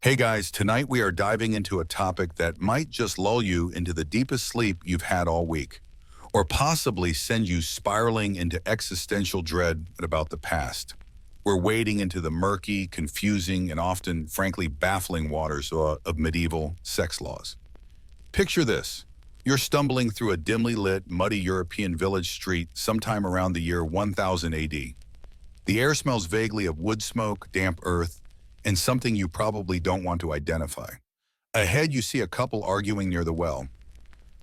Hey guys, tonight we are diving into a topic that might just lull you into the deepest sleep you've had all week, or possibly send you spiraling into existential dread about the past. We're wading into the murky, confusing, and often, frankly, baffling waters of medieval sex laws. Picture this. You're stumbling through a dimly lit, muddy European village street sometime around the year 1000 AD. The air smells vaguely of wood smoke, damp earth, and something you probably don't want to identify. Ahead, you see a couple arguing near the well.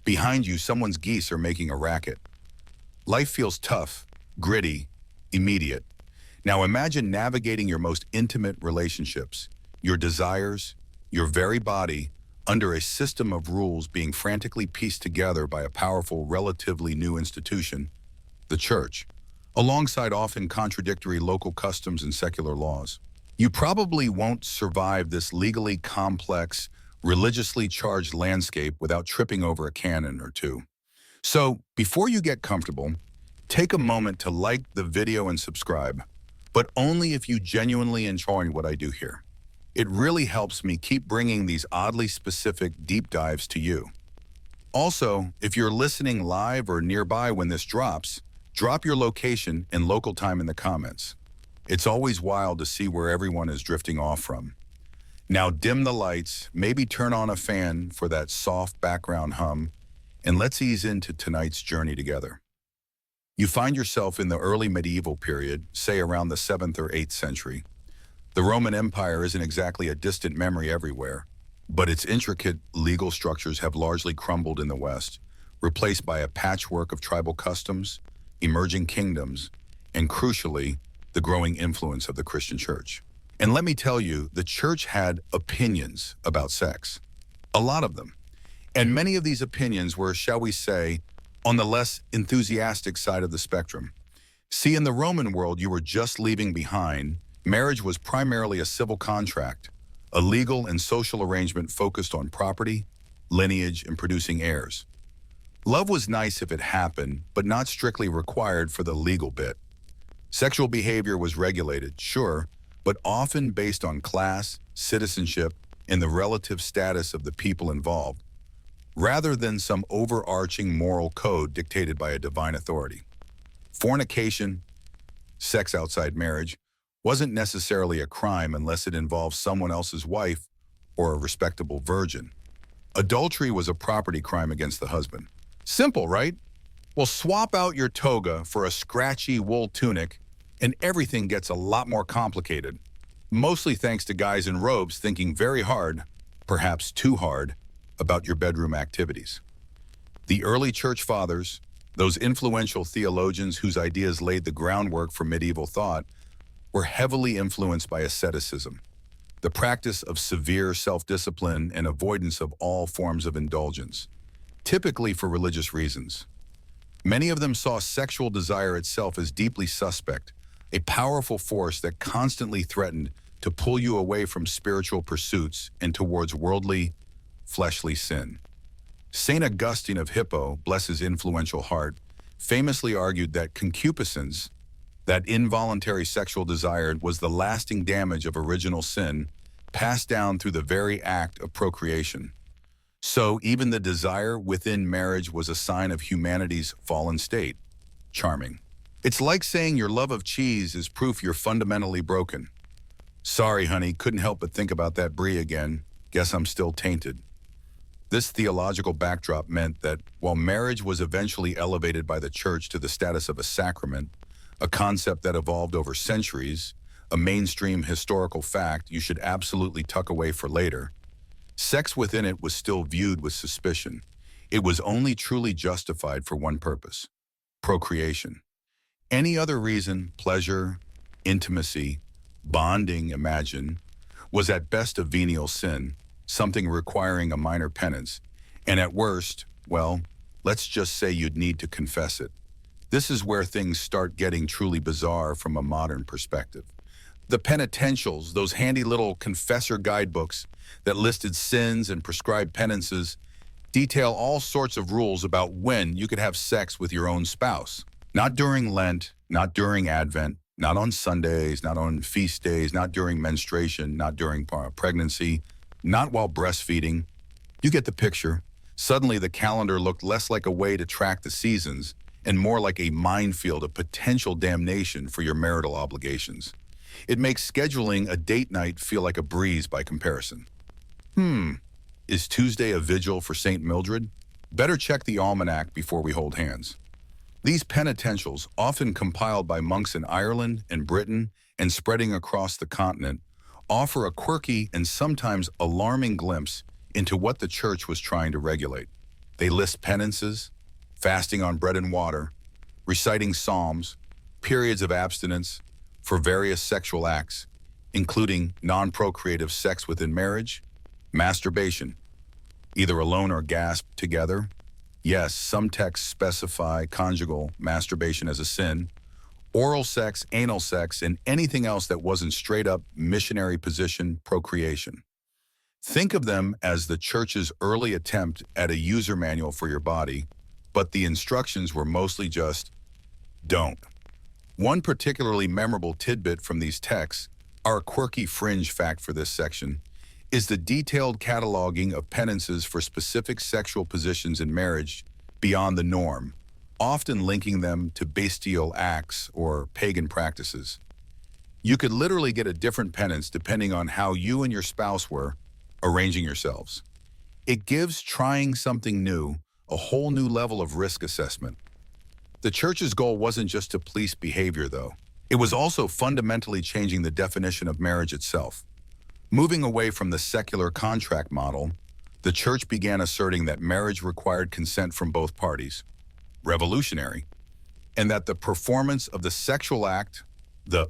Behind you, someone's geese are making a racket. Life feels tough, gritty, immediate. Now imagine navigating your most intimate relationships, your desires, your very body, under a system of rules being frantically pieced together by a powerful, relatively new institution, the church, alongside often contradictory local customs and secular laws. You probably won't survive this legally complex, religiously charged landscape without tripping over a canon or two. So, before you get comfortable, take a moment to like the video and subscribe, but only if you genuinely enjoy what I do here. It really helps me keep bringing these oddly specific deep dives to you. Also, if you're listening live or nearby when this drops, drop your location and local time in the comments. It's always wild to see where everyone is drifting off from. Now dim the lights, maybe turn on a fan for that soft background hum, and let's ease into tonight's journey together. You find yourself in the early medieval period, say around the 7th or 8th century. The Roman Empire isn't exactly a distant memory everywhere, but its intricate legal structures have largely crumbled in the West, replaced by a patchwork of tribal customs, emerging kingdoms, and crucially, the growing influence of the Christian church. And let me tell you, the church had opinions about sex. A lot of them. And many of these opinions were, shall we say, on the less enthusiastic side of the spectrum. See, in the Roman world you were just leaving behind, marriage was primarily a civil contract, a legal and social arrangement focused on property, lineage, and producing heirs. Love was nice if it happened, but not strictly required for the legal bit. Sexual behavior was regulated, sure, but often based on class, citizenship, and the relative status of the people involved, rather than some overarching moral code dictated by a divine authority. Fornication, sex outside marriage, wasn't necessarily a crime unless it involved someone else's wife or a respectable virgin. Adultery was a property crime against the husband. Simple, right? Well, swap out your toga for a scratchy wool tunic, and everything gets a lot more complicated, mostly thanks to guys in robes thinking very hard, perhaps too hard, about your bedroom activities. The early church fathers, those influential theologians whose ideas laid the groundwork for medieval thought, were heavily influenced by asceticism, the practice of severe self-discipline and avoidance of all forms of indulgence, typically for religious reasons. Many of them saw sexual desire itself as deeply suspect, a powerful force that constantly threatened to pull you away from spiritual pursuits and towards worldly, fleshly sin. Saint Augustine of Hippo, bless his influential heart, famously argued that concupiscence, that involuntary sexual desire, was the lasting damage of original sin passed down through the very act of procreation. So even the desire within marriage was a sign of humanity's fallen state. Charming. It's like saying your love of cheese is proof you're fundamentally broken. Sorry, honey, couldn't help but think about that brie again. Guess I'm still tainted. This theological backdrop meant that while marriage was eventually elevated by the church to the status of a sacrament, a concept that evolved over centuries, a mainstream historical fact you should absolutely tuck away for later, sex within it was still viewed with suspicion. It was only truly justified for one purpose: procreation. Any other reason, pleasure, intimacy, bonding, imagine, was at best a venial sin, something requiring a minor penance, and at worst, well, let's just say you'd need to confess it. This is where things start getting truly bizarre from a modern perspective. The penitentials, those handy little confessor guidebooks that listed sins and prescribed penances, detail all sorts of rules about when you could have sex with your own spouse. Not during Lent, not during Advent, Not on Sundays, not on feast days, not during menstruation, not during pregnancy, not while breastfeeding. You get the picture. Suddenly, the calendar looked less like a way to track the seasons and more like a minefield of potential damnation for your marital obligations. It makes scheduling a date night feel like a breeze by comparison. Is Tuesday a vigil for St. Mildred? Better check the almanac before we hold hands. These penitentials, often compiled by monks in Ireland and Britain and spreading across the continent, offer a quirky and sometimes alarming glimpse into what the church was trying to regulate. They list penances, fasting on bread and water, reciting psalms, periods of abstinence for various sexual acts, including non-procreative sex within marriage, masturbation, either alone or gasped together. Yes, some texts specify conjugal masturbation as a sin, oral sex, anal sex, and anything else that wasn't straight-up missionary position procreation. Think of them as the church's early attempt at a user manual for your body, but the instructions were mostly just, don't. One particularly memorable tidbit from these texts, our quirky fringe fact for this section, is the detailed cataloging of penances for specific sexual positions in marriage beyond the norm, often linking them to bestial acts or pagan practices. You could literally get a different penance depending on how you and your spouse were arranging yourselves. It gives trying something new a whole new level of risk assessment. The church's goal wasn't just to police behavior, though. It was also fundamentally changing the definition of marriage itself. Moving away from the secular contract model, the church began asserting that marriage required consent from both parties, revolutionary, and that the performance of the sexual act, the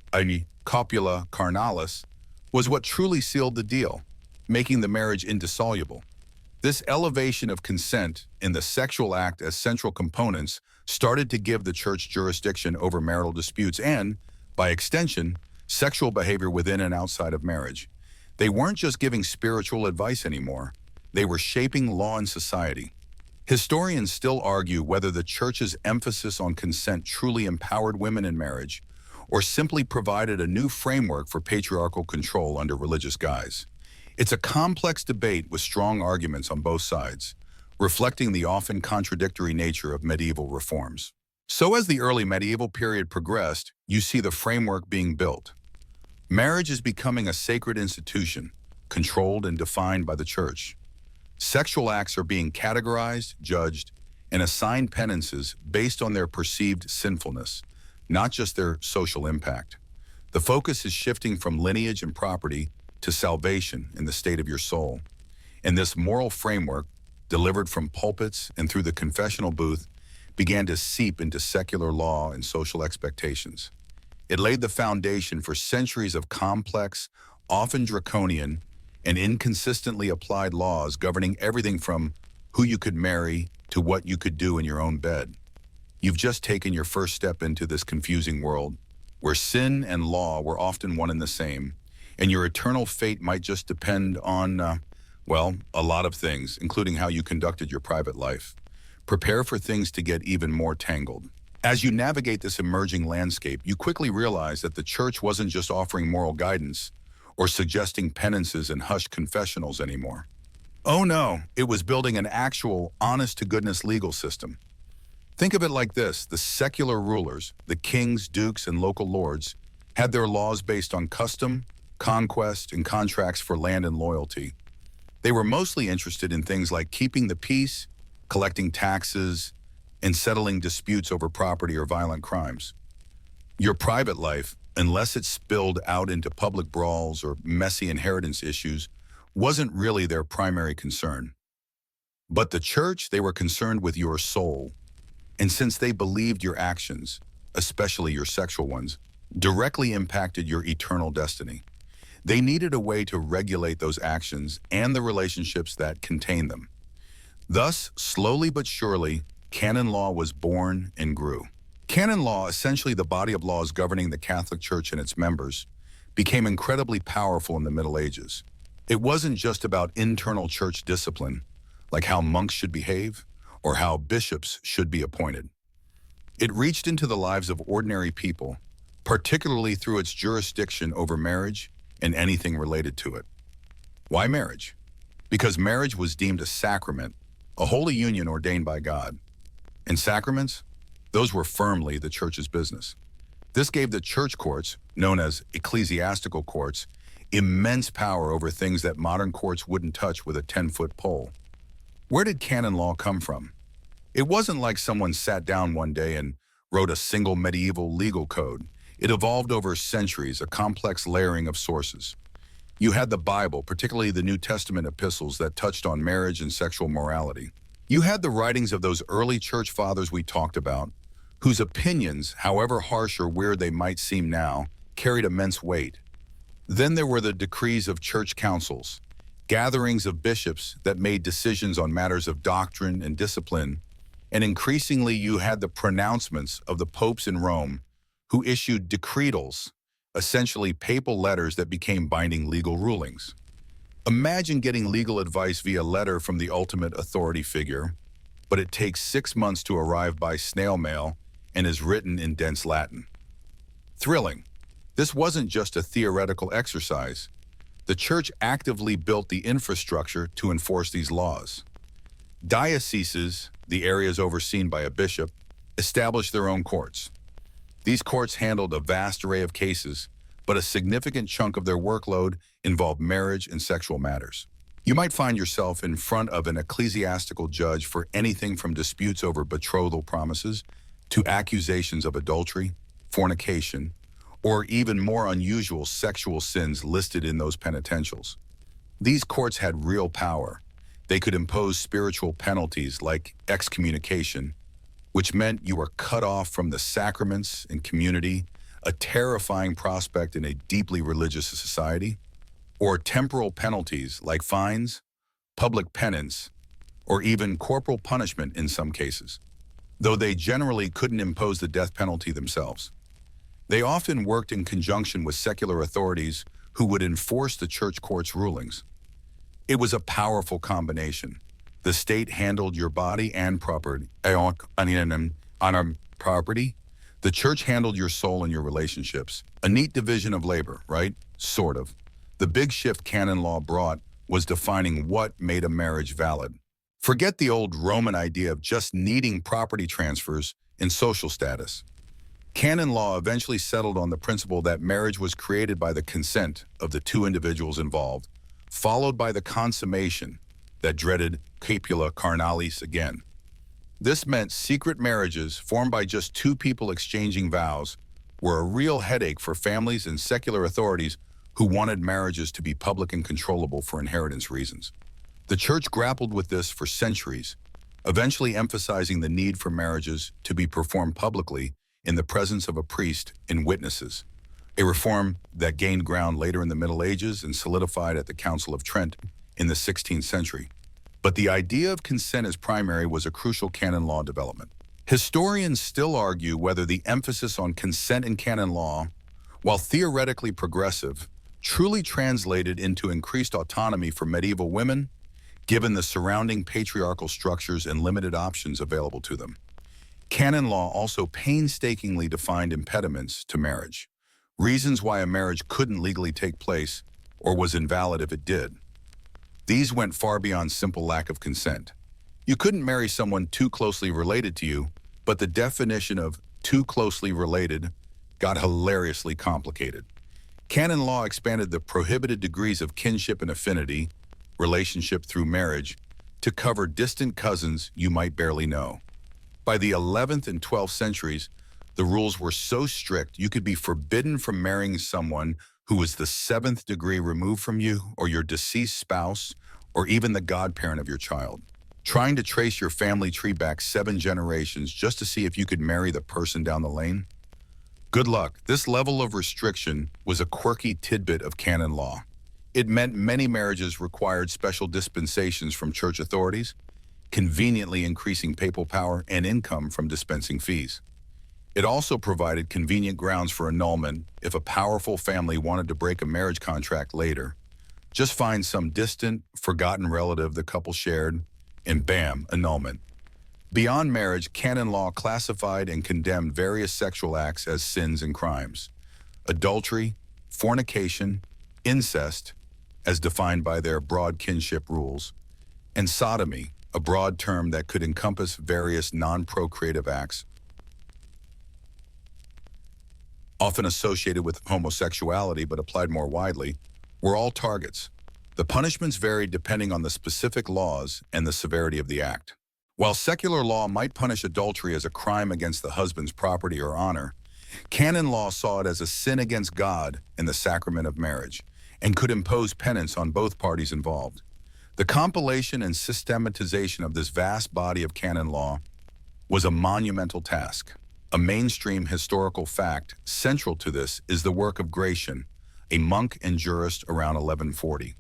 copula carnalis, was what truly sealed the deal, making the marriage indissoluble. This elevation of consent and the sexual act as central components started to give the church jurisdiction over marital disputes and, by extension, sexual behavior within and outside of marriage. They weren't just giving spiritual advice anymore. They were shaping law and society. Historians still argue whether the church's emphasis on consent truly empowered women in marriage or simply provided a new framework for patriarchal control under religious guise. It's a complex debate with strong arguments on both sides, reflecting the often contradictory nature of medieval reforms. So as the early medieval period progressed, you see the framework being built. Marriage is becoming a sacred institution, controlled and defined by the church. Sexual acts are being categorized, judged, and assigned penances based on their perceived sinfulness, not just their social impact. The focus is shifting from lineage and property to salvation in the state of your soul. And this moral framework, delivered from pulpits and through the confessional booth, began to seep into secular law and social expectations. It laid the foundation for centuries of complex, often draconian, and inconsistently applied laws governing everything from who you could marry to what you could do in your own bed. You've just taken your first step into this confusing world, where sin and law were often one and the same, and your eternal fate might just depend on, a lot of things, including how you conducted your private life. Prepare for things to get even more tangled. As you navigate this emerging landscape, you quickly realize that the church wasn't just offering moral guidance or suggesting penances and hushed confessionals anymore. Oh no, it was building an actual, honest-to-goodness legal system. Think of it like this: the secular rulers, the kings, dukes, and local lords, had their laws based on custom, conquest, and contracts for land and loyalty. They were mostly interested in things like keeping the peace, collecting taxes, and settling disputes over property or violent crimes. Your private life, unless it spilled out into public brawls or messy inheritance issues, wasn't really their primary concern. But the church, they were concerned with your soul. And since they believed your actions, especially your sexual ones, directly impacted your eternal destiny, they needed a way to regulate those actions and the relationships that contain them. Thus, slowly but surely, canon law was born and grew. Canon law, essentially the body of laws governing the Catholic Church and its members, became incredibly powerful in the Middle Ages. It wasn't just about internal church discipline, like how monks should behave or how bishops should be appointed. It reached into the lives of ordinary people, particularly through its jurisdiction over marriage and anything related to it. Why marriage? Because marriage was deemed a sacrament, a holy union ordained by God. And sacraments? Those were firmly the church's business. This gave the church courts, known as ecclesiastical courts, immense power over things that modern courts wouldn't touch with a 10-foot pole. Where did canon law come from? It wasn't like someone sat down one day and wrote a single medieval legal code. It evolved over centuries, a complex layering of sources. You had the Bible, particularly the New Testament epistles that touched on marriage and sexual morality. You had the writings of those early church fathers we talked about, whose opinions, however harsh or weird they might seem now, carried immense weight. Then there were the decrees of church councils, gatherings of bishops that made decisions on matters of doctrine and discipline, and increasingly you had the pronouncements of the popes in Rome, who issued decretals, essentially papal letters that became binding legal rulings. Imagine getting legal advice via letter from the ultimate authority figure, but it takes 6 months to arrive by snail mail and is written in dense Latin. Thrilling. This wasn't just a theoretical exercise. The church actively built the infrastructure to enforce these laws. Dioceses, the areas overseen by a bishop, established their own courts. These courts handled a vast array of cases, but a significant chunk of their workload involved marriage and sexual matters. You might find yourself in front of an ecclesiastical judge for anything from disputes over betrothal promises to accusations of adultery, fornication, or even more unusual sexual sins listed in those penitentials. These courts had real power. They could impose spiritual penalties like excommunication, which meant you were cut off from the sacraments and community, a terrifying prospect in a deeply religious society, or temporal penalties like fines, public penance, or even corporal punishment in some cases, though they generally couldn't impose the death penalty themselves. They often worked in conjunction with secular authorities who would enforce the church court's rulings. It was a powerful combination. The state handled your body and property, on property. The church handled your soul and your relationships. A neat division of labor, right? Sort of. The big shift canon law brought was defining what made a marriage valid. Forget the old Roman idea of just needing property transfers and social status. Canon law eventually settled on the principle that marriage was created by the consent of the two individuals involved, followed by the consummation, that dreaded copula carnalis again. This meant secret marriages formed by just two people exchanging vows were a real headache for families and secular authorities who wanted marriages to be public and controllable for inheritance reasons. The church grappled with this for centuries, eventually emphasizing the need for marriages to be performed publicly in the presence of a priest and witnesses, a reform that gained ground later in the Middle Ages and solidified at the Council of Trent in the 16th century. But the idea of consent as primary was a crucial canon law development. Historians still argue whether the emphasis on consent in canon law, while theoretically progressive, truly translated into increased autonomy for medieval women, given the surrounding patriarchal structures and limited options available to them. Canon law also painstakingly defined impediments to marriage, reasons why a marriage couldn't legally take place or was invalid if it did. These went far beyond simple lack of consent. You couldn't marry someone too closely related to you, but the definition of too closely related got hilariously complicated. Canon law expanded the prohibited degrees of kinship and affinity, relationship through marriage, to cover distant cousins you might barely know. By the 11th and 12th centuries, the rules were so strict you could be forbidden from marrying someone who was the 7th degree removed from you, or your deceased spouse, or even the godparent of your child. Trying to trace your family tree back 7 generations just to see if you could marry the person down the lane? Good luck. This level of restriction was a quirky tidbit of canon law. It meant many marriages required special dispensations from church authorities, conveniently increasing papal power and income from dispensing fees. It also provided convenient grounds for annulment if a powerful family wanted to break a marriage contract later. Just find some distant, forgotten relative the couple shared, and bam, annulment. Beyond marriage, canon law classified and condemned various sexual acts as sins and crimes. adultery, fornication, incest, as defined by their broad kinship rules, and sodomy, a broad term that could encompass various non-procreative acts, often associated with homosexuality but applied more widely, were all targets. The punishments varied depending on the specific laws and the severity of the act. While secular law might punish adultery as a crime against the husband's property or honor, canon law saw it as a sin against God in the sacrament of marriage and could impose penance on both parties involved. The compilation and systematization of this vast body of canon law was a monumental task. A mainstream historical fact central to this is the work of Gratian, a monk and jurist around 1140.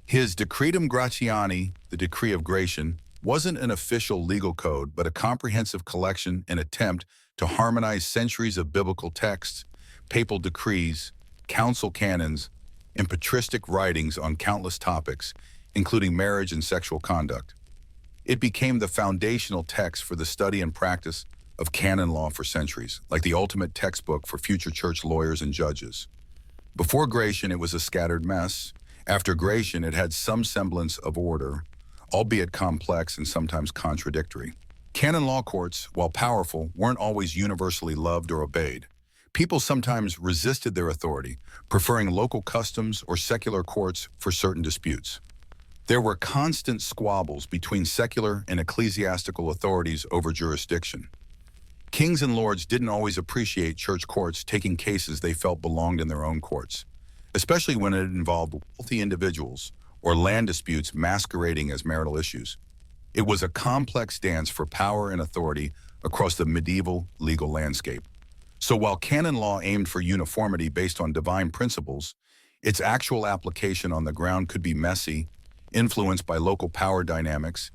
His Decretum Gratiani, the Decree of Gratian, wasn't an official legal code, but a comprehensive collection and attempt to harmonize centuries of biblical texts, papal decrees, council canons, and patristic writings on countless topics, including marriage and sexual conduct. It became the foundational text for the study and practice of canon law for centuries, like the ultimate textbook for future church lawyers and judges. Before Gratian, it was a scattered mess. After Gratian, it had some semblance of order, albeit complex and sometimes contradictory. Canon law courts, while powerful, weren't always universally loved or obeyed. People sometimes resisted their authority, preferring local customs or secular courts for certain disputes. There were constant squabbles between secular and ecclesiastical authorities over jurisdiction. Kings and lords didn't always appreciate church courts taking cases they felt belonged in their own courts, especially when it involved wealthy individuals or land disputes masquerading as marital issues. It was a complex dance for power and authority across the medieval legal landscape. So while canon law aimed for uniformity based on divine principles, its actual application on the ground could be messy, influenced by local power dynamics,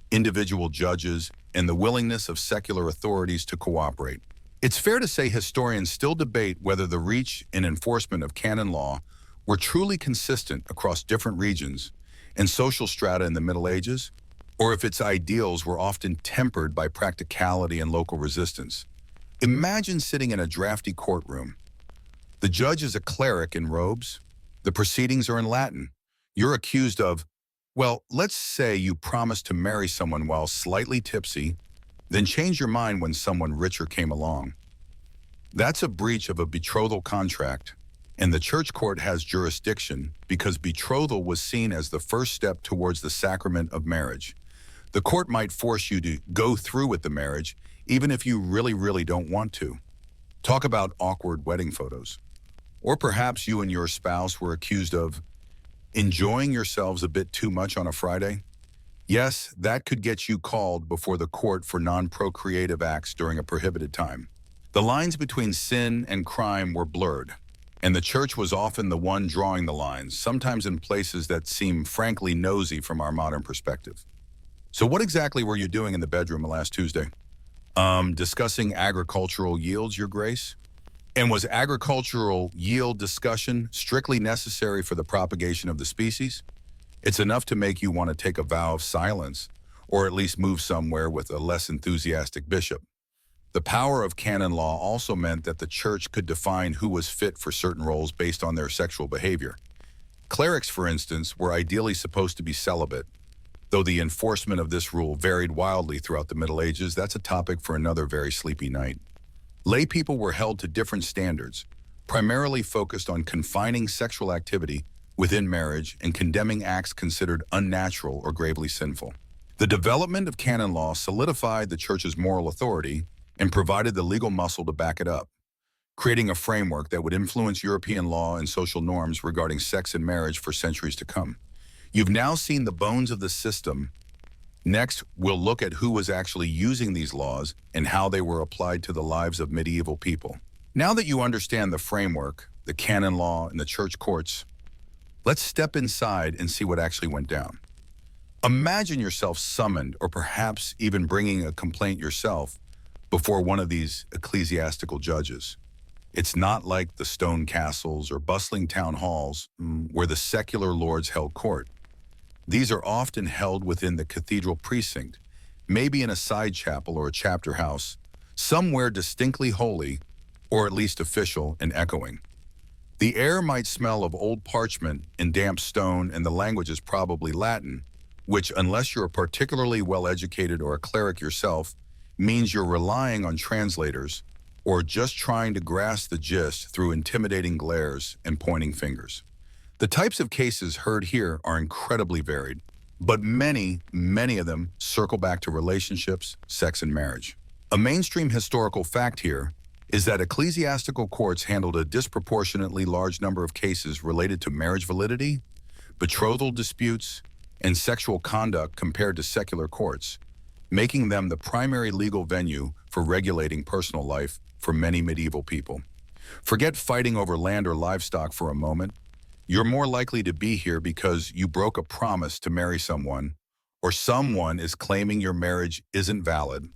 individual judges, and the willingness of secular authorities to cooperate. It's fair to say historians still debate whether the reach and enforcement of canon law were truly consistent across different regions and social strata in the Middle Ages, or if its ideals were often tempered by practicality and local resistance. Imagine sitting in a drafty courtroom. The judge is a cleric in robes. The proceedings are in Latin. You're accused of, well, let's say you promised to marry someone while slightly tipsy, then change your mind when someone richer came along. That's a breach of a betrothal contract, and the church court has jurisdiction because betrothal was seen as the first step towards the sacrament of marriage. The court might force you to go through with the marriage, even if you really don't want to. Talk about awkward wedding photos. Or perhaps you and your spouse were accused of enjoying yourselves a bit too much on a Friday. Yes, that could get you called before the court for non-procreative acts during a prohibited time. The lines between sin and crime were blurred, and the church was often the one drawing the lines, sometimes in places that seem frankly nosy from our modern perspective. So what exactly were you doing in the bedroom last Tuesday? Discussing agricultural yields, Your Grace? And was agricultural yield discussion strictly necessary for the propagation of the species? It's enough to make you want to take a vow of silence, or at least move somewhere with a less enthusiastic bishop. The power of canon law also meant that the church could define who was fit for certain roles based on their sexual behavior. Clerics, for instance, were ideally supposed to be celibate. Though the enforcement of this rule varied wildly throughout the Middle Ages, that's a topic for another very sleepy night. Lay people were held to different standards, primarily focused on confining sexual activity within marriage and condemning acts considered unnatural or gravely sinful. The development of canon law solidified the church's moral authority and provided the legal muscle to back it up, creating a framework that would influence European law and social norms regarding sex and marriage for centuries to come. You've now seen the bones of the system. Next, we'll look at who was actually using these laws and how they were applied to the lives of medieval people. Now that you understand the framework, the canon law, and the church courts, let's step inside and see what actually went down. Imagine yourself summoned, or perhaps even bringing a complaint yourself, before one of these ecclesiastical judges. It's not like the stone castles or bustling town halls where the secular lords held court. These are often held within the cathedral precinct, maybe in a side chapel or a chapter house, somewhere distinctly holy, or at least official and echoing. The air might smell of old parchment and damp stone, and the language is probably Latin, which, unless you're particularly well-educated or a cleric yourself, means you're relying on translators or just trying to grasp the gist through intimidating glares and pointing fingers. The types of cases heard here are incredibly varied, but many of them circle back to relationships, sex, and marriage. A mainstream historical fact here is that ecclesiastical courts handled a disproportionately large number of cases related to marriage validity, betrothal disputes, and sexual conduct compared to secular courts, making them the primary legal venue for regulating personal life for many medieval people. Forget fighting over land or livestock for a moment. You're more likely to be here because you broke a promise to marry someone, or someone is claiming your marriage isn't valid.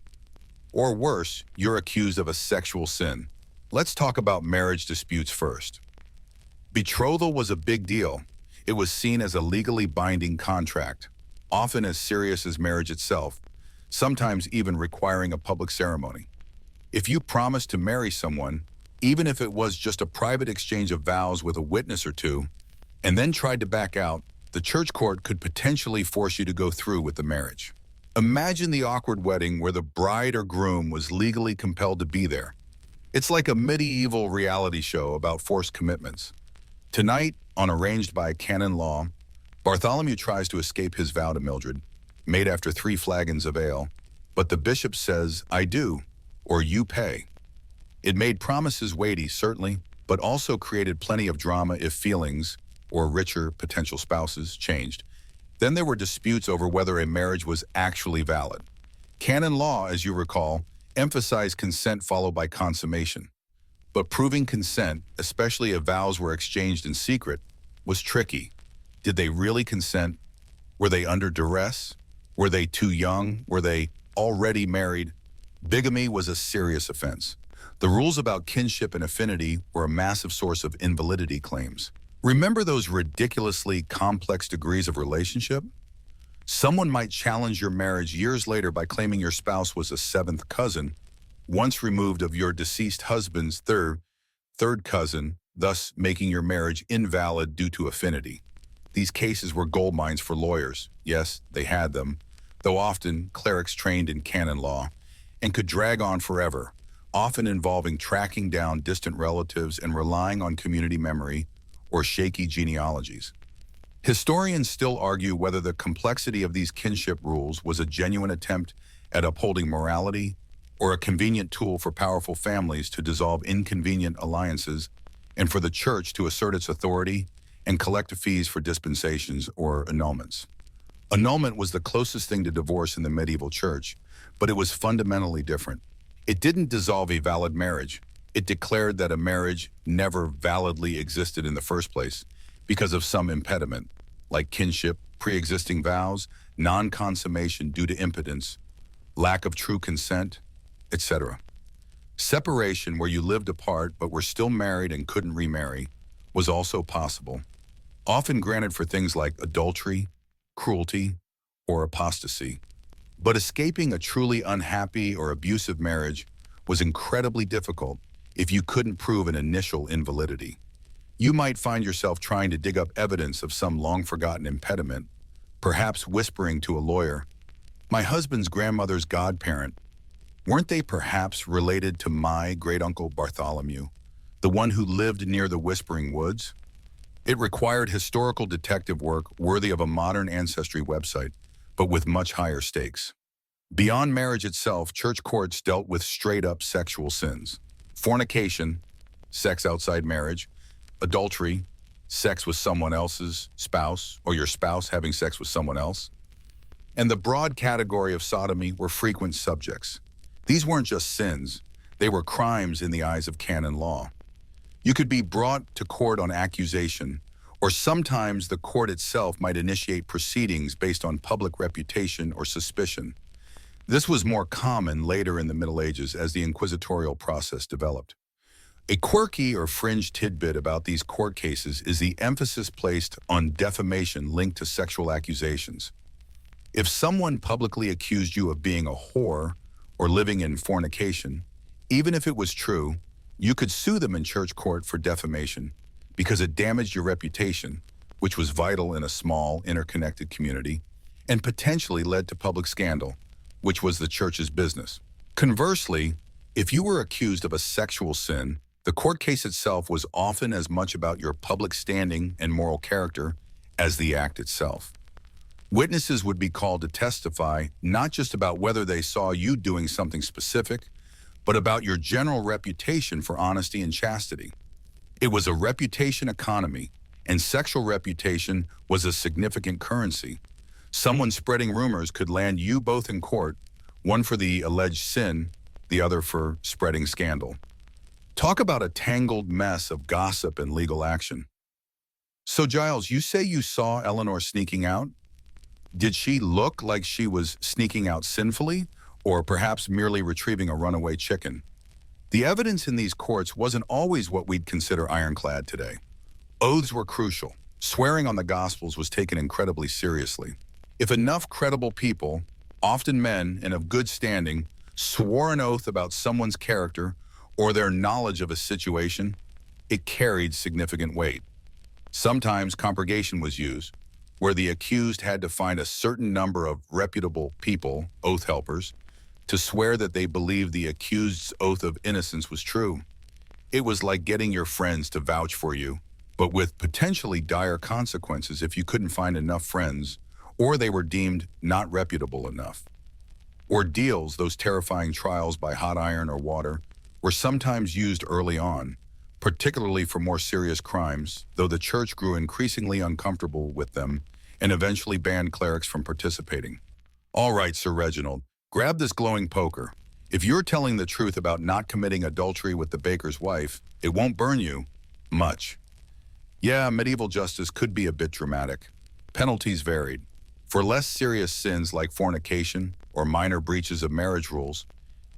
Or worse, you're accused of a sexual sin. Let's talk about marriage disputes first. Betrothal was a big deal. It was seen as a legally binding contract, often as serious as marriage itself, sometimes even requiring a public ceremony. If you promised to marry someone, even if it was just a private exchange of vows with a witness or two, and then tried to back out, the church court could potentially force you to go through with the marriage. Imagine the awkward wedding where the bride or groom was legally compelled to be there. It's like a medieval reality show about forced commitments. Tonight, on Arranged by Canon Law, Bartholomew tries to escape his vow to Mildred, made after 3 flagons of ale, but the bishop says, "I do," or "you pay." It made promises weighty, certainly, but also created plenty of drama if feelings, or richer potential spouses, changed. Then there were disputes over whether a marriage was actually valid. Canon law, as you recall, emphasized consent followed by consummation. But proving consent, especially if vows were exchanged in secret, was tricky. Did they really consent? Were they under duress? Were they too young? Were they already married? Bigamy was a serious offense. The rules about kinship and affinity were a massive source of invalidity claims. Remember those ridiculously complex degrees of relationship? Someone might challenge your marriage years later by claiming your spouse was a 7th cousin, once removed of your deceased husband's third cousin, thus making your marriage invalid due to affinity. These cases were gold mines for lawyers. Yes, they had them, though often clerics trained in canon law, and could drag on forever, often involving tracking down distant relatives and relying on community memory or shaky genealogies. Historians still argue whether the complexity of these kinship rules was a genuine attempt at upholding morality or a convenient tool for powerful families to dissolve inconvenient alliances and for the church to assert its authority and collect fees for dispensations or annulments. Annulment was the closest thing to divorce in the medieval church, but it was fundamentally different. It didn't dissolve a valid marriage. It declared that a marriage never validly existed in the first place because of some impediment, like kinship, pre-existing vows, non-consummation due to impotence, lack of true consent, etc. Separation, where you lived apart but were still married and couldn't remarry, was also possible, often granted for things like adultery, cruelty, or apostasy. But escaping a truly unhappy or abusive marriage was incredibly difficult if you couldn't prove an initial invalidity. You might find yourself trying to dig up evidence of some long-forgotten impediment, perhaps whispering to a lawyer, "My husband's grandmother's godparent, weren't they perhaps related to my great-uncle Bartholomew, the one who lived near the Whispering Woods?" It required historical detective work worthy of a modern ancestry website, but with much higher stakes. Beyond marriage itself, church courts dealt with straight-up sexual sins. Fornication, sex outside marriage; adultery, sex with someone else's spouse or your spouse having sex with someone else; and the broad category of sodomy were frequent subjects. These weren't just sins, they were crimes in the eyes of canon law. You could be brought to court on accusation, or sometimes the court itself might initiate proceedings based on public reputation or suspicion. This was more common later in the Middle Ages as the inquisitorial process developed. A quirky or fringe tidbit about these court cases is the emphasis placed on defamation linked to sexual accusations. If someone publicly accused you of being a whore or living in fornication, even if it was true, you could sue them in church court for defamation. because it damaged your reputation, which was vital in a small, interconnected community, and potentially led to public scandal, which was the church's business. Conversely, if you were accused of a sexual sin, the court case itself was often as much about your public standing and moral character as the act itself. Witnesses would be called to testify not just about whether they saw you doing something specific, but about your general reputation for honesty and chastity. It was a reputation economy, and sexual reputation was a significant currency. Someone spreading rumors could land you both in court, one for the alleged sin, the other for spreading scandal. Talk about a tangled mess of gossip and legal action. So Giles, you say you saw Eleanor sneaking out? Did she look like she was sneaking out sinfully, or perhaps merely retrieving a runaway chicken? The evidence in these courts wasn't always what we'd consider ironclad today. Oaths were crucial. Swearing on the Gospels was taken incredibly seriously. If enough credible people, often men and of good standing, swore an oath about someone's character or their knowledge of a situation, it carried significant weight. Sometimes compurgation was used, where the accused had to find a certain number of reputable people, oath helpers, to swear that they believed the accused's oath of innocence was true. It was like getting your friends to vouch for you, but with potentially dire consequences if you couldn't find enough friends, or they were deemed not reputable enough. Ordeals, those terrifying trials by hot iron or water, were sometimes used early on, particularly for more serious crimes, though the church grew increasingly uncomfortable with them and eventually banned clerics from participating. All right, Sir Reginald, grab this glowing poker. If you're telling the truth about not committing adultery with the baker's wife, it won't burn you much. Yeah, medieval justice could be a bit dramatic. Penalties varied. For less serious sins like fornication or minor breaches of marriage rules,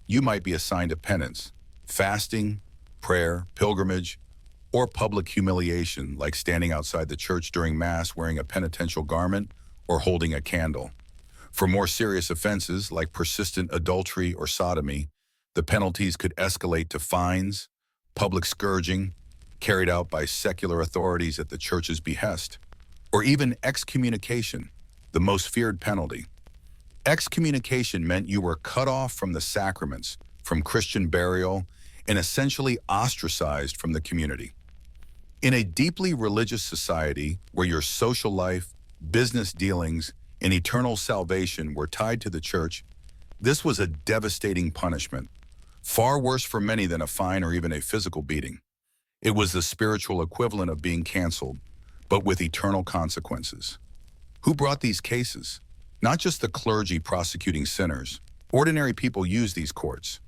you might be assigned a penance, fasting, prayer, pilgrimage, or public humiliation like standing outside the church during Mass wearing a penitential garment or holding a candle. For more serious offenses like persistent adultery or sodomy, the penalties could escalate to fines, public scourging, carried out by secular authorities at the church's behest, or even excommunication, the most feared penalty. Excommunication meant you were cut off from the sacraments, from Christian burial, and essentially ostracized from the community. In a deeply religious society where your social life, business dealings, and eternal salvation were tied to the church, this was a devastating punishment, far worse for many than a fine or even a physical beating. It was the spiritual equivalent of being canceled, but with eternal consequences. Who brought these cases? Not just the clergy prosecuting sinners. Ordinary people used these courts.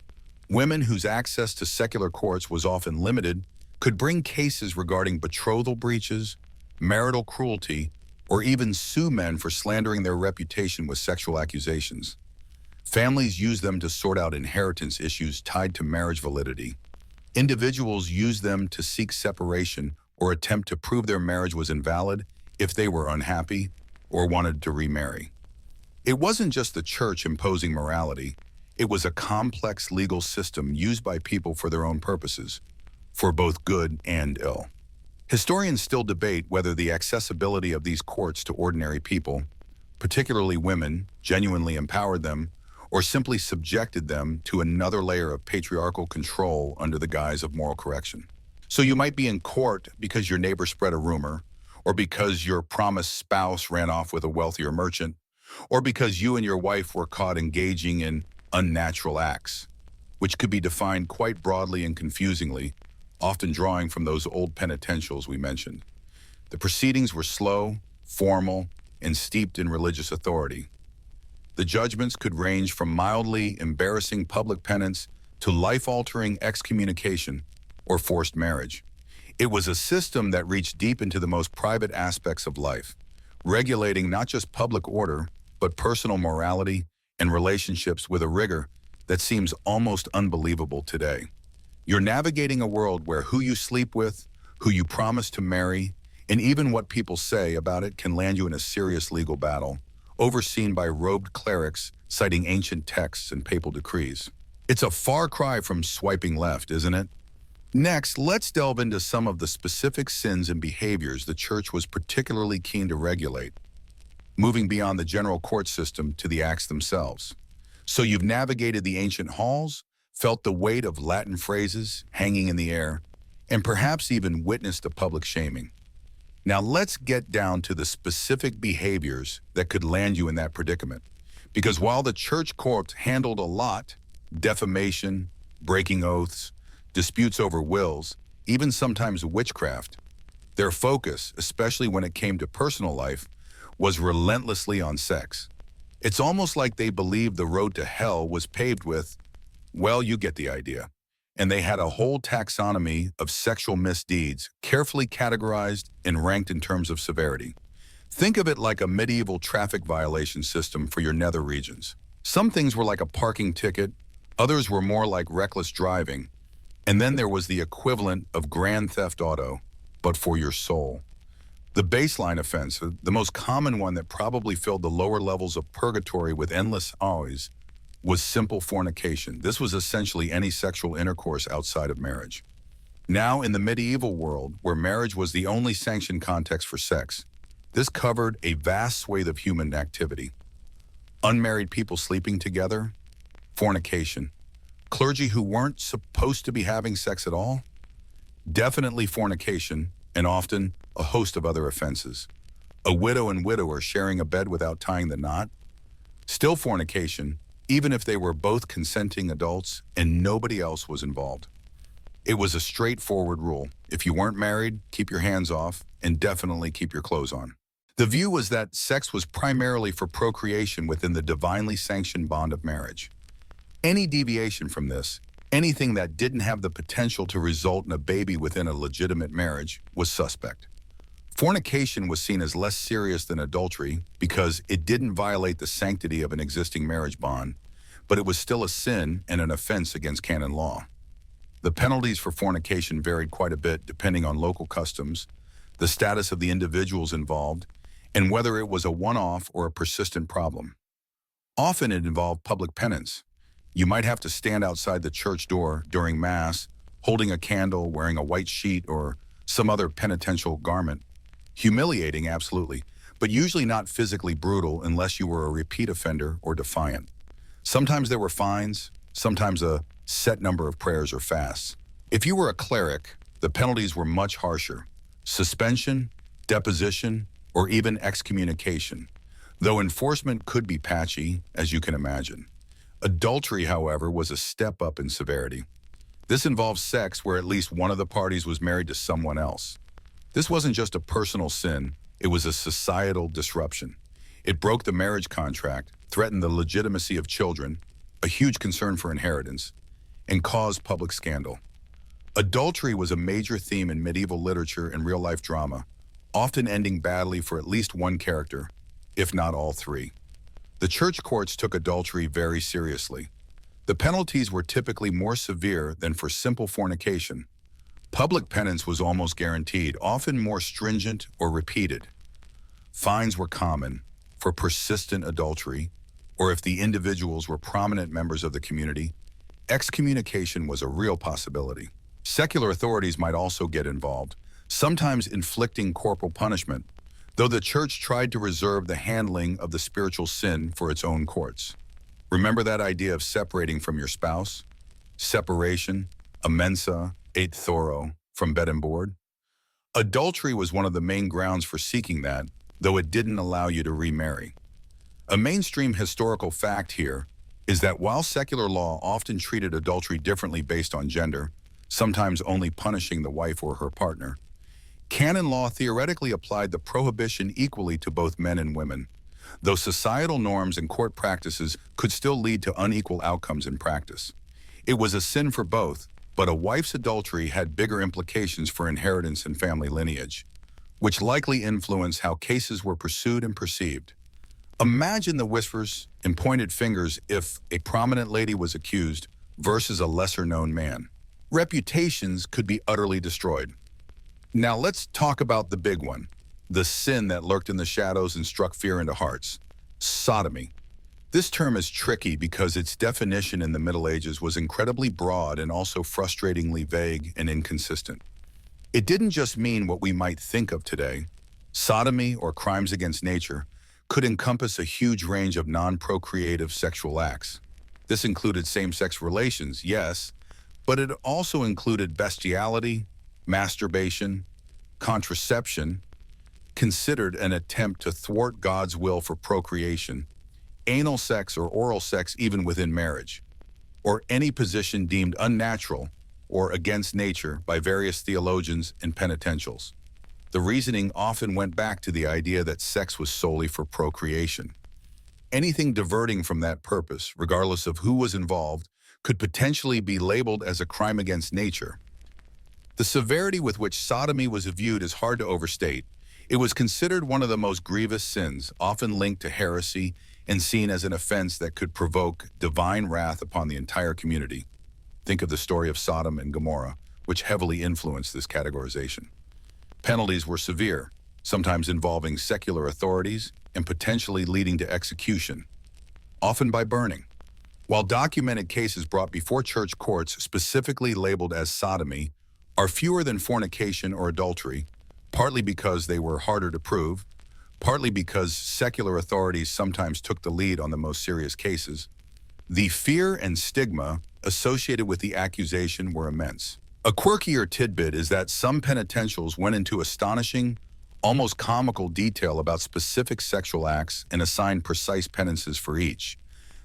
Women whose access to secular courts was often limited could bring cases regarding betrothal breaches, marital cruelty, or even sue men for slandering their reputation with sexual accusations. Families used them to sort out inheritance issues tied to marriage validity. Individuals used them to seek separation or attempt to prove their marriage was invalid if they were unhappy or wanted to remarry. It wasn't just the church imposing morality. It was a complex legal system used by people for their own purposes, for both good and ill. Historians still debate whether the accessibility of these courts to ordinary people, particularly women, genuinely empowered them, or simply subjected them to another layer of patriarchal control under the guise of moral correction. So you might be in court because your neighbor spread a rumor, or because your promised spouse ran off with a wealthier merchant, or because you and your wife were caught engaging in unnatural acts, which could be defined quite broadly and confusingly, often drawing from those old penitentials we mentioned. The proceedings were slow, formal, and steeped in religious authority. The judgments could range from mildly embarrassing public penance to life-altering excommunication or forced marriage. It was a system that reached deep into the most private aspects of life, regulating not just public order, but personal morality and relationships with a rigor that seems almost unbelievable today. You're navigating a world where who you sleep with, who you promise to marry, and even what people say about it can land you in a serious legal battle, overseen by robed clerics citing ancient texts and papal decrees. It's a far cry from swiping left, isn't it? Next, let's delve into some of the specific sins and behaviors the church was particularly keen to regulate, moving beyond the general court system to the acts themselves. So you've navigated the ancient halls, felt the weight of Latin phrases hanging in the air, and perhaps even witnessed a public shaming. Now let's get down to the specific behaviors that could land you in that predicament. Because while the church court handled a lot, defamation, breaking oaths, disputes over wills, even sometimes witchcraft, their focus, especially when it came to personal life, was relentlessly on sex. It's almost like they believed the road to hell was paved with, well, you get the idea. And they had a whole taxonomy of sexual misdeeds, carefully categorized and ranked in terms of severity. Think of it like a medieval traffic violation system for your nether regions. Some things were like a parking ticket, others were more like reckless driving, and then there was the equivalent of grand theft auto, but for your soul. The baseline offense, the most common one that probably filled the lower levels of purgatory with endless always, was simple fornication. This was essentially any sexual intercourse outside of marriage. Now, in the medieval world, where marriage was the only sanctioned context for sex, this covered a vast swathe of human activity. Unmarried people sleeping together, fornication. Clergy who weren't supposed to be having sex at all, definitely fornication, and often a host of other offenses. A widow and widower sharing a bed without tying the knot, still fornication, even if they were both consenting adults and nobody else was involved. It was a straightforward rule. If you weren't married, keep your hands off and definitely keep your clothes on. The view was that sex was primarily for procreation within the divinely sanctioned bond of marriage. Any deviation from this, anything that didn't have the potential to result in a baby within a legitimate marriage, was suspect. Fornication was seen as less serious than adultery because it didn't violate the sanctity of an existing marriage bond, but it was still a sin and an offense against canon law. The penalties for fornication varied quite a bit depending on local customs, the status of the individuals involved, and whether it was a one-off or a persistent problem. Often it involved public penance. You might have to stand outside the church door during Mass, holding a candle, wearing a white sheet, or some other penitential garment. Humiliating, absolutely, but usually not physically brutal unless you were a repeat offender or defiant. Sometimes there were fines, sometimes a set number of prayers or fasts. If you were a cleric, the penalties were much harsher: suspension, deposition, or even excommunication, though enforcement could be patchy, as you can imagine. Adultery, however, was a step up in severity. This involved sex where at least one of the parties was married to someone else. This wasn't just a personal sin, it was a societal disruption. It broke the marriage contract, threatened the legitimacy of children, a huge concern for inheritance, and caused public scandal. Adultery was a major theme in medieval literature and real-life drama, often ending badly for at least one character, if not all three. The church courts took adultery very seriously. The penalties were typically more severe than for simple fornication. Public penance was almost guaranteed, often more stringent or repeated. Fines were common for persistent adultery, or if the individuals were prominent members of the community, excommunication was a real possibility. Secular authorities might also get involved, sometimes inflicting corporal punishment, though the church tried to reserve the handling of the spiritual sin for its own courts. Remember that idea of separating from your spouse? Separation, a mensa, et thoro, from bed and board? Adultery was one of the main grounds for seeking that, though it didn't allow you to remarry. A mainstream historical fact here is that while secular law often treated adultery differently based on gender, sometimes only punishing the wife or her partner, canon law theoretically applied the prohibition equally to both men and women, though societal norms and court practices could still lead to unequal outcomes in practice. It was a sin for both, but a wife's adultery had bigger implications for inheritance and family lineage, which likely influenced how cases were pursued and perceived. Imagine the whispers and pointed fingers if a prominent lady was accused versus a lesser-known man. Reputations could be utterly destroyed. Now let's talk about the big one, the sin that lurked in the shadows and struck fear into hearts: sodomy. This term is tricky because its definition in the Middle Ages was incredibly broad and also frustratingly vague and inconsistent. It didn't just mean what we might think of today. Sodomy, or crimes against nature, could encompass a huge range of non-procreative sexual acts. This included same-sex relations, yes, but it also included bestiality, masturbation, contraception, considered an attempt to thwart God's will for procreation, anal sex or oral sex even within marriage, or any position deemed unnatural or against nature by various theologians and penitentials. The reasoning often went back to the idea that sex was solely for procreation. Anything diverting from that purpose, regardless of who was involved, could potentially be labeled as a crime against nature. The severity with which sodomy was viewed is hard to overstate. It was considered one of the most grievous sins, often linked to heresy and seen as an offense that could provoke divine wrath upon the entire community. Think of the story of Sodom and Gomorrah, which heavily influenced this categorization. Penalties were severe, sometimes involving secular authorities and potentially leading to execution, often by burning. While documented cases brought before church courts specifically labeled as sodomy are fewer than fornication or adultery, partly because they were harder to prove, partly because secular authorities sometimes took the lead on the most serious cases, the fear and stigma associated with the accusation were immense. A quirkier tidbit is that some penitentials went into astonishing, almost comical detail about specific sexual acts and assigned precise penances for each,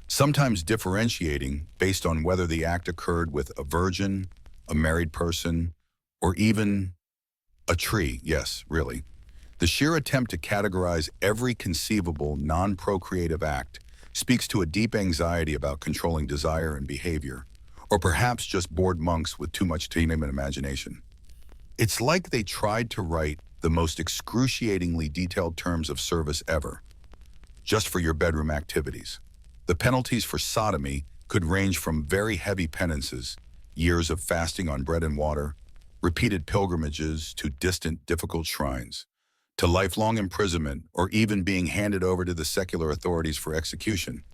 sometimes differentiating based on whether the act occurred with a virgin, a married person, or even a tree. Yes, really. The sheer attempt to categorize every conceivable non-procreative act speaks to a deep anxiety about controlling desire and behavior, or perhaps just bored monks with too much time and imagination. It's like they tried to write the most excruciatingly detailed terms of service ever, just for your bedroom activities. The penalties for sodomy could range from very heavy penances, years of fasting on bread and water, repeated pilgrimages to distant, difficult shrines, to lifelong imprisonment or even being handed over to the secular authorities for execution.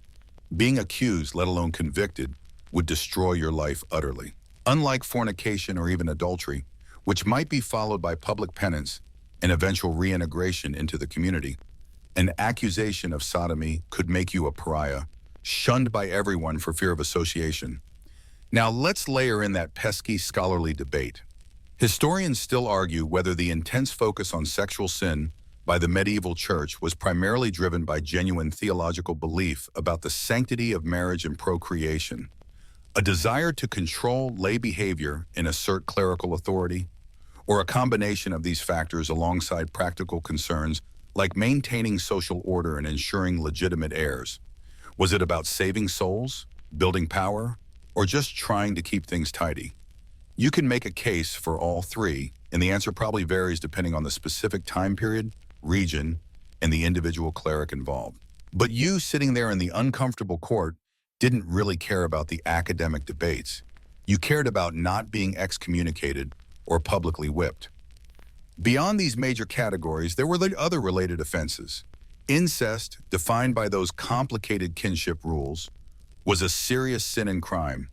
Being accused, let alone convicted, would destroy your life utterly. Unlike fornication or even adultery, which might be followed by public penance and eventual reintegration into the community, an accusation of sodomy could make you a pariah, shunned by everyone for fear of association. Now let's layer in that pesky scholarly debate. Historians still argue whether the intense focus on sexual sin by the medieval church was primarily driven by genuine theological belief about the sanctity of marriage and procreation, a desire to control lay behavior and assert clerical authority, or a combination of these factors alongside practical concerns like maintaining social order and ensuring legitimate heirs. Was it about saving souls, building power, or just trying to keep things tidy? You can make a case for all three, and the answer probably varies depending on the specific time period, region, and the individual cleric involved. But you sitting there in the uncomfortable court didn't really care about the academic debates. You cared about not being excommunicated or publicly whipped. Beyond these major categories, there were the other related offenses. Incest, defined by those complicated kinship rules, was a serious sin and crime,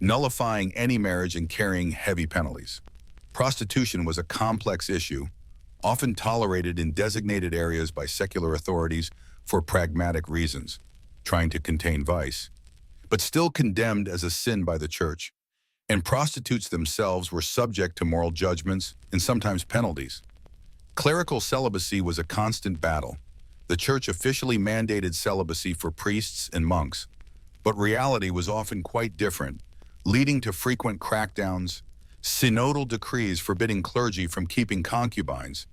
nullifying any marriage and carrying heavy penalties. Prostitution was a complex issue, often tolerated in designated areas by secular authorities for pragmatic reasons, trying to contain vice, but still condemned as a sin by the church. And prostitutes themselves were subject to moral judgments and sometimes penalties. Clerical celibacy was a constant battle. The church officially mandated celibacy for priests and monks, but reality was often quite different, leading to frequent crackdowns, synodal decrees forbidding clergy from keeping concubines,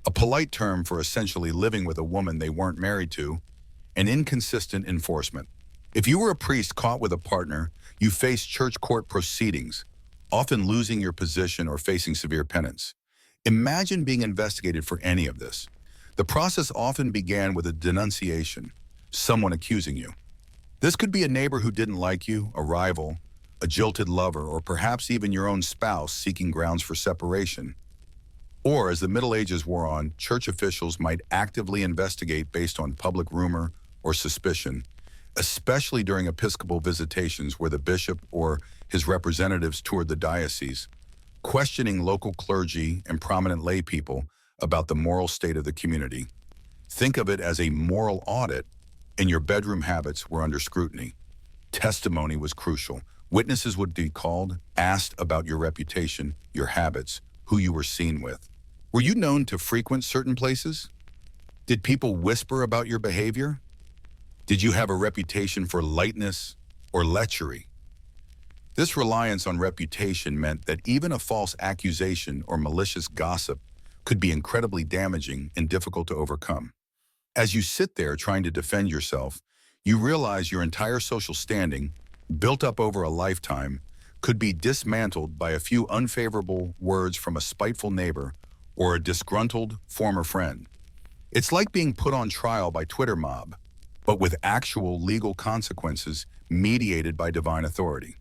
a polite term for essentially living with a woman they weren't married to, and inconsistent enforcement. If you were a priest caught with a partner, you faced church court proceedings, often losing your position or facing severe penance. Imagine being investigated for any of this. The process often began with a denunciation, someone accusing you. This could be a neighbor who didn't like you, a rival, a jilted lover, or perhaps even your own spouse seeking grounds for separation. Or, as the Middle Ages wore on, church officials might actively investigate based on public rumor or suspicion, especially during Episcopal visitations where the bishop or his representatives toured the diocese, questioning local clergy and prominent lay people about the moral state of the community. Think of it as a moral audit, and your bedroom habits were under scrutiny. Testimony was crucial. Witnesses would be called, asked about your reputation, your habits, who you were seen with. Were you known to frequent certain places? Did people whisper about your behavior? Did you have a reputation for lightness or lechery? This reliance on reputation meant that even a false accusation or malicious gossip could be incredibly damaging and difficult to overcome. As you sit there trying to defend yourself, you realize your entire social standing, built up over a lifetime, could be dismantled by a few unfavorable words from a spiteful neighbor or a disgruntled former friend. It's like being put on trial by Twitter mob, but with actual legal consequences mediated by divine authority.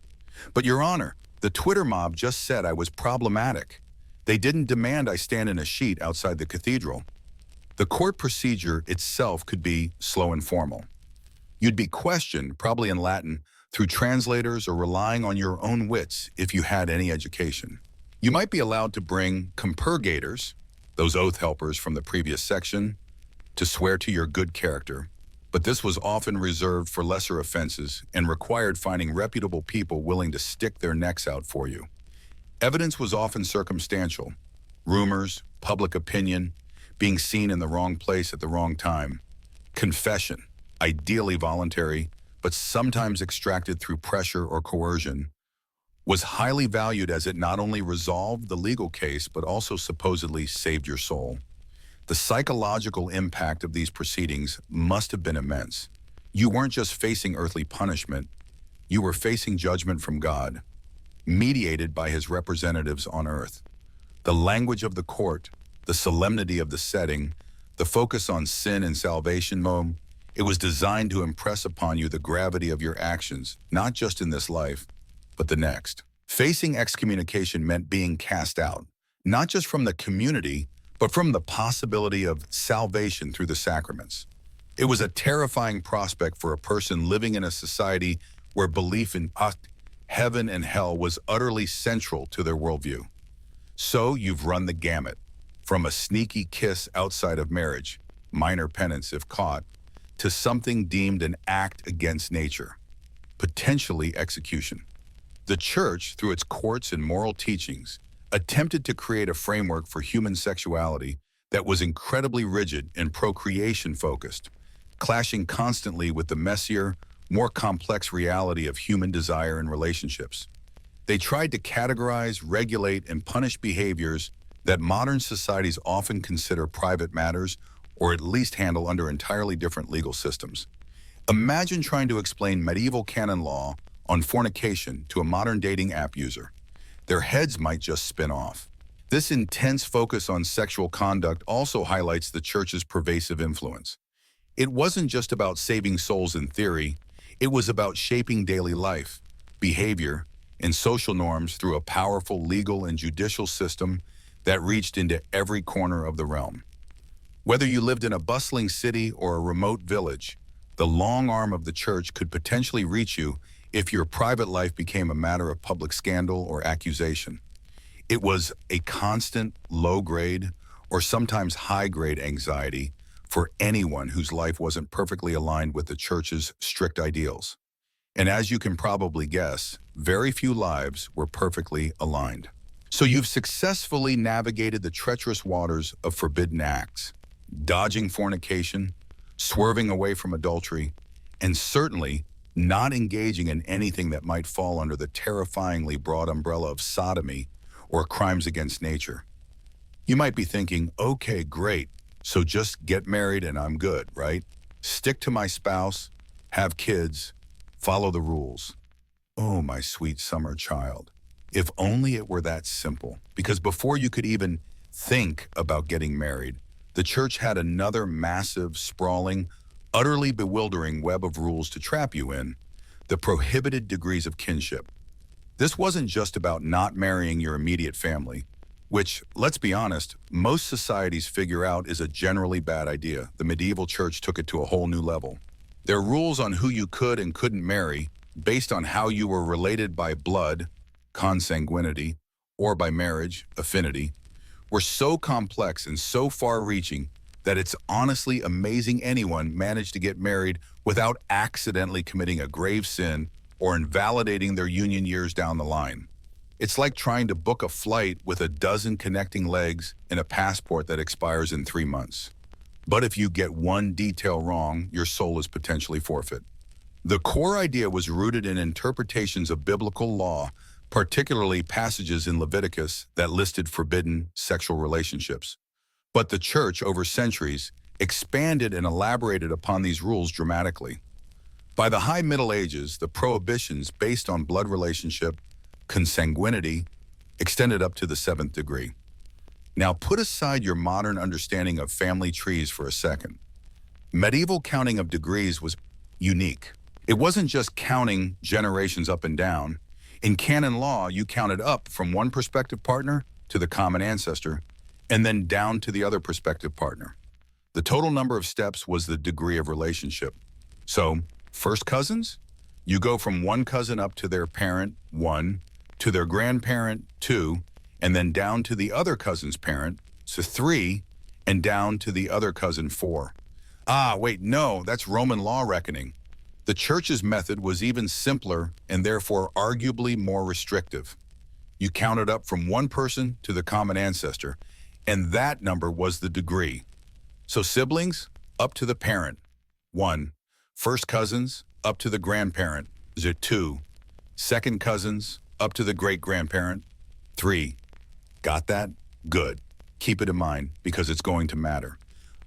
But Your Honor, the Twitter mob just said I was problematic. They didn't demand I stand in a sheet outside the cathedral. The court procedure itself could be slow and formal. You'd be questioned, probably in Latin, through translators or relying on your own wits if you had any education. You might be allowed to bring compurgators, those oath helpers from the previous section, to swear to your good character, but this was often reserved for lesser offenses and required finding reputable people willing to stick their necks out for you. Evidence was often circumstantial: rumors, public opinion, being seen in the wrong place at the wrong time. Confession, ideally voluntary, but sometimes extracted through pressure or coercion, was highly valued as it not only resolved the legal case but also supposedly saved your soul. The psychological impact of these proceedings must have been immense. You weren't just facing earthly punishment, you were facing judgment from God, mediated by his representatives on earth. The language of the court, the solemnity of the setting, the focus on sin and salvation, it was designed to impress upon you the gravity of your actions, not just in this life, but the next. Facing excommunication meant being cast out, not just from the community, but from the possibility of salvation through the sacraments. It was a terrifying prospect for a person living in a society where belief in heaven and hell was utterly central to their worldview. So you've run the gamut, from a sneaky kiss outside of marriage, minor penance if caught, to something deemed an act against nature, potentially execution. The Church, through its courts and moral teachings, attempted to create a framework for human sexuality that was incredibly rigid and procreation-focused, clashing constantly with the messier, more complex reality of human desire and relationships. They tried to categorize, regulate, and punish behaviors that modern societies often consider private matters or at least handle under entirely different legal systems. Imagine trying to explain medieval canon law on fornication to a modern dating app user. Their heads might just spin off. This intense focus on sexual conduct also highlights the Church's pervasive influence. It wasn't just about saving souls in theory, it was about shaping daily life, behavior, and social norms through a powerful legal and judicial system that reached into every corner of the realm. Whether you lived in a bustling city or a remote village, the long arm of the Church could potentially reach you if your private life became a matter of public scandal or accusation. It was a constant, low-grade, or sometimes high-grade anxiety for anyone whose life wasn't perfectly aligned with the Church's strict ideals. And as you can probably guess, very few lives were perfectly aligned. So you've successfully navigated the treacherous waters of forbidden acts, dodging fornication, swerving away from adultery, and certainly not engaging in anything that might fall under the terrifyingly broad umbrella of sodomy or crimes against nature. You might be thinking, okay, great, so just get married and I'm good, right? Stick to my spouse, have kids, follow the rules. Oh, my sweet summer child. If only it were that simple. Because before you could even think about getting married, the Church had another massive, sprawling, utterly bewildering web of rules to trap you in: the prohibited degrees of kinship. This wasn't just about not marrying your immediate family, which, let's be honest, most societies figure out is a generally bad idea. The medieval Church took it to a whole new level. There are rules on who you could and couldn't marry based on how you were related by blood, consanguinity, or by marriage, affinity, were so complex and so far-reaching that it's honestly amazing anyone managed to get married without accidentally committing a grave sin or invalidating their union years down the line. It's like trying to book a flight with a dozen connecting legs and a passport that expires in 3 months. But if you get one detail wrong, your soul is potentially forfeit. The core idea was rooted in interpretations of biblical law, particularly passages in Leviticus that listed forbidden sexual relationships. But the church, over centuries, expanded and elaborated upon these rules dramatically. By the High Middle Ages, the prohibitions based on blood relationship, consanguinity, extended up to the 7th degree. Now put aside your modern understanding of family trees for a second. Medieval counting of degrees was unique. It wasn't just counting generations up and down. In canon law, you counted up from one prospective partner to the common ancestor, and then down to the other prospective partner. The total number of steps was the degree of relationship. So, first cousins? You go from one cousin up to their parent, 1, to their grandparent, 2, and then down to the other cousin's parent, so 3, and down to the other cousin, 4. Ah, wait, no, that's Roman law reckoning. The church's method was even simpler and therefore arguably more restrictive. You counted up from one person to the common ancestor, and that number was the degree. So siblings, up to the parent, 1. First cousins, up to the grandparent, 2. Second cousins, up to the great-grandparent, 3. Got that? Good. Keep it in mind, because it's going to matter.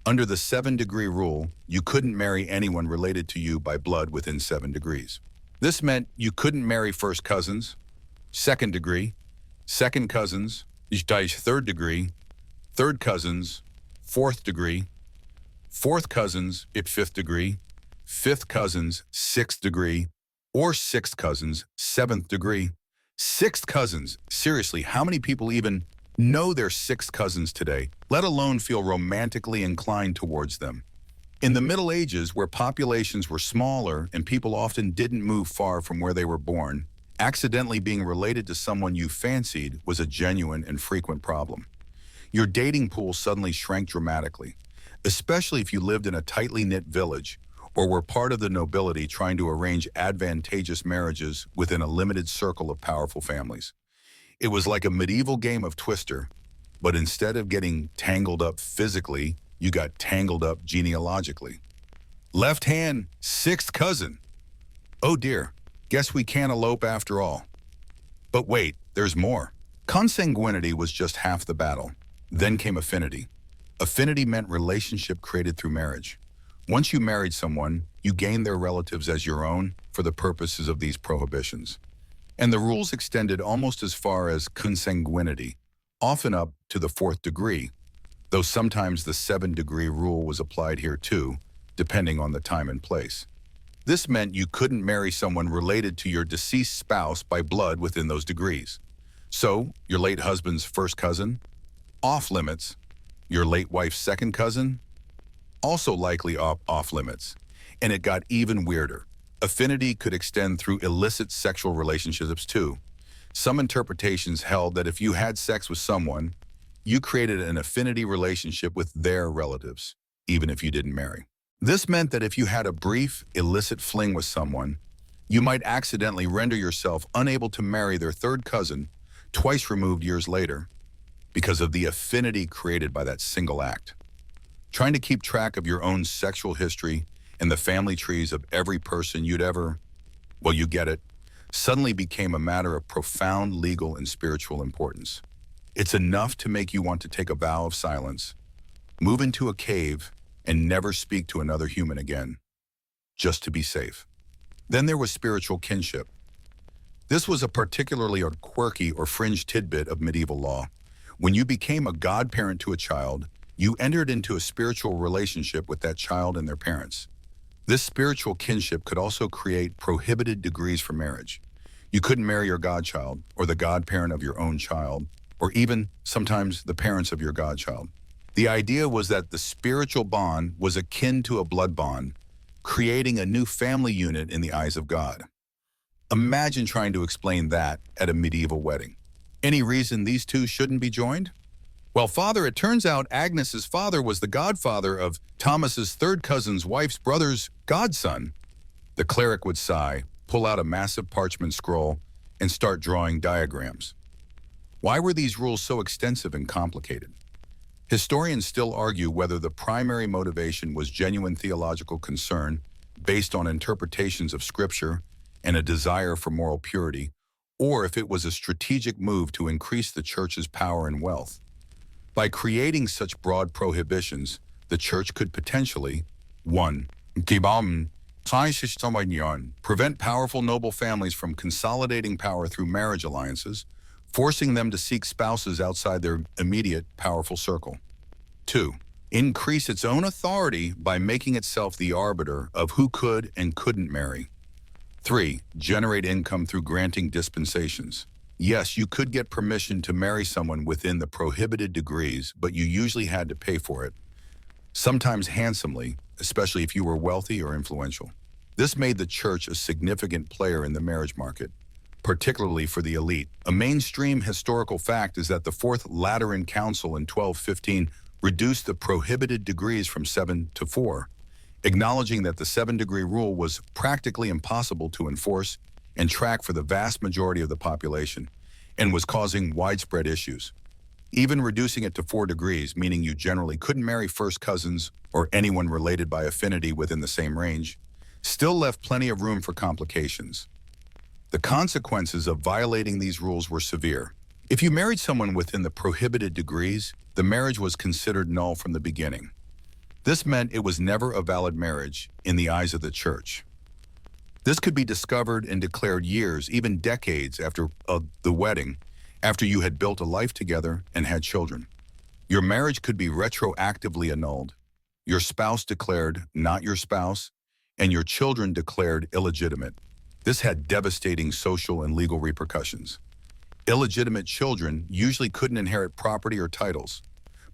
Under the 7-degree rule, you couldn't marry anyone related to you by blood within 7 degrees. This meant you couldn't marry first cousins, 2nd degree, second cousins, 3rd degree, third cousins, 4th degree, fourth cousins, 5th degree, fifth cousins, 6th degree, or sixth cousins, 7th degree. Sixth cousins, seriously, how many people even know their sixth cousins today, let alone feel romantically inclined towards them? In the Middle Ages, where populations were smaller and people often didn't move far from where they were born, accidentally being related to someone you fancied was a genuine and frequent problem. Your dating pool suddenly shrank dramatically, especially if you lived in a tightly knit village or were part of the nobility trying to arrange advantageous marriages within a limited circle of powerful families. It was like a medieval game of Twister, but instead of getting tangled up physically, you got tangled up genealogically. Left hand, sixth cousin. Oh dear, guess we can't elope after all. But wait, there's more. Consanguinity was just half the battle. Then came affinity. Affinity meant relationship created through marriage. Once you married someone, you gained their relatives as your own for the purposes of these prohibitions. And the rules extended almost as far as consanguinity, often up to the 4th degree, though sometimes the 7-degree rule was applied here too, depending on the time and place. This meant you couldn't marry someone related to your deceased spouse by blood within those degrees. So, your late husband's first cousin, off limits. Your late wife's second cousin, also likely off limits. And it got even weirder. Affinity could extend through illicit sexual relationships too. Some interpretations held that if you had sex with someone, you created an affinity relationship with their relatives, even if you didn't marry. This meant that if you had a brief, illicit fling with someone, you might accidentally render yourself unable to marry their third cousin, twice removed years later, because of the affinity created by that single act. Trying to keep track of your own sexual history and the family trees of every person you'd ever, well, you get it, suddenly became a matter of profound legal and spiritual importance. It's enough to make you want to take a vow of silence, move into a cave, and never speak to another human again, just to be safe. Then there was spiritual kinship. This was a particularly quirky or fringe tidbit of medieval law. When you became a godparent to a child, you entered into a spiritual relationship with that child and their parents. This spiritual kinship could also create prohibited degrees for marriage. You couldn't marry your godchild or the godparent of your own child, or even sometimes the parents of your godchild. The idea was that the spiritual bond was akin to a blood bond, creating a new family unit in the eyes of God. Imagine trying to explain that at a medieval wedding. Any reason these two shouldn't be joined? Well, father, it turns out Agnes's father was the godfather of Thomas's third cousin's wife's brother's godson. The cleric would sigh, pull out a massive parchment scroll, and start drawing diagrams. Why were these rules so extensive and complicated? Historians still argue whether the primary motivation was genuine theological concern based on interpretations of Scripture and a desire for moral purity, or if it was a strategic move to increase the church's power and wealth. By creating such broad prohibitions, the church could potentially 1. Prevent powerful noble families from consolidating power through marriage alliances, forcing them to seek spouses outside their immediate powerful circle. 2. Increase its own authority by making itself the arbiter of who could and couldn't marry. 3. Generate income through granting dispensations. Yes, you could get permission to marry someone within the prohibited degrees, but you usually had to pay for it, sometimes handsomely, especially if you were wealthy or influential. This made the church a significant player in the marriage market, particularly for the elite. A mainstream historical fact is that the Fourth Lateran Council in 1215 reduced the prohibited degrees from 7 to 4, acknowledging that the 7-degree rule was practically impossible to enforce and track for the vast majority of the population, and was causing widespread issues. Even reducing it to 4 degrees, meaning you generally couldn't marry first cousins or anyone related by affinity within the same range, still left plenty of room for complications. The consequences of violating these rules were severe. If you married someone within the prohibited degrees, the marriage was considered null from the beginning. This meant it was never a valid marriage in the eyes of the church. This could be discovered and declared years, even decades after the wedding, after you had built a life together and had children. Your marriage could be retroactively annulled, your spouse declared not your spouse, and your children declared illegitimate. This had devastating social and legal repercussions. Illegitimate children usually couldn't inherit property or titles,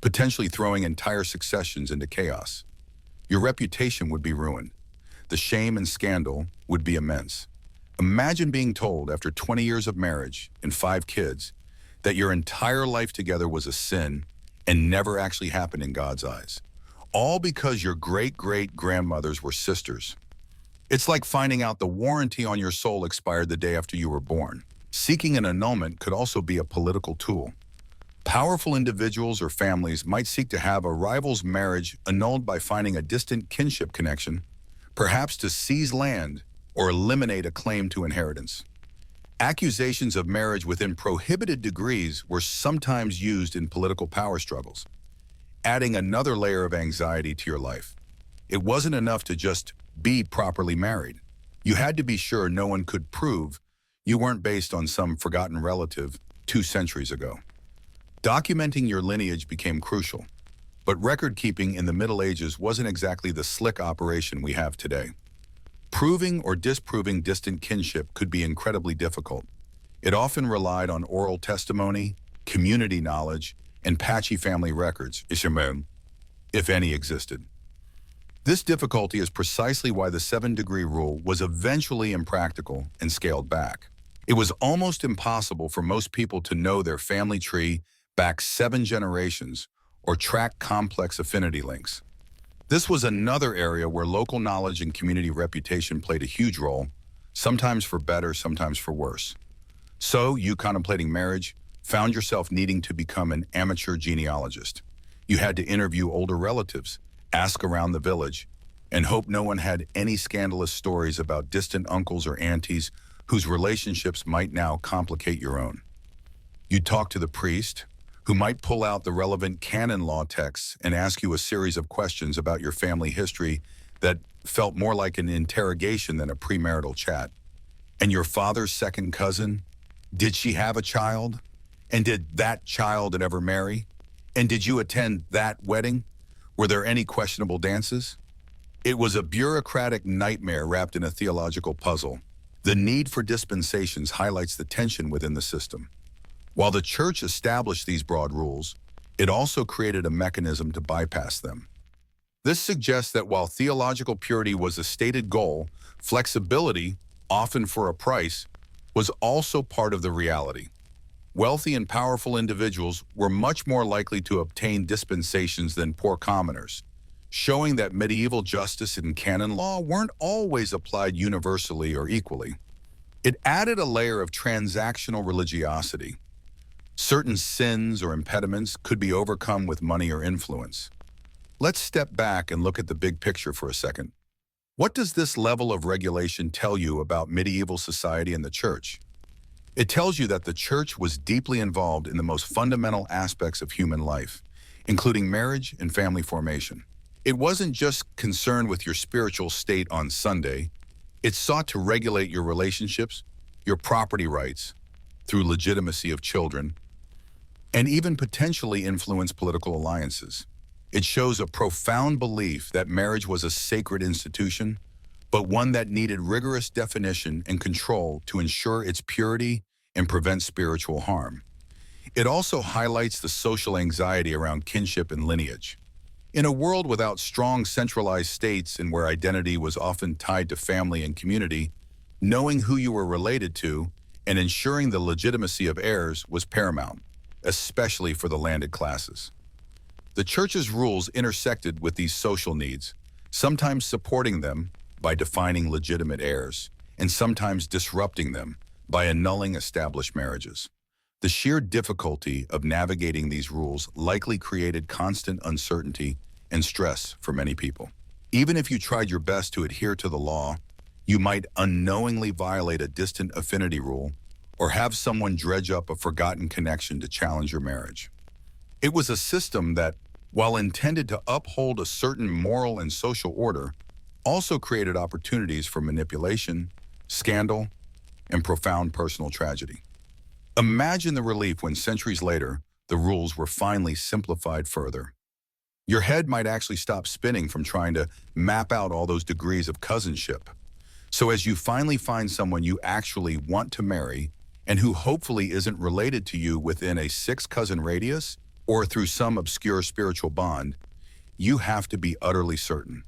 potentially throwing entire successions into chaos. Your reputation would be ruined. The shame and scandal would be immense. Imagine being told after 20 years of marriage and 5 kids that your entire life together was a sin and never actually happened in God's eyes, all because your great-great-grandmothers were sisters. It's like finding out the warranty on your soul expired the day after you were born. Seeking an annulment could also be a political tool. Powerful individuals or families might seek to have a rival's marriage annulled by finding a distant kinship connection, perhaps to seize land or eliminate a claim to inheritance. Accusations of marriage within prohibited degrees were sometimes used in political power struggles, adding another layer of anxiety to your life. It wasn't enough to just be properly married. You had to be sure no one could prove you weren't based on some forgotten relative 2 centuries ago. Documenting your lineage became crucial, but record-keeping in the Middle Ages wasn't exactly the slick operation we have today. Proving or disproving distant kinship could be incredibly difficult. It often relied on oral testimony, community knowledge, and patchy family records, if any existed. This difficulty is precisely why the 7-degree rule was eventually impractical and scaled back. It was almost impossible for most people to know their family tree back 7 generations or track complex affinity links. This was another area where local knowledge and community reputation played a huge role, sometimes for better, sometimes for worse. So, you contemplating marriage found yourself needing to become an amateur genealogist. You had to interview older relatives, ask around the village, and hope no one had any scandalous stories about distant uncles or aunties whose relationships might now complicate your own. You'd talk to the priest, who might pull out the relevant canon law texts and ask you a series of questions about your family history that felt more like an interrogation than a premarital chat. And your father's second cousin? Did she have a child? And did that child ever marry? And did you attend that wedding? Were there any questionable dances? It was a bureaucratic nightmare wrapped in a theological puzzle. The need for dispensations highlights the tension within the system. While the church established these broad rules, it also created a mechanism to bypass them. This suggests that while theological purity was a stated goal, flexibility, often for a price, was also part of the reality. Wealthy and powerful individuals were much more likely to obtain dispensations than poor commoners, showing that medieval justice and canon law weren't always applied universally or equally. It added a layer of transactional religiosity. Certain sins or impediments could be overcome with money or influence. Let's step back and look at the big picture for a second. What does this level of regulation tell you about medieval society and the church? It tells you that the church was deeply involved in the most fundamental aspects of human life, including marriage and family formation. It wasn't just concerned with your spiritual state on Sunday. It sought to regulate your relationships, your property rights, through legitimacy of children, and even potentially influence political alliances. It shows a profound belief that marriage was a sacred institution, but one that needed rigorous definition and control to ensure its purity and prevent spiritual harm. It also highlights the social anxiety around kinship and lineage. In a world without strong centralized states and where identity was often tied to family and community, knowing who you were related to and ensuring the legitimacy of heirs was paramount, especially for the landed classes. The church's rules intersected with these social needs, sometimes supporting them by defining legitimate heirs, and sometimes disrupting them by annulling established marriages. The sheer difficulty of navigating these rules likely created constant uncertainty and stress for many people. Even if you tried your best to adhere to the law, you might unknowingly violate a distant affinity rule or have someone dredge up a forgotten connection to challenge your marriage. It was a system that, while intended to uphold a certain moral and social order, also created opportunities for manipulation, scandal, and profound personal tragedy. Imagine the relief when centuries later, the rules were finally simplified further. Your head might actually stop spinning from trying to map out all those degrees of cousinship. So as you finally find someone you actually want to marry and who hopefully isn't related to you within a 6-cousin radius or through some obscure spiritual bond, you have to be utterly certain.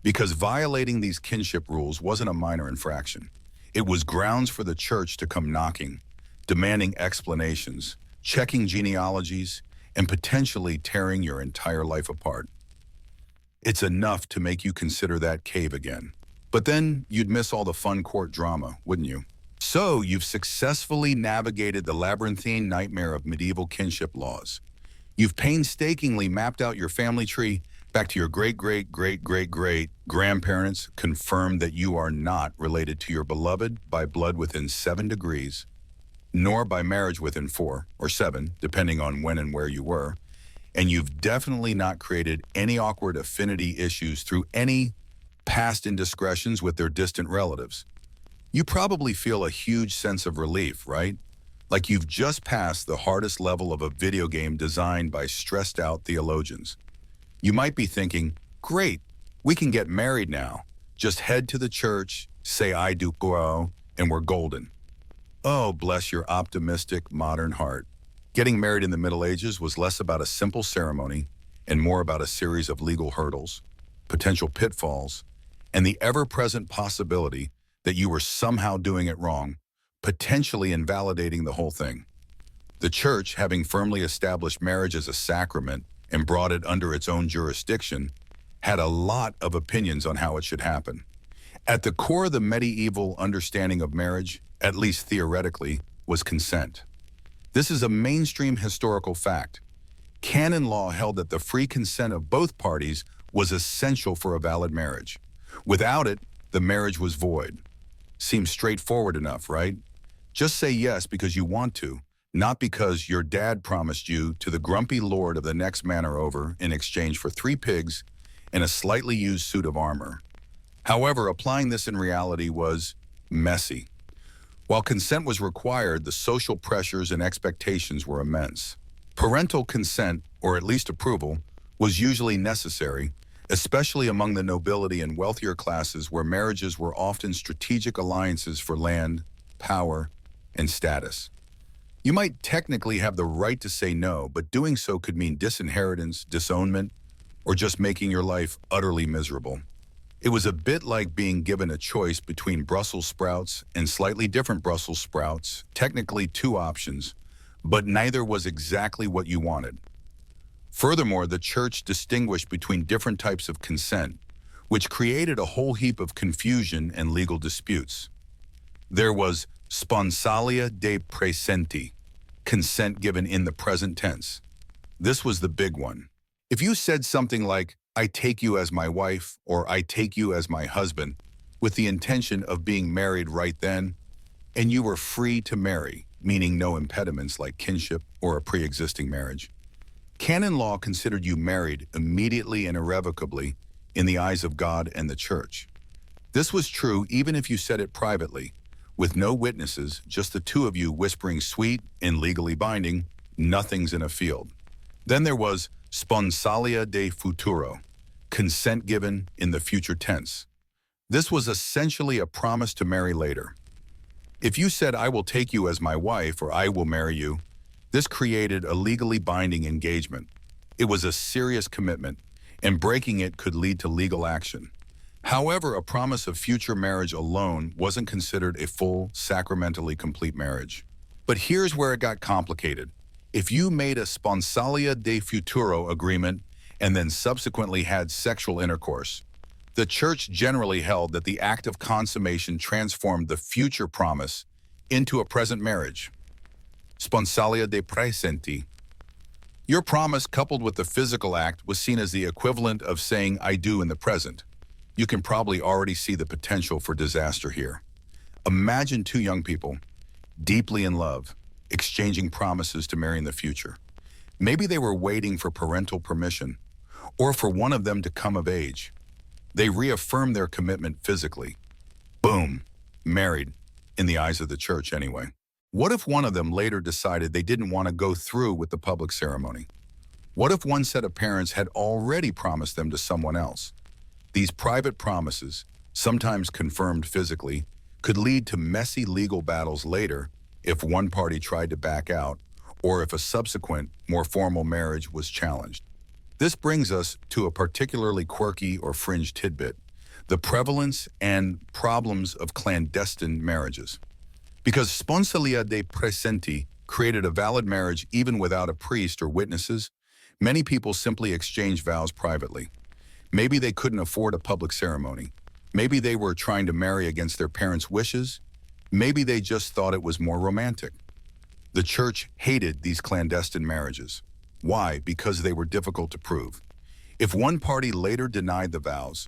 Because violating these kinship rules wasn't a minor infraction. It was grounds for the church to come knocking, demanding explanations, checking genealogies, and potentially tearing your entire life apart. It's enough to make you consider that cave again. But then you'd miss all the fun court drama, wouldn't you? So you've successfully navigated the labyrinthine nightmare of medieval kinship laws. You've painstakingly mapped out your family tree back to your great-great-great-great-great-grandparents, confirmed that you are not related to your beloved by blood within 7 degrees, nor by marriage within 4 or 7, depending on when and where you were, and you've definitely not created any awkward affinity issues through any past indiscretions with their distant relatives. You probably feel a huge sense of relief, right? Like you've just passed the hardest level of a video game designed by stressed-out theologians. You might be thinking, great, we can get married now. Just head to the church, say I do bro, and we're golden. Oh, bless your optimistic, modern heart. Getting married in the Middle Ages was less about a simple ceremony and more about a series of legal hurdles, potential pitfalls, and the ever-present possibility that you were somehow doing it wrong, potentially invalidating the whole thing. The church, having firmly established marriage as a sacrament and brought it under its own jurisdiction, had a lot of opinions on how it should happen. At the core of the medieval understanding of marriage, at least theoretically, was consent. This is a mainstream historical fact. Canon law held that the free consent of both parties was essential for a valid marriage. Without it, the marriage was void. Seems straightforward enough, right? Just say yes because you want to, not because your dad promised you to the grumpy lord of the next manor over in exchange for 3 pigs and a slightly used suit of armor. However, applying this in reality was messy. While consent was required, the social pressures and expectations were immense. Parental consent, or at least approval, was usually necessary, especially among the nobility and wealthier classes where marriages were often strategic alliances for land, power, and status. You might technically have the right to say no, but doing so could mean disinheritance, disownment, or just making your life utterly miserable. It was a bit like being given a choice between Brussels sprouts and slightly different Brussels sprouts, technically two options, but neither was exactly what you wanted. Furthermore, the church distinguished between different types of consent, which created a whole heap of confusion and legal disputes. There was sponsalia de presenti, consent given in the present tense. This was the big one. If you said something like, "I take you as my wife," or "I take you as my husband," with the intention of being married right then, and you were free to marry, meaning no impediments like kinship or a pre-existing marriage, canon law considered you married immediately and irrevocably in the eyes of God and the church. This was true even if you said it privately, with no witnesses, just the two of you whispering sweet and legally binding, nothing's in a field. Then there was sponsalia de futuro, consent given in the future tense. This was essentially a promise to marry later. If you said, "I will take you as my wife," or "I will marry you," this created a legally binding engagement. It was a serious commitment, and breaking it could lead to legal action. However, a promise of future marriage alone wasn't considered a full, sacramentally complete marriage. But here's where it got complicated. If you made a sponsalia de futuro agreement and then subsequently had sexual intercourse, the church generally held that the act of consummation transformed the future promise into a present marriage. Sponsalia de presenti. Your promise coupled with the physical act was seen as the equivalent of saying "I do" in the present. You can probably already see the potential for disaster here. Imagine two young people, deeply in love, exchanging promises to marry in the future. Maybe they were waiting for parental permission, or for one of them to come of age. They reaffirmed their commitment physically. Boom, married, in the eyes of the church anyway. What if one of them later decided they didn't want to go through with the public ceremony? What if one set of parents had already promised them to someone else? These private promises, sometimes confirmed physically, could lead to messy legal battles later if one party tried to back out or if a subsequent, more formal marriage was challenged. This brings us to a particularly quirky or fringe tidbit: the prevalence and problems of clandestine marriages. Because sponsalia de presenti created a valid marriage even without a priest or witnesses, many people simply exchanged vows privately. Maybe they couldn't afford a public ceremony. Maybe they were trying to marry against their parents' wishes. Maybe they just thought it was more romantic. The church hated these clandestine marriages. Why? Because they were difficult to prove. If one party later denied the vows,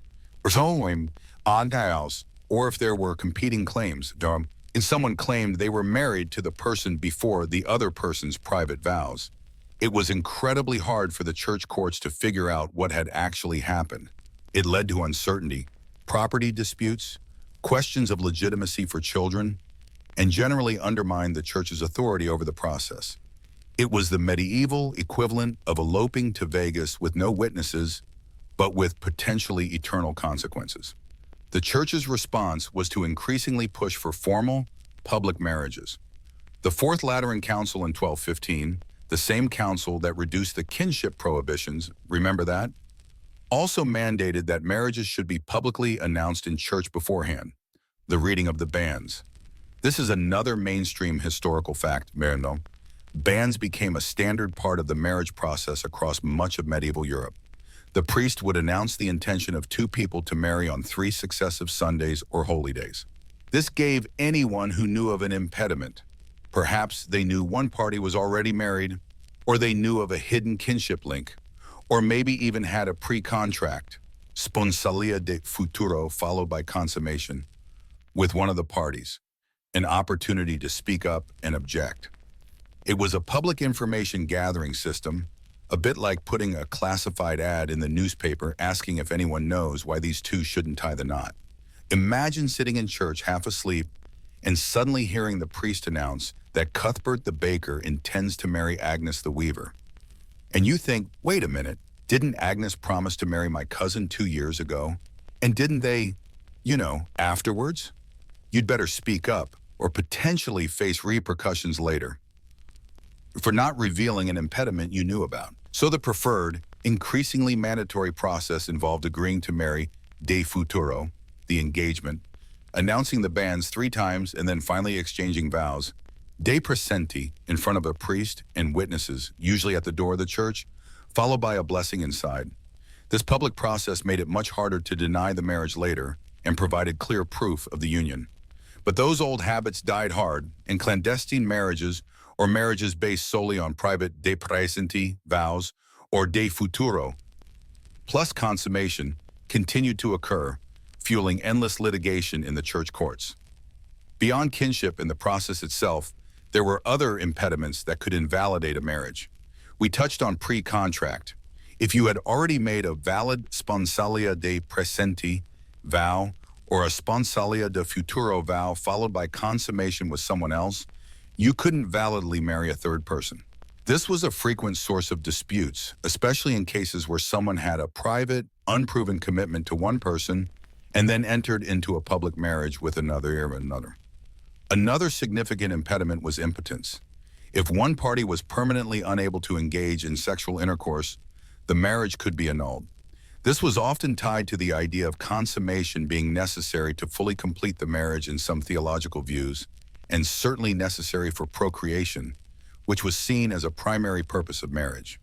or if there were competing claims, and someone claimed they were married to the person before the other person's private vows, it was incredibly hard for the church courts to figure out what had actually happened. It led to uncertainty, property disputes, questions of legitimacy for children, and generally undermined the church's authority over the process. It was the medieval equivalent of eloping to Vegas with no witnesses, but with potentially eternal consequences. The church's response was to increasingly push for formal, public marriages. The Fourth Lateran Council in 1215, the same council that reduced the kinship prohibitions, remember that? Also mandated that marriages should be publicly announced in church beforehand, the reading of the banns. This is another mainstream historical fact, Merno. Banns became a standard part of the marriage process across much of medieval Europe. The priest would announce the intention of two people to marry on 3 successive Sundays or holy days. This gave anyone who knew of an impediment. Perhaps they knew one party was already married, or they knew of a hidden kinship link, or maybe even had a pre-contract, sponsalia de futuro followed by consummation, with one of the parties, an opportunity to speak up and object. It was a public information gathering system, a bit like putting a classified ad in the newspaper asking if anyone knows why these two shouldn't tie the knot. Imagine sitting in church half asleep and suddenly hearing the priest announce that Cuthbert the baker intends to marry Agnes the weaver. And you think, wait a minute, didn't Agnes promise to marry my cousin 2 years ago? And didn't they, afterwards? You'd better speak up or potentially face repercussions later for not revealing an impediment you knew about. So the preferred, increasingly mandatory process involved agreeing to marry de futuro, the engagement, announcing the banns 3 times and then finally exchanging vows, de presenti, in front of a priest and witnesses, usually at the door of the church, followed by a blessing inside. This public process made it much harder to deny the marriage later and provided clear proof of the union. But those old habits died hard, and clandestine marriages or marriages based solely on private de presenti vows or de futuro plus consummation continued to occur, fueling endless litigation in the church courts. Beyond kinship and the process itself, there were other impediments that could invalidate a marriage. We touched on pre-contract. If you had already made a valid sponsalia de presenti vow or a sponsalia de futuro vow followed by consummation with someone else, you couldn't validly marry a third person. This was a frequent source of disputes, especially in cases where someone had a private, unproven commitment to one person and then entered into a public marriage with another. Another significant impediment was impotence. If one party was permanently unable to engage in sexual intercourse, the marriage could be annulled. This was often tied to the idea of consummation being necessary to fully complete the marriage in some theological views, and certainly necessary for procreation, which was seen as a primary purpose of marriage.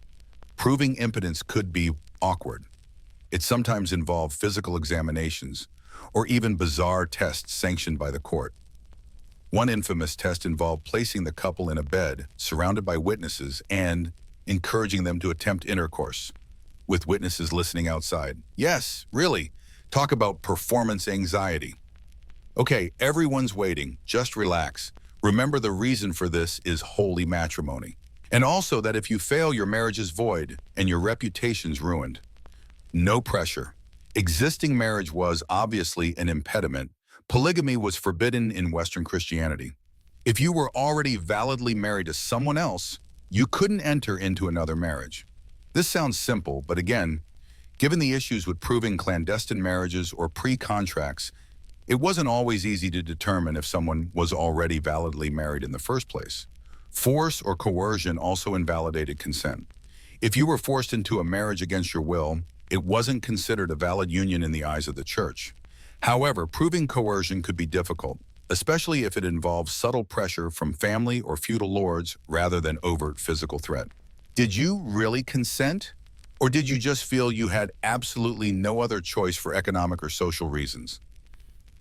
Proving impotence could be awkward. It sometimes involved physical examinations or even bizarre tests sanctioned by the court. One infamous test involved placing the couple in a bed surrounded by witnesses and encouraging them to attempt intercourse, with witnesses listening outside. Yes, really. Talk about performance anxiety. Okay, everyone's waiting. Just relax. Remember, the reason for this is holy matrimony. And also that if you fail, your marriage is void and your reputation's ruined. No pressure. Existing marriage was obviously an impediment. Polygamy was forbidden in Western Christianity. If you were already validly married to someone else, you couldn't enter into another marriage. This sounds simple, but again, given the issues with proving clandestine marriages or pre-contracts, it wasn't always easy to determine if someone was already validly married in the first place. Force or coercion also invalidated consent. If you were forced into a marriage against your will, it wasn't considered a valid union in the eyes of the church. However, proving coercion could be difficult, especially if it involves subtle pressure from family or feudal lords rather than overt physical threat. Did you really consent? Or did you just feel you had absolutely no other choice for economic or social reasons?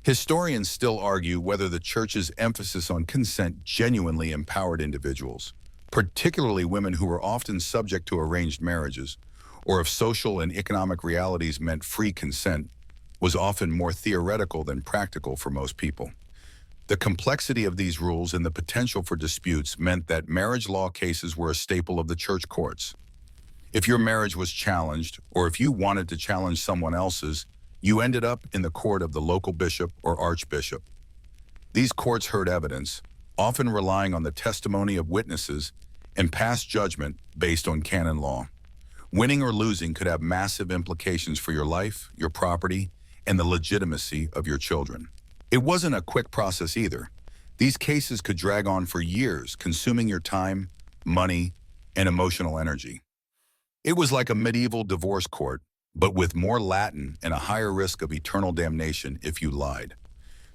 Historians still argue whether the church's emphasis on consent genuinely empowered individuals, particularly women who were often subject to arranged marriages, or if social and economic realities meant free consent, was often more theoretical than practical for most people. The complexity of these rules and the potential for disputes meant that marriage law cases were a staple of the church courts. If your marriage was challenged, or if you wanted to challenge someone else's, you ended up in the court of the local bishop or archbishop. These courts heard evidence, often relying on the testimony of witnesses, and passed judgment based on canon law. Winning or losing could have massive implications for your life, your property, and the legitimacy of your children. It wasn't a quick process either. These cases could drag on for years, consuming your time, money, and emotional energy. It was like a medieval divorce court, but with more Latin and a higher risk of eternal damnation if you lied.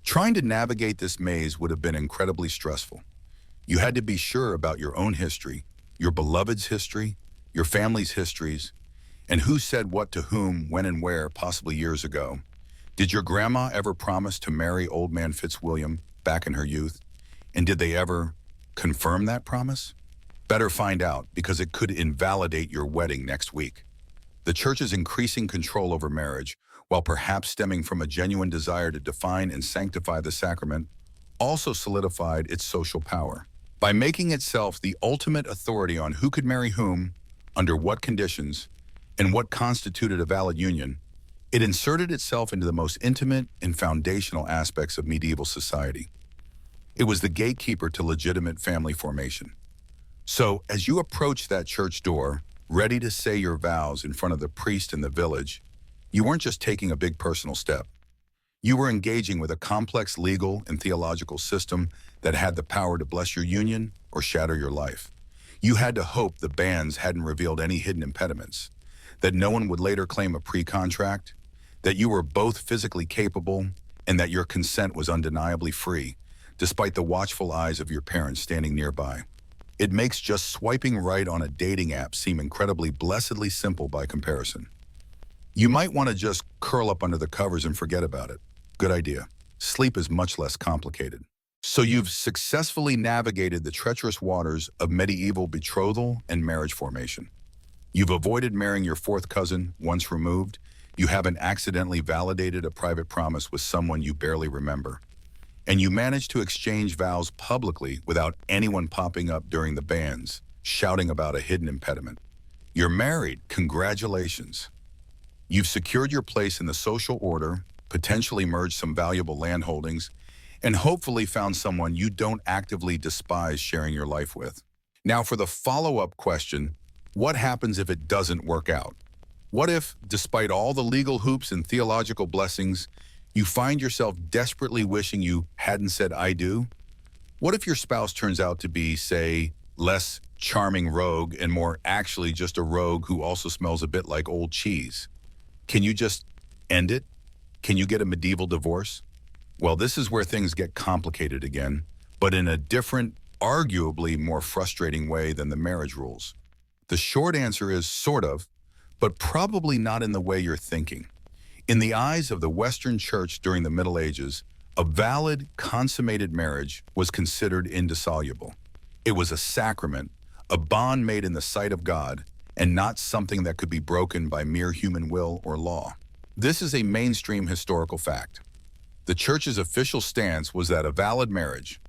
Trying to navigate this maze would have been incredibly stressful. You had to be sure about your own history, your beloved's history, your family's histories, and who said what to whom, when and where, possibly years ago. Did your grandma ever promise to marry old man Fitzwilliam back in her youth? And did they ever confirm that promise? Better find out, because it could invalidate your wedding next week. The church's increasing control over marriage, while perhaps stemming from a genuine desire to define and sanctify the sacrament, also solidified its social power. By making itself the ultimate authority on who could marry whom, under what conditions, and what constituted a valid union, it inserted itself into the most intimate and foundational aspects of medieval society. It was the gatekeeper to legitimate family formation. So, as you approached that church door, ready to say your vows in front of the priest in the village, you weren't just taking a big personal step. You were engaging with a complex legal and theological system that had the power to bless your union or shatter your life. You had to hope the banns hadn't revealed any hidden impediments. that no one would later claim a pre-contract, that you were both physically capable, and that your consent was undeniably free, despite the watchful eyes of your parents standing nearby. It makes just swiping right on a dating app seem incredibly blessedly simple by comparison. You might want to just curl up under the covers and forget about it. Good idea. Sleep is much less complicated. So you've successfully navigated the treacherous waters of medieval betrothal and marriage formation. You've avoided marrying your fourth cousin once removed. You haven't accidentally validated a private promise with someone you barely remember. And you managed to exchange vows publicly without anyone popping up during the bans, shouting about a hidden impediment. You're married. Congratulations. You've secured your place in the social order, potentially merged some valuable land holdings, and hopefully found someone you don't actively despise sharing your life with. Now for the follow-up question, what happens if it doesn't work out? What if, despite all the legal hoops and theological blessings, you find yourself desperately wishing you hadn't said "I do"? What if your spouse turns out to be, say, less charming rogue and more actually just a rogue who also smells a bit like old cheese? Can you just end it? Can you get a medieval divorce? Well, this is where things get complicated again, but in a different, arguably more frustrating way than the marriage rules. The short answer is sort of, but probably not in the way you're thinking. In the eyes of the Western Church during the Middle Ages, a valid, consummated marriage was considered indissoluble. It was a sacrament, a bond made in the sight of God, and not something that could be broken by mere human will or law. This is a mainstream historical fact. The Church's official stance was that a valid marriage,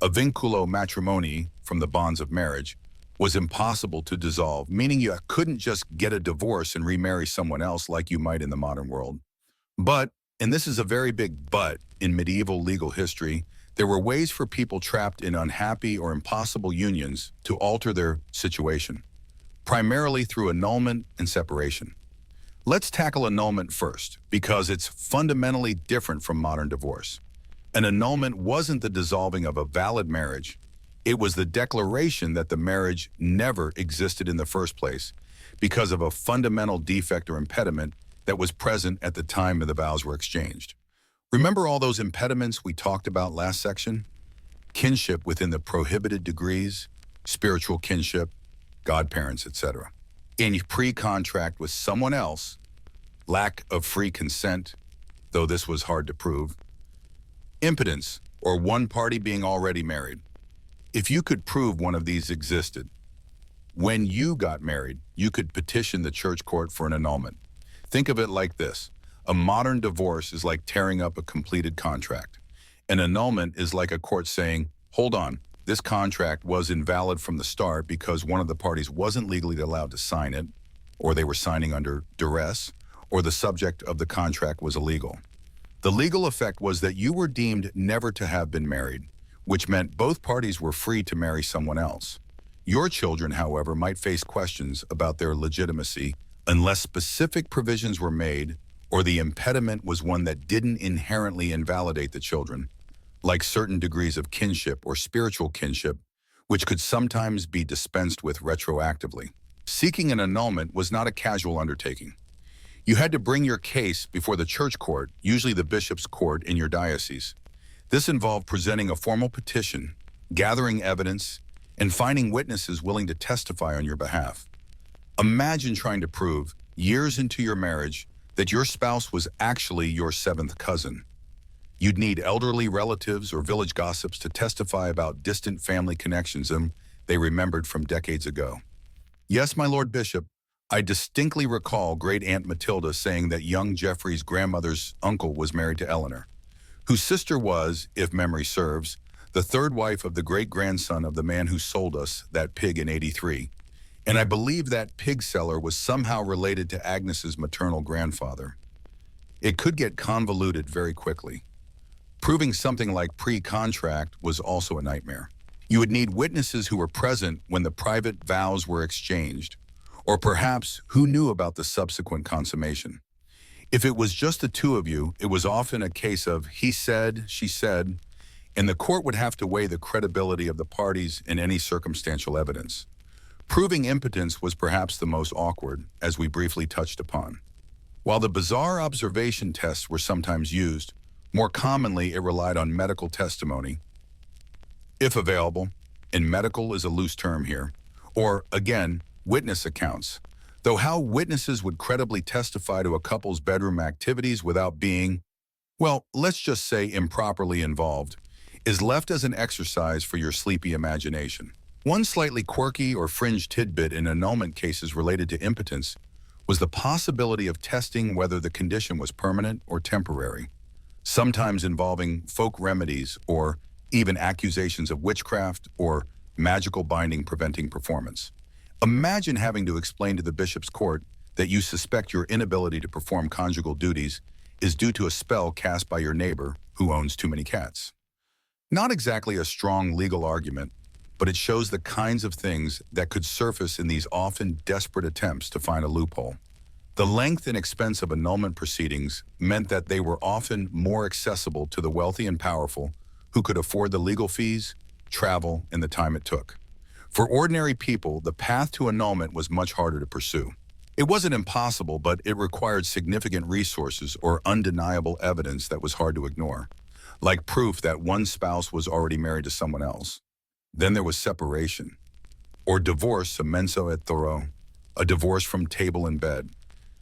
a vinculo matrimoniae from the bonds of marriage, was impossible to dissolve, meaning you couldn't just get a divorce and remarry someone else like you might in the modern world. But, and this is a very big but, in medieval legal history, there were ways for people trapped in unhappy or impossible unions to alter their situation, primarily through annulment and separation. Let's tackle annulment first, because it's fundamentally different from modern divorce. An annulment wasn't the dissolving of a valid marriage. It was the declaration that the marriage never existed in the first place because of a fundamental defect or impediment that was present at the time the vows were exchanged. Remember all those impediments we talked about last section? Kinship within the prohibited degrees, spiritual kinship, godparents, etc. In pre-contract with someone else, lack of free consent, though this was hard to prove, impotence, or one party being already married. If you could prove one of these existed, when you got married, you could petition the church court for an annulment. Think of it like this. A modern divorce is like tearing up a completed contract. An annulment is like a court saying, hold on, this contract was invalid from the start because one of the parties wasn't legally allowed to sign it, or they were signing under duress, or the subject of the contract was illegal. The legal effect was that you were deemed never to have been married, which meant both parties were free to marry someone else. Your children, however, might face questions about their legitimacy unless specific provisions were made or the impediment was one that didn't inherently invalidate the children, like certain degrees of kinship or spiritual kinship, which could sometimes be dispensed with retroactively. Seeking an annulment was not a casual undertaking. You had to bring your case before the church court, usually the bishop's court in your diocese. This involved presenting a formal petition, gathering evidence, and finding witnesses willing to testify on your behalf. Imagine trying to prove, years into your marriage, that your spouse was actually your seventh cousin. You'd need elderly relatives or village gossips to testify about distant family connections they remembered from decades ago. Yes, my Lord Bishop, I distinctly recall Great-Aunt Matilda saying that young Geoffrey's grandmother's uncle was married to Eleanor, whose sister was, if memory serves, the third wife of the great-grandson of the man who sold us that pig in '83. And I believe that pig seller was somehow related to Agnes's maternal grandfather. It could get convoluted very quickly. Proving something like pre-contract was also a nightmare. You would need witnesses who were present when the private vows were exchanged, or perhaps who knew about the subsequent consummation. If it was just the two of you, it was often a case of he said, she said, and the court would have to weigh the credibility of the parties and any circumstantial evidence. Proving impotence was perhaps the most awkward, as we briefly touched upon. While the bizarre observation tests were sometimes used, more commonly it relied on medical testimony, if available, and medical is a loose term here, or, again, witness accounts, though how witnesses would credibly testify to a couple's bedroom activities without being, well, let's just say improperly involved, is left as an exercise for your sleepy imagination. One slightly quirky or fringe tidbit in annulment cases related to impotence was the possibility of testing whether the condition was permanent or temporary, sometimes involving folk remedies or even accusations of witchcraft or magical binding preventing performance. Imagine having to explain to the bishop's court that you suspect your inability to perform conjugal duties is due to a spell cast by your neighbor who owns too many cats. Not exactly a strong legal argument, but it shows the kinds of things that could surface in these often desperate attempts to find a loophole. The length and expense of annulment proceedings meant that they were often more accessible to the wealthy and powerful who could afford the legal fees, travel, and the time it took. For ordinary people, the path to annulment was much harder to pursue. It wasn't impossible, but it required significant resources or undeniable evidence that was hard to ignore, like proof that one spouse was already married to someone else. Then there was separation, or divorce, a menso et thoro, a divorce from table and bed.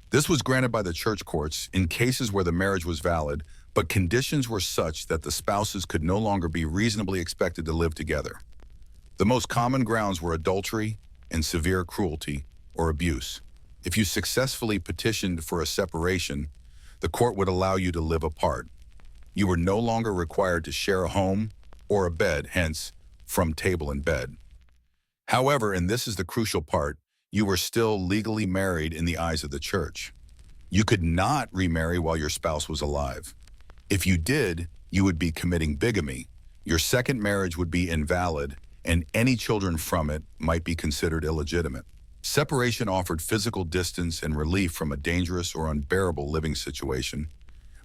This was granted by the church courts in cases where the marriage was valid, but conditions were such that the spouses could no longer be reasonably expected to live together. The most common grounds were adultery and severe cruelty or abuse. If you successfully petitioned for a separation, the court would allow you to live apart. You were no longer required to share a home or a bed, hence, from table and bed. However, and this is the crucial part, you were still legally married in the eyes of the church. You could not remarry while your spouse was alive. If you did, you would be committing bigamy. Your second marriage would be invalid, and any children from it might be considered illegitimate. Separation offered physical distance and relief from a dangerous or unbearable living situation,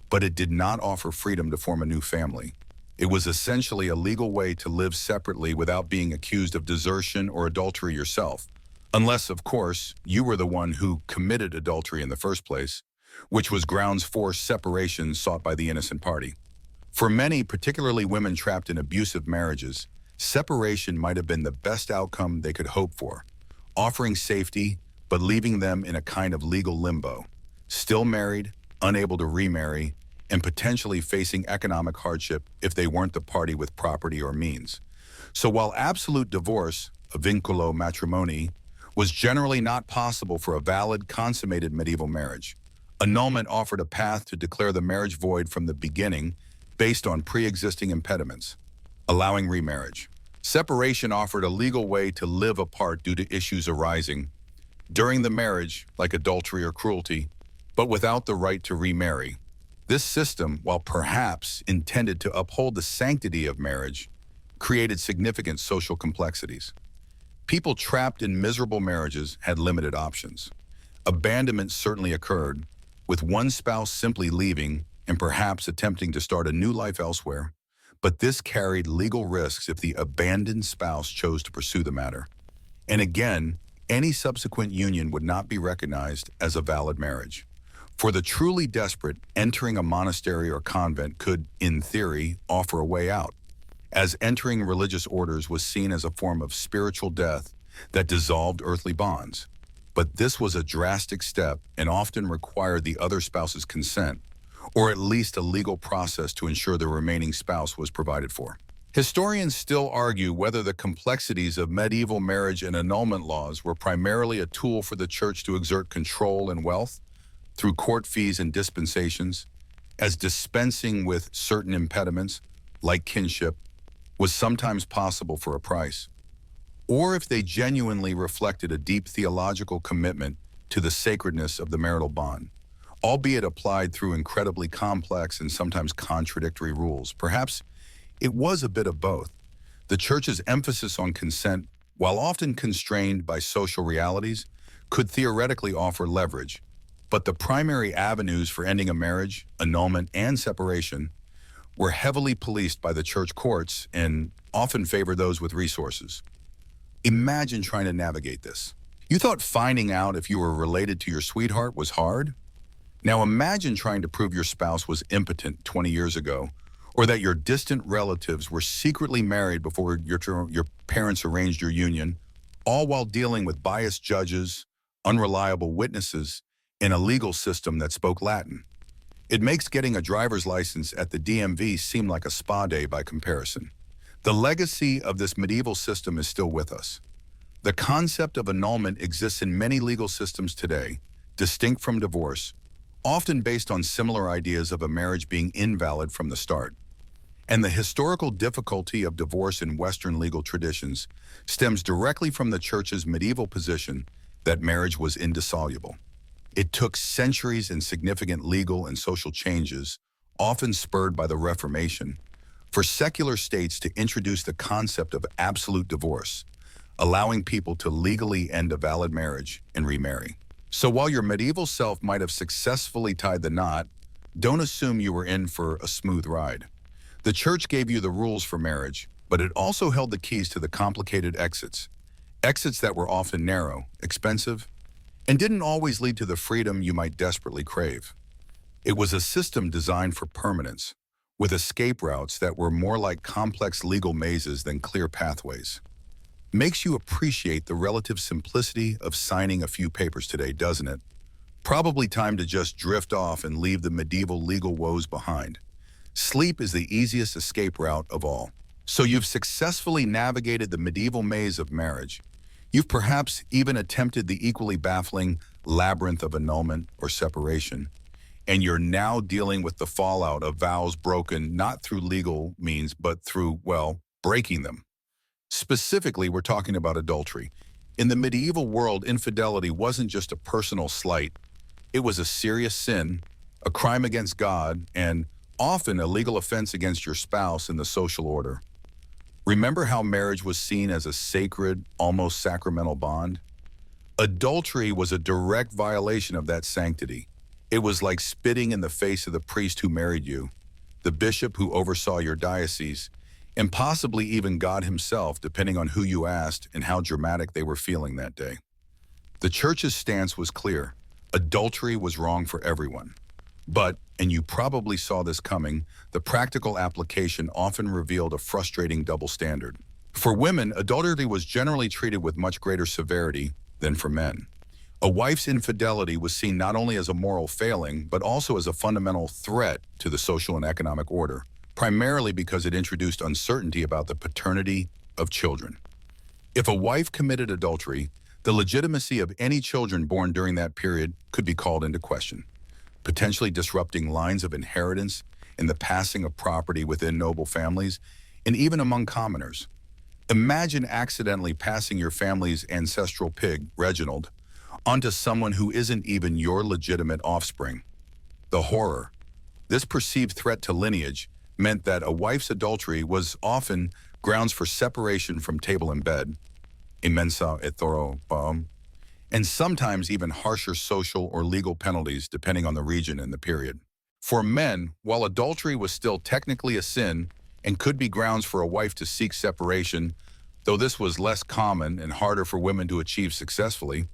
but it did not offer freedom to form a new family. It was essentially a legal way to live separately without being accused of desertion or adultery yourself, unless, of course, you were the one who committed adultery in the first place, which was grounds for separation sought by the innocent party. For many, particularly women trapped in abusive marriages, separation might have been the best outcome they could hope for, offering safety but leaving them in a kind of legal limbo, still married, unable to remarry, and potentially facing economic hardship if they weren't the party with property or means. So while absolute divorce, a vinculo matrimoni, was generally not possible for a valid, consummated medieval marriage, annulment offered a path to declare the marriage void from the beginning based on pre-existing impediments, allowing remarriage. Separation offered a legal way to live apart due to issues arising during the marriage, like adultery or cruelty, but without the right to remarry. This system, while perhaps intended to uphold the sanctity of marriage, created significant social complexities. People trapped in miserable marriages had limited options. Abandonment certainly occurred, with one spouse simply leaving and perhaps attempting to start a new life elsewhere, but this carried legal risks if the abandoned spouse chose to pursue the matter. And again, any subsequent union would not be recognized as a valid marriage. For the truly desperate, entering a monastery or convent could, in theory, offer a way out, as entering religious orders was seen as a form of spiritual death that dissolved earthly bonds. But this was a drastic step and often required the other spouse's consent, or at least a legal process to ensure the remaining spouse was provided for. Historians still argue whether the complexities of medieval marriage and annulment laws were primarily a tool for the church to exert control and wealth through court fees and dispensations, as dispensing with certain impediments, like kinship, was sometimes possible for a price, or if they genuinely reflected a deep theological commitment to the sacredness of the marital bond, albeit applied through incredibly complex and sometimes contradictory rules. Perhaps it was a bit of both. The church's emphasis on consent, while often constrained by social realities, could theoretically offer leverage, but the primary avenues for ending a marriage, annulment, and separation were heavily policed by the church courts and often favored those with resources. Imagine trying to navigate this. You thought finding out if you were related to your sweetheart was hard? Now imagine trying to prove your spouse was impotent 20 years ago, or that your distant relatives were secretly married before your parents arranged your union, all while dealing with biased judges, unreliable witnesses, and a legal system that spoke Latin. It makes getting a driver's license at the DMV seem like a spa day by comparison. The legacy of this medieval system is still with us. The concept of annulment exists in many legal systems today, distinct from divorce, often based on similar ideas of a marriage being invalid from the start. And the historical difficulty of divorce in Western legal traditions stems directly from the Church's medieval position that marriage was indissoluble. It took centuries and significant legal and social changes, often spurred by the Reformation, for secular states to introduce the concept of absolute divorce, allowing people to legally end a valid marriage and remarry. So while your medieval self might have successfully tied the knot, don't assume you were in for a smooth ride. The Church gave you the rules for marriage, but it also held the keys to the complicated exits that were often narrow, expensive, and didn't always lead to the freedom you might desperately crave. It was a system designed for permanence, with escape routes that were more like complex legal mazes than clear pathways. Makes you appreciate the relative simplicity of signing a few papers today, doesn't it? Probably time to just drift off and leave the medieval legal woes behind. Sleep is the easiest escape route of all. So you've successfully navigated the medieval maze of marriage. You've perhaps even attempted the equally baffling labyrinth of annulment or separation. And you're now dealing with the fallout of vows broken not through legal means, but through, well, breaking them. Specifically, we're talking about adultery. In the medieval world, infidelity wasn't just a personal slight. It was a serious sin, a crime against God, and often a legal offense against your spouse in the social order. Remember how marriage was seen as a sacred, almost sacramental bond? Adultery was a direct violation of that sanctity. It was like spitting in the face of the priest who married you, the bishop who oversaw your diocese, and possibly even God himself, depending on who you asked and how dramatic they were feeling that day. The Church's stance was clear. Adultery was wrong for everyone. But, and you probably saw this coming, the practical application often revealed a frustrating double standard. For women, adultery was generally treated with much greater severity than for men. A wife's infidelity was seen not only as a moral failing, but also as a fundamental threat to the social and economic order, primarily because it introduced uncertainty about the paternity of children. If a wife committed adultery, the legitimacy of any children born during that period could be called into question, potentially disrupting lines of inheritance and the passing of property within noble families, and even among commoners. Imagine accidentally passing your family's ancestral pig, Reginald, onto someone who isn't even your legitimate offspring. The horror. This perceived threat to lineage meant that a wife's adultery was often grounds for separation from table and bed, immensa et thoro, and sometimes even harsher social or legal penalties depending on the region and the period. For men, while adultery was still technically a sin and could be grounds for a wife to seek separation, though this was less common and harder for women to achieve successfully,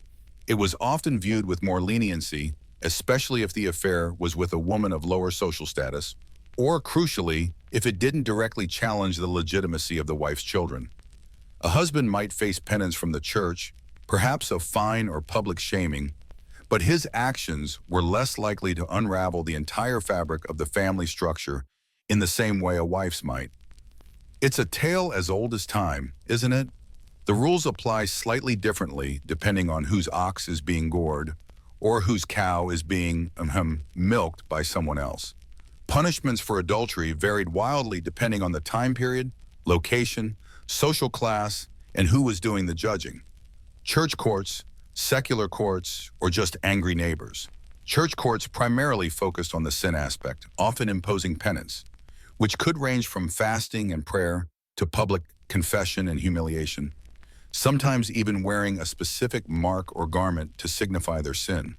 it was often viewed with more leniency, especially if the affair was with a woman of lower social status, or crucially, if it didn't directly challenge the legitimacy of the wife's children. A husband might face penance from the Church, perhaps a fine or public shaming, but his actions were less likely to unravel the entire fabric of the family structure in the same way a wife's might. It's a tale as old as time, isn't it? The rules apply slightly differently depending on whose ox is being gored or whose cow is being milked by someone else. Punishments for adultery varied wildly depending on the time period, location, social class, and who was doing the judging. Church courts, secular courts, or just angry neighbors. Church courts primarily focused on the sin aspect, often imposing penance, which could range from fasting and prayer to public confession and humiliation, sometimes even wearing a specific mark or garment to signify their sin.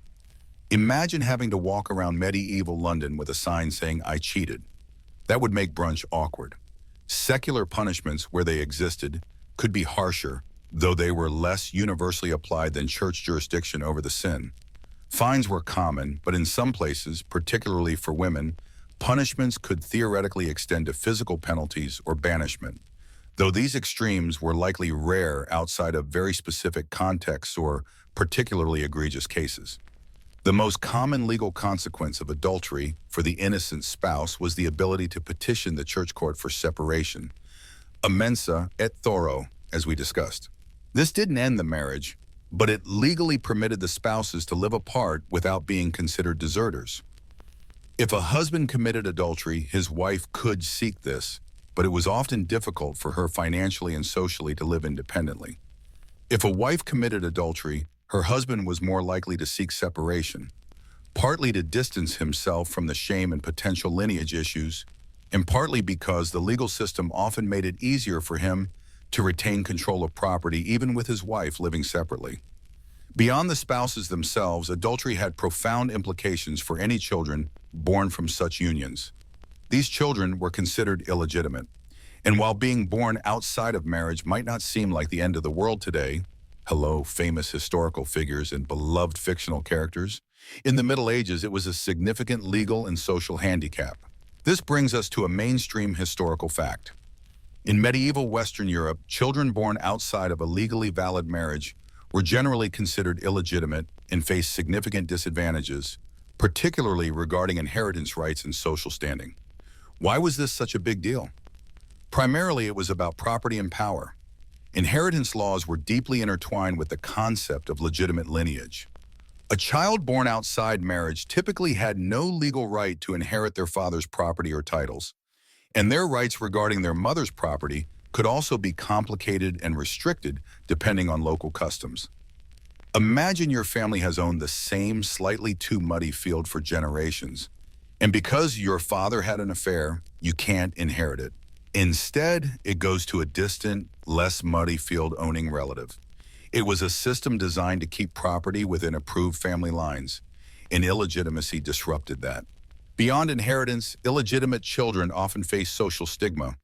Imagine having to walk around medieval London with a sign saying, "I cheated." That would make brunch awkward. Secular punishments, where they existed, could be harsher, though they were less universally applied than church jurisdiction over the sin. Fines were common, but in some places, particularly for women, punishments could theoretically extend to physical penalties or banishment, though these extremes were likely rare outside of very specific contexts or particularly egregious cases. The most common legal consequence of adultery for the innocent spouse was the ability to petition the church court for separation, a mensa et thoro, as we discussed. This didn't end the marriage, but it legally permitted the spouses to live apart without being considered deserters. If a husband committed adultery, his wife could seek this, but it was often difficult for her financially and socially to live independently. If a wife committed adultery, her husband was more likely to seek separation, partly to distance himself from the shame and potential lineage issues, and partly because the legal system often made it easier for him to retain control of property even with his wife living separately. Beyond the spouses themselves, adultery had profound implications for any children born from such unions. These children were considered illegitimate, and while being born outside of marriage might not seem like the end of the world today, hello, famous historical figures and beloved fictional characters, in the Middle Ages it was a significant legal and social handicap. This brings us to a mainstream historical fact. In medieval Western Europe, children born outside of a legally valid marriage were generally considered illegitimate and faced significant disadvantages, particularly regarding inheritance rights and social standing. Why was this such a big deal? Primarily, it was about property and power. Inheritance laws were deeply intertwined with the concept of legitimate lineage. A child born outside marriage typically had no legal right to inherit their father's property or titles, and their rights regarding their mother's property could also be complicated and restricted depending on local customs. Imagine your family has owned the same slightly too muddy field for generations, and because your father had an affair, you can't inherit it. Instead, it goes to a distant, less muddy field-owning relative. It was a system designed to keep property within approved family lines, and illegitimacy disrupted that. Beyond inheritance, illegitimate children often face social stigma.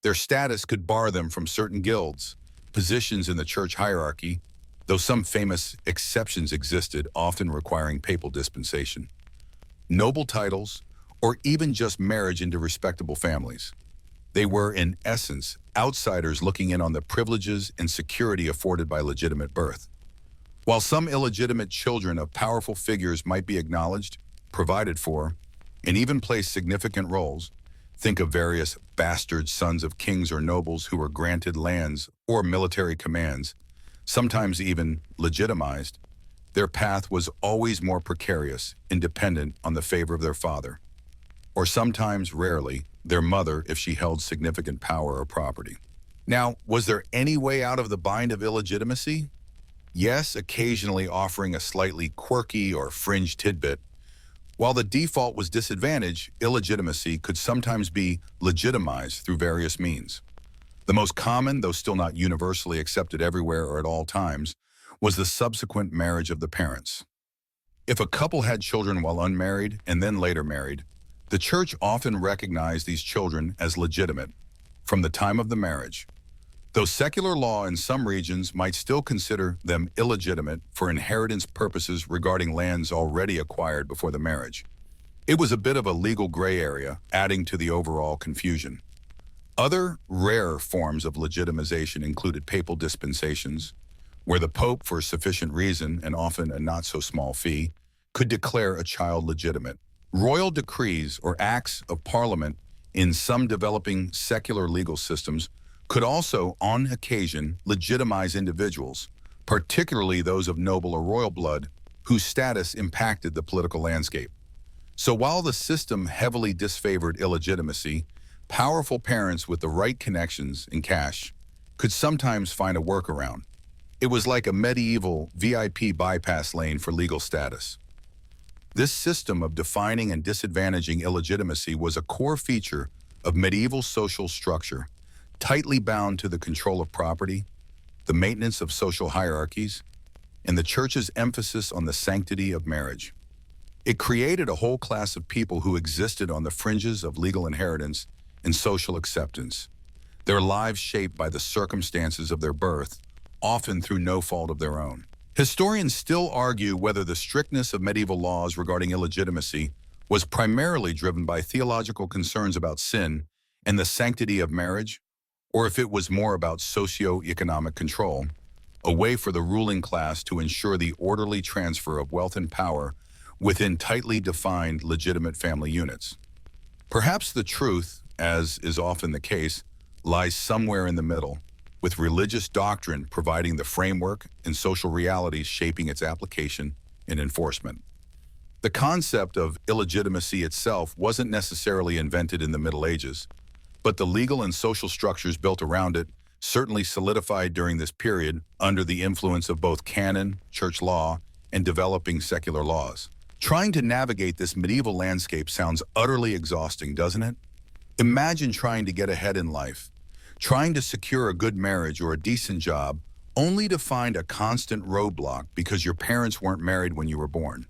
Their status could bar them from certain guilds, positions in the church hierarchy, though some famous exceptions existed, often requiring papal dispensation, noble titles, or even just marriage into respectable families. They were, in essence, outsiders looking in on the privileges and security afforded by legitimate birth. While some illegitimate children of powerful figures might be acknowledged, provided for, and even play significant roles, think of various bastard sons of kings or nobles who were granted lands or military commands, sometimes even legitimized, their path was always more precarious and dependent on the favor of their father, or sometimes, rarely, their mother if she held significant power or property. Now, was there any way out of the bind of illegitimacy? Yes, occasionally offering a slightly quirky or fringe tidbit. While the default was disadvantage, illegitimacy could sometimes be legitimized through various means. The most common, though still not universally accepted everywhere or at all times, was the subsequent marriage of the parents. If a couple had children while unmarried and then later married, the church often recognized these children as legitimate from the time of the marriage, though secular law in some regions might still consider them illegitimate for inheritance purposes regarding lands already acquired before the marriage. It was a bit of a legal gray area, adding to the overall confusion. Other rarer forms of legitimization included papal dispensations, where the Pope, for sufficient reason and often a not-so-small fee, could declare a child legitimate. Royal decrees or acts of parliament in some developing secular legal systems could also, on occasion, legitimize individuals, particularly those of noble or royal blood, whose status impacted the political landscape. So while the system heavily disfavored illegitimacy, powerful parents with the right connections and cash could sometimes find a workaround. It was like a medieval VIP bypass lane for legal status. This system of defining and disadvantaging illegitimacy was a core feature of medieval social structure, tightly bound to the control of property, the maintenance of social hierarchies, and the church's emphasis on the sanctity of marriage. It created a whole class of people who existed on the fringes of legal inheritance and social acceptance, their lives shaped by the circumstances of their birth, often through no fault of their own. Historians still argue whether the strictness of medieval laws regarding illegitimacy was primarily driven by theological concerns about sin and the sanctity of marriage, or if it was more about socio-economic control, a way for the ruling class to ensure the orderly transfer of wealth and power within tightly defined legitimate family units. Perhaps the truth, as is often the case, lies somewhere in the middle, with religious doctrine providing the framework and social realities shaping its application and enforcement. The concept of illegitimacy itself wasn't necessarily invented in the Middle Ages, but the legal and social structures built around it certainly solidified during this period under the influence of both canon, church law, and developing secular laws. Trying to navigate this medieval landscape sounds utterly exhausting, doesn't it? Imagine trying to get ahead in life, trying to secure a good marriage or a decent job, only to find a constant roadblock because your parents weren't married when you were born.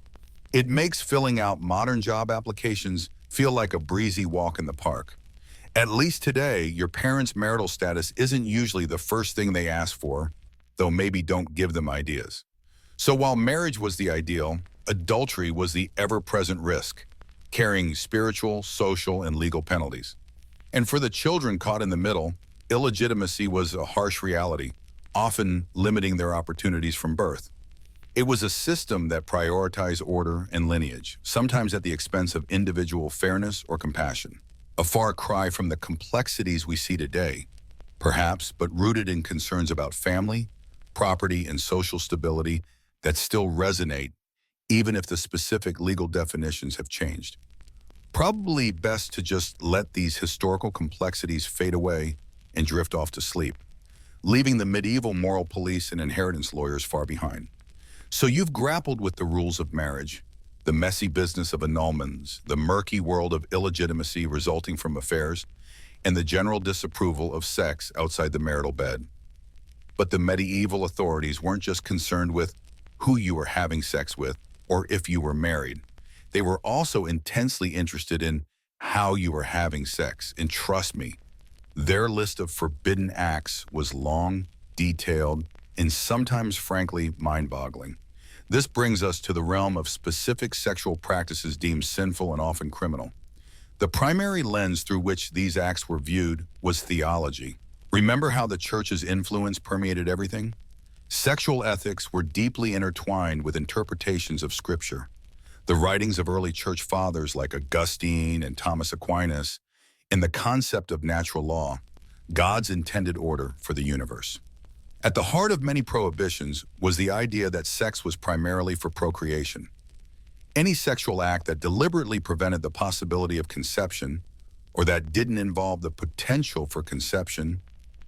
It makes filling out modern job applications feel like a breezy walk in the park. At least today, your parents' marital status isn't usually the first thing they ask for, though maybe don't give them ideas. So while marriage was the ideal, adultery was the ever-present risk, carrying spiritual, social, and legal penalties. And for the children caught in the middle, illegitimacy was a harsh reality, often limiting their opportunities from birth. It was a system that prioritized order and lineage, sometimes at the expense of individual fairness or compassion. A far cry from the complexities we see today, perhaps, but rooted in concerns about family, property, and social stability that still resonate, even if the specific legal definitions have changed. Probably best to just let these historical complexities fade away and drift off to sleep, leaving the medieval moral police and inheritance lawyers far behind. So you've grappled with the rules of marriage, the messy business of annulments, the murky world of illegitimacy resulting from affairs, and the general disapproval of sex outside the marital bed. But the medieval authorities weren't just concerned with who you were having sex with or if you were married. They were also intensely interested in how you were having sex. And trust me, their list of forbidden acts was long, detailed, and sometimes, frankly, mind-boggling. This brings us to the realm of specific sexual practices deemed sinful and often criminal. The primary lens through which these acts were viewed was theology. Remember how the church's influence permeated everything? Sexual ethics were deeply intertwined with interpretations of Scripture. The writings of early church fathers like Augustine and Thomas Aquinas, and the concept of natural law, God's intended order for the universe. At the heart of many prohibitions was the idea that sex was primarily for procreation. Any sexual act that deliberately prevented the possibility of conception or that didn't involve the potential for conception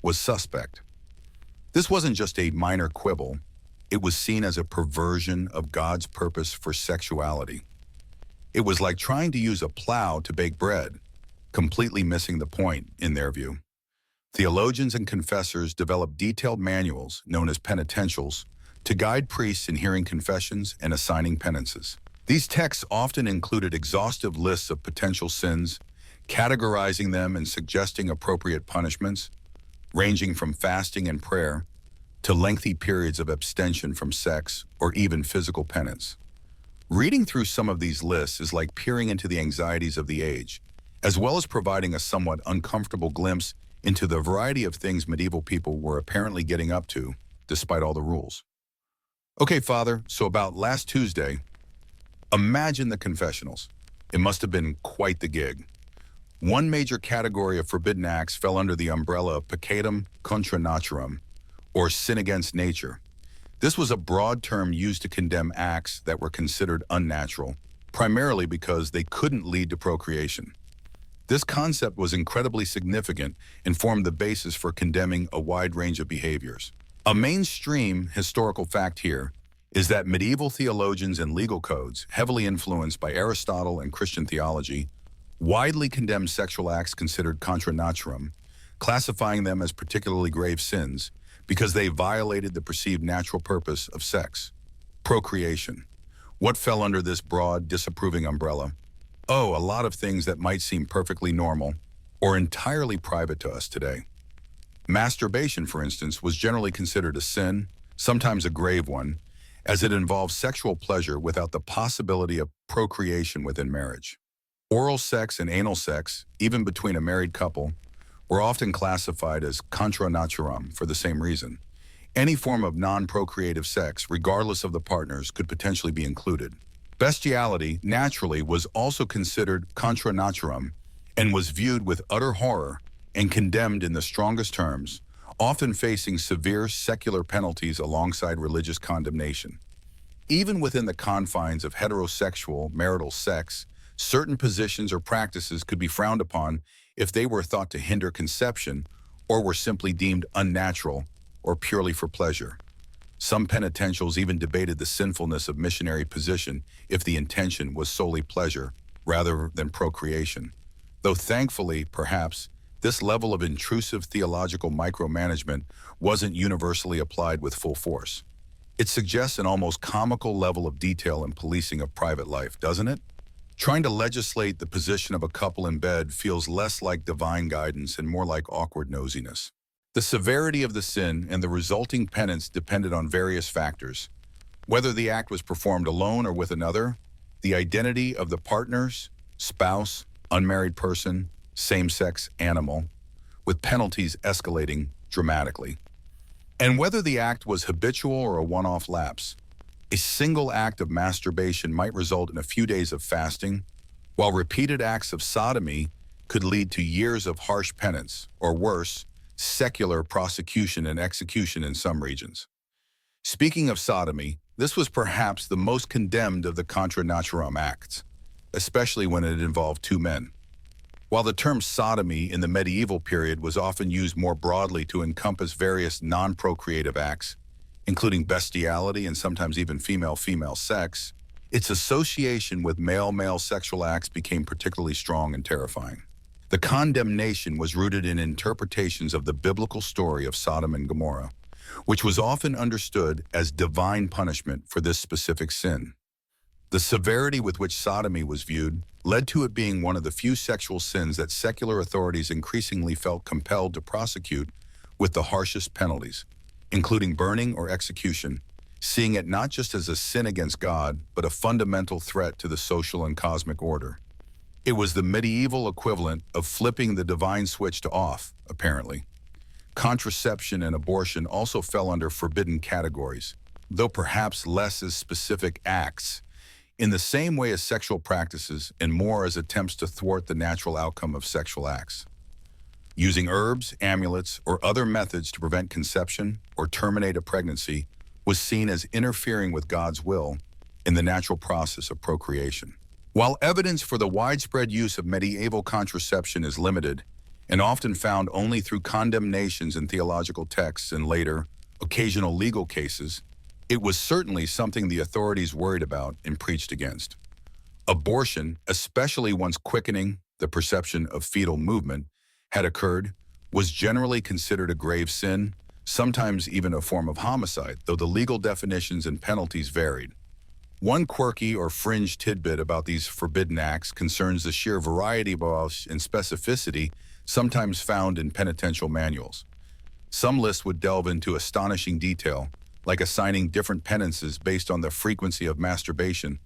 was suspect. This wasn't just a minor quibble, it was seen as a perversion of God's purpose for sexuality. It was like trying to use a plow to bake bread, completely missing the point in their view. Theologians and confessors developed detailed manuals, known as penitentials, to guide priests in hearing confessions and assigning penances. These texts often included exhaustive lists of potential sins, categorizing them and suggesting appropriate punishments, ranging from fasting and prayer to lengthy periods of abstention from sex or even physical penance. Reading through some of these lists is like peering into the anxieties of the age, as well as providing a somewhat uncomfortable glimpse into the variety of things medieval people were apparently getting up to, despite all the rules. Okay, Father, so about last Tuesday, imagine the confessionals. It must have been quite the gig. One major category of forbidden acts fell under the umbrella of peccatum contra naturam, or sin against nature. This was a broad term used to condemn acts that were considered unnatural, primarily because they couldn't lead to procreation. This concept was incredibly significant and formed the basis for condemning a wide range of behaviors. A mainstream historical fact here is that medieval theologians and legal codes, heavily influenced by Aristotle and Christian theology, widely condemned sexual acts considered contra naturam, classifying them as particularly grave sins because they violated the perceived natural purpose of sex, procreation. What fell under this broad, disapproving umbrella? Oh, a lot of things that might seem perfectly normal or entirely private to us today. Masturbation, for instance, was generally considered a sin, sometimes a grave one, as it involved sexual pleasure without the possibility of procreation within marriage. Oral sex and anal sex, even between a married couple, were often classified as contra naturam for the same reason. Any form of non-procreative sex, regardless of the partners, could potentially be included. Bestiality, naturally, was also considered contra naturam and was viewed with utter horror and condemned in the strongest terms, often facing severe secular penalties alongside religious condemnation. Even within the confines of heterosexual marital sex, certain positions or practices could be frowned upon if they were thought to hinder conception or were simply deemed unnatural or purely for pleasure. Some penitentials even debated the sinfulness of missionary position if the intention was solely pleasure rather than procreation. Though thankfully, perhaps, this level of intrusive theological micromanagement wasn't universally applied with full force. It suggests an almost comical level of detail in policing of private life, doesn't it? Trying to legislate the position of a couple in bed feels less like divine guidance and more like awkward nosiness. The severity of the sin and the resulting penance depended on various factors. Whether the act was performed alone or with another, the identity of the partners, spouse, unmarried person, same-sex animal, with penalties escalating dramatically. And whether the act was habitual or a one-off lapse, a single act of masturbation might result in a few days of fasting, while repeated acts of sodomy could lead to years of harsh penance, or worse, secular prosecution and execution in some regions. Speaking of sodomy, this was perhaps the most condemned of the contra naturam acts, especially when it involved two men. While the term sodomy in the medieval period was often used more broadly to encompass various non-procreative acts, including bestiality and sometimes even female-female sex, its association with male-male sexual acts became particularly strong and terrifying. The condemnation was rooted in interpretations of the biblical story of Sodom and Gomorrah, which was often understood as divine punishment for this specific sin. The severity with which sodomy was viewed led to it being one of the few sexual sins that secular authorities increasingly felt compelled to prosecute with the harshest penalties, including burning or execution, seeing it not just as a sin against God, but a fundamental threat to the social and cosmic order. It was the medieval equivalent of flipping the divine switch to off, apparently. Contraception and abortion also fell under forbidden categories, though perhaps less as specific acts, in the same way as sexual practices and more as attempts to thwart the natural outcome of sexual acts. Using herbs, amulets, or other methods to prevent conception or terminate a pregnancy was seen as interfering with God's will in the natural process of procreation. While evidence for the widespread use of medieval contraception is limited and often found only through condemnations in theological texts and later, occasional legal cases, it was certainly something the authorities worried about and preached against. Abortion, especially once quickening the perception of fetal movement had occurred, was generally considered a grave sin, sometimes even a form of homicide, though the legal definitions and penalties varied. One quirky or fringe tidbit about these forbidden acts concerns the sheer variety and specificity sometimes found in penitential manuals. Some lists would delve into astonishing detail, like assigning different penances based on the frequency of masturbation,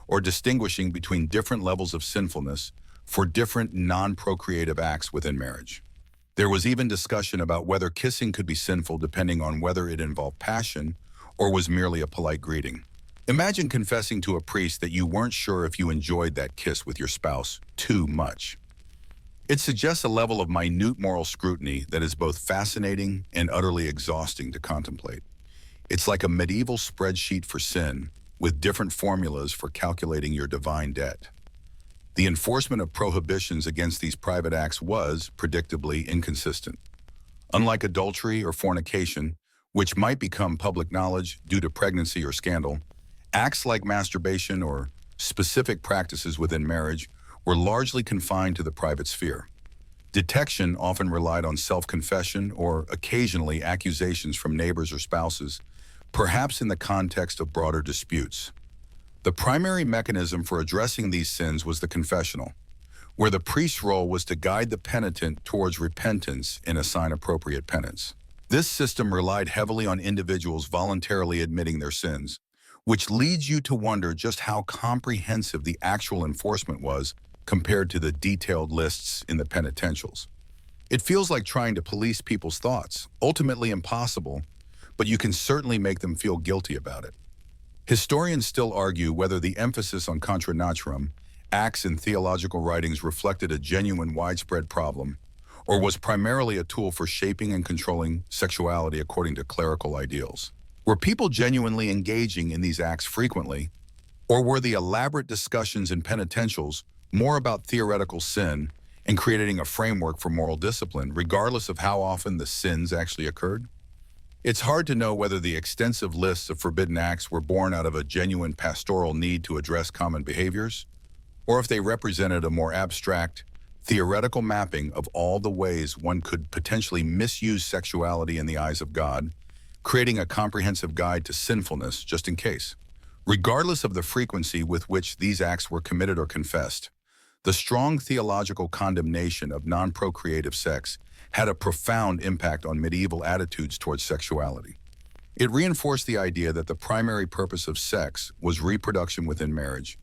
or distinguishing between different levels of sinfulness for different non-procreative acts within marriage. There was even discussion about whether kissing could be sinful depending on whether it involved passion or was merely a polite greeting. Imagine confessing to a priest that you weren't sure if you enjoyed that kiss with your spouse too much. It suggests a level of minute moral scrutiny that is both fascinating and utterly exhausting to contemplate. It's like a medieval spreadsheet for sin, with different formulas for calculating your divine debt. The enforcement of prohibitions against these private acts was, predictably, inconsistent. Unlike adultery or fornication, which might become public knowledge due to pregnancy or scandal, acts like masturbation or specific practices within marriage were largely confined to the private sphere. Detection often relied on self-confession or occasionally accusations from neighbors or spouses, perhaps in the context of broader disputes. The primary mechanism for addressing these sins was the confessional, where the priest's role was to guide the penitent towards repentance and assign appropriate penance. This system relied heavily on individuals voluntarily admitting their sins, which leads you to wonder just how comprehensive the actual enforcement was compared to the detailed lists in the penitentials. It feels like trying to police people's thoughts, ultimately impossible, but you can certainly make them feel guilty about it. Historians still argue whether the emphasis on contra naturam, acts in theological writings, reflected a genuine widespread problem, or was primarily a tool for shaping and controlling sexuality according to clerical ideals. Were people genuinely engaging in these acts frequently, or were the elaborate discussions in penitentials more about theoretical sin and creating a framework for moral discipline, regardless of how often the sins actually occurred? It's hard to know whether the extensive lists of forbidden acts were born out of a genuine pastoral need to address common behaviors, or if they represented a more abstract, theoretical mapping of all the ways one could potentially misuse sexuality in the eyes of God, creating a comprehensive guide to sinfulness just in case. Regardless of the frequency with which these acts were committed or confessed, the strong theological condemnation of non-procreative sex had a profound impact on medieval attitudes towards sexuality. It reinforced the idea that the primary purpose of sex was reproduction within marriage,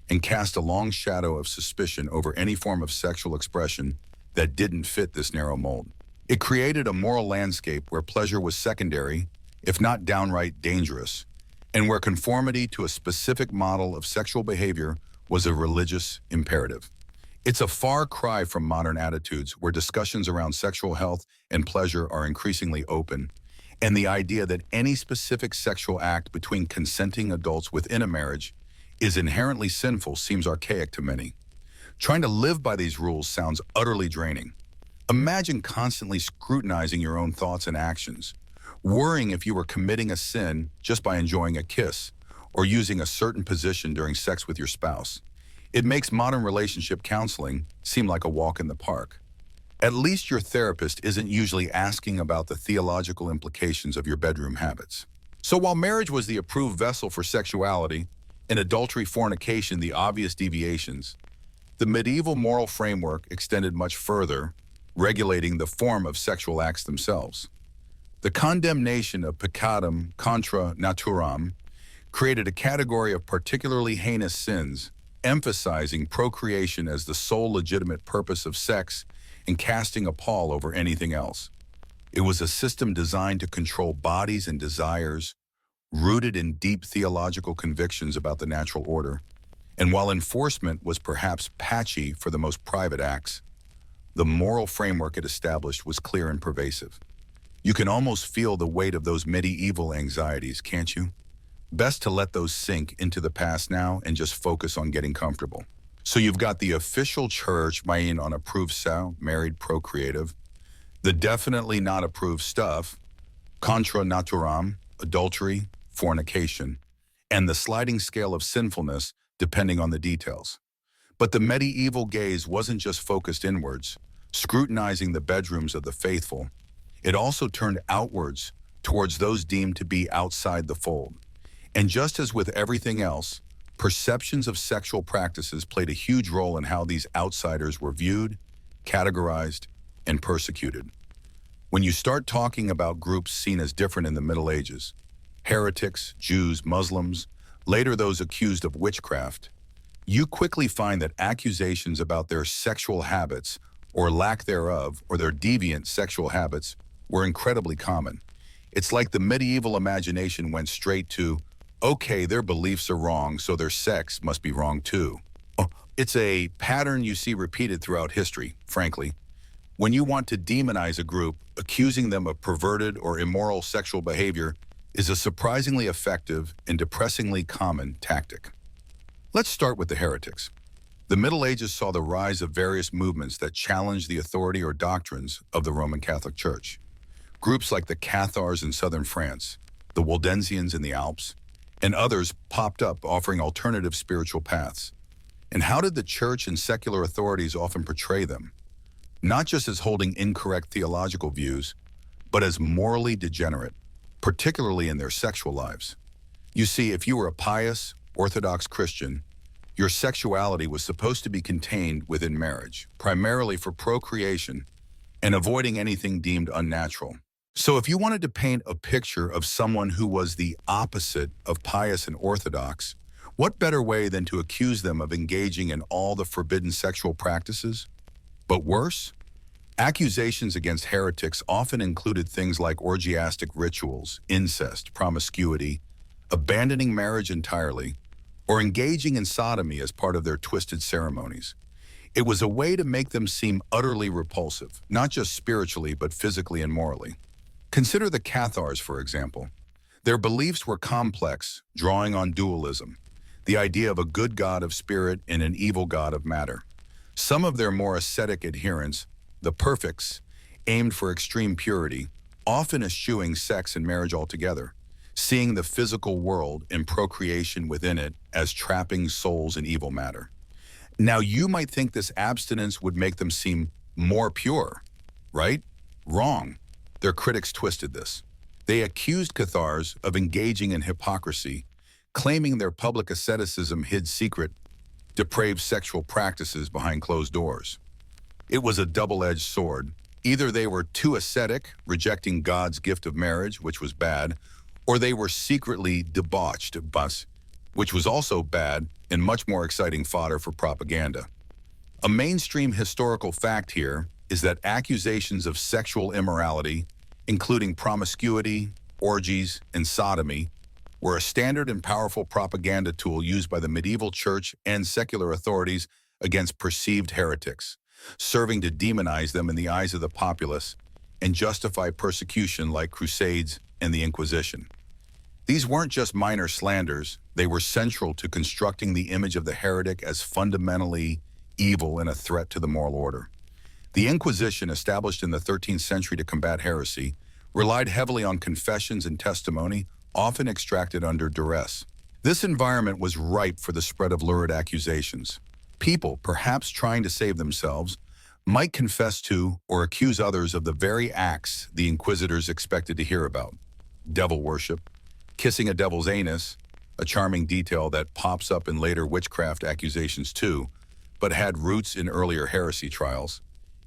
and cast a long shadow of suspicion over any form of sexual expression that didn't fit this narrow mold. It created a moral landscape where pleasure was secondary, if not downright dangerous, and where conformity to a specific model of sexual behavior was a religious imperative. It's a far cry from modern attitudes where discussions around sexual health and pleasure are increasingly open, and the idea that any specific sexual act between consenting adults within a marriage is inherently sinful seems archaic to many. Trying to live by these rules sounds utterly draining. Imagine constantly scrutinizing your own thoughts and actions, worrying if you were committing a sin just by enjoying a kiss or using a certain position during sex with your spouse. It makes modern relationship counseling seem like a walk in the park. At least your therapist isn't usually asking about the theological implications of your bedroom habits. So while marriage was the approved vessel for sexuality, and adultery, fornication the obvious deviations, the medieval moral framework extended much further, regulating the form of sexual acts themselves. The condemnation of peccatum contra naturam created a category of particularly heinous sins, emphasizing procreation as the sole legitimate purpose of sex and casting a pall over anything else. It was a system designed to control bodies and desires, rooted in deep theological convictions about the natural order. And while enforcement was perhaps patchy for the most private acts, the moral framework it established was clear and pervasive. You can almost feel the weight of those medieval anxieties, can't you? Best to let those sink into the past now and just focus on getting comfortable. So you've got the official church weighing on approved sow, married, procreative, the definitely not approved stuff, contra naturam, adultery, fornication, and the sliding scale of sinfulness depending on the details. But the medieval gaze wasn't just focused inwards, scrutinizing the bedrooms of the faithful. It also turned outwards towards those deemed to be outside the fold. And just as with everything else, perceptions of sexual practices played a huge role in how these outsiders were viewed, categorized, and persecuted. When you start talking about groups seen as different in the Middle Ages, heretics, Jews, Muslims, later those accused of witchcraft, you quickly find that accusations about their sexual habits or lack thereof, or their deviant sexual habits, were incredibly common. It's like the medieval imagination went straight to, okay, their beliefs are wrong, so their sex must be wrong too. Oh, it's a pattern you see repeated throughout history, frankly. When you want to demonize a group, accusing them of perverted or immoral sexual behavior is a surprisingly effective and depressingly common tactic. Let's start with the heretics. The Middle Ages saw the rise of various movements that challenged the authority or doctrines of the Roman Catholic Church. Groups like the Cathars in southern France, the Waldensians in the Alps, and others popped up offering alternative spiritual paths. And how did the church and secular authorities often portray them? Not just as holding incorrect theological views, but as morally degenerate, particularly in their sexual lives. You see, if you were a pious, Orthodox Christian, Your sexuality was supposed to be contained within marriage, primarily for procreation and avoiding anything deemed unnatural. So if you wanted to paint a picture of someone who was the opposite of pious and orthodox, what better way than to accuse them of engaging in all the forbidden sexual practices? But worse, accusations against heretics often included things like orgiastic rituals, incest, promiscuity, abandoning marriage entirely, or engaging in sodomy as part of their twisted ceremonies. It was a way to make them seem utterly repulsive, not just spiritually but physically and morally. Consider the Cathars, for example. Their beliefs were complex, drawing on dualism, the idea of a good god of spirit and an evil god of matter. Some of their more ascetic adherents, the perfects, aimed for extreme purity, often eschewing sex and marriage altogether, seeing the physical world and procreation within it as trapping souls in evil matter. Now, you might think this abstinence would make them seem more pure, right? Wrong. Their critics twisted this. They accused Cathars of engaging in hypocrisy, claiming their public asceticism hid secret, depraved sexual practices behind closed doors. It was a double-edged sword. Either they were too ascetic, rejecting God's gift of marriage, which was bad, or they were secretly debauched, which was also bad and much more exciting fodder for propaganda. A mainstream historical fact here is that accusations of sexual immorality, including promiscuity, orgies, and sodomy, were a standard and powerful propaganda tool used by the medieval church and secular authorities against perceived heretics, serving to demonize them in the eyes of the populace and justify persecution like crusades and the Inquisition. These weren't just minor slanders, they were central to constructing the image of the heretic as fundamentally evil and a threat to the moral order. The Inquisition, established in the 13th century to combat heresy, relied heavily on confessions and testimony, often extracted under duress. This environment was ripe for the spread of lurid accusations. People, perhaps trying to save themselves, might confess to or accuse others of the very acts the inquisitors expected to hear about. Devil worship, kissing a devil's anus, a charming detail that pops up in later witchcraft accusations too, but had roots in earlier heresy trials.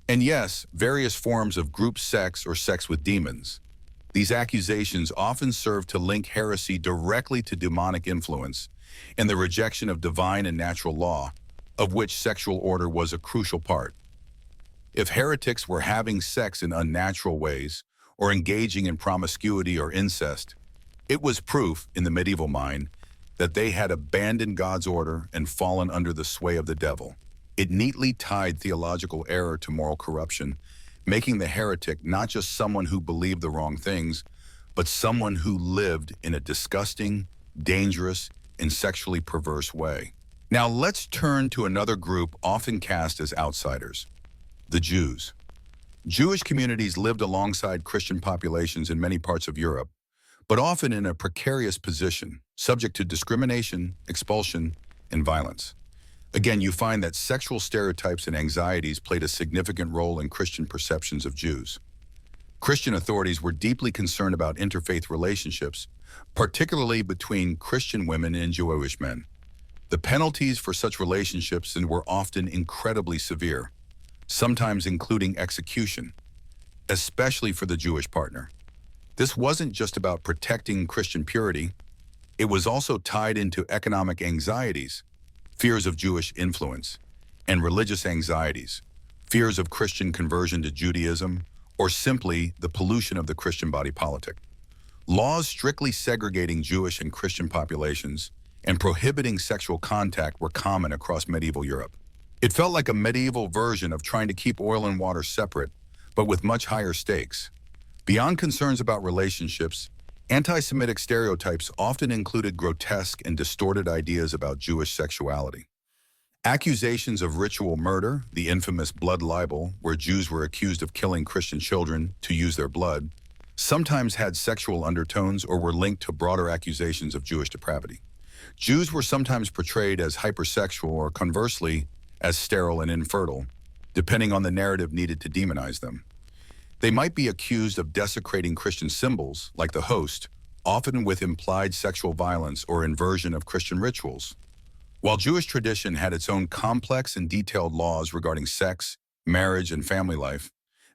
And yes, various forms of group sex or sex with demons. These accusations often serve to link heresy directly to demonic influence and the rejection of divine and natural law, of which sexual order was a crucial part. If heretics were having sex in unnatural ways or engaging in promiscuity or incest, it was proof, in the medieval mind, that they had abandoned God's order and fallen under the sway of the devil. It neatly tied theological error to moral corruption, making the heretic not just someone who believed the wrong things, but someone who lived in a disgusting, dangerous, and sexually perverse way. Now let's turn to another group often cast as outsiders, the Jews. Jewish communities lived alongside Christian populations in many parts of Europe, but often in a precarious position, subject to discrimination, expulsion, and violence. Again, you find that sexual stereotypes and anxieties played a significant role in Christian perceptions of Jews. Christian authorities were deeply concerned about interfaith relationships, particularly between Christian women and Jewish men. The penalties for such relationships were often incredibly severe, sometimes including execution, especially for the Jewish partner. This wasn't just about protecting Christian purity, it was also tied into economic anxieties, fears of Jewish influence, and religious anxieties, fears of Christian conversion to Judaism, or simply the pollution of the Christian body politic. Laws strictly segregating Jewish and Christian populations and prohibiting sexual contact were common across medieval Europe. It felt like a medieval version of trying to keep oil and water separate, but with much higher stakes. Beyond concerns about relationships, anti-Semitic stereotypes often included grotesque and distorted ideas about Jewish sexuality. Accusations of ritual murder, the infamous blood libel, where Jews were accused of killing Christian children to use their blood, sometimes had sexual undertones or were linked to broader accusations of Jewish depravity. Jews were sometimes portrayed as hypersexual or, conversely, as sterile and infertile, depending on the narrative needed to demonize them. They might be accused of desecrating Christian symbols, like the host, often with implied sexual violence or inversion of Christian rituals. While Jewish tradition had its own complex and detailed laws regarding sex, marriage, and family life,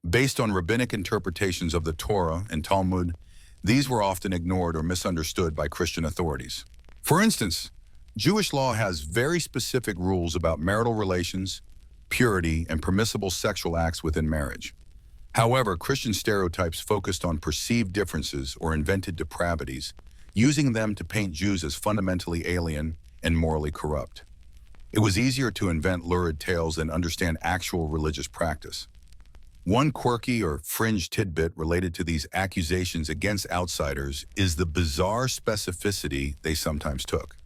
based on rabbinic interpretations of the Torah and Talmud, these were often ignored or misunderstood by Christian authorities. For instance, Jewish law has very specific rules about marital relations, purity, and permissible sexual acts within marriage. However, Christian stereotypes focused on perceived differences or invented depravities, using them to paint Jews as fundamentally alien and morally corrupt. It was easier to invent lurid tales than understand actual religious practice. One quirky or fringe tidbit related to these accusations against outsiders is the bizarre specificity they sometimes took.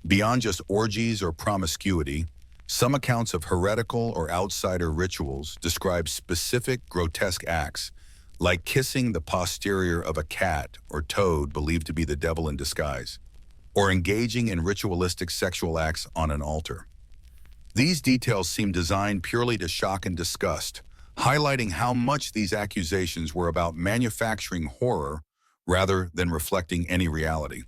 Beyond just orgies or promiscuity, some accounts of heretical or outsider rituals describe specific grotesque acts, like kissing the posterior of a cat or toad believed to be the devil in disguise, or engaging in ritualistic sexual acts on an altar. These details seem designed purely to shock and disgust, highlighting how much these accusations were about manufacturing horror rather than reflecting any reality.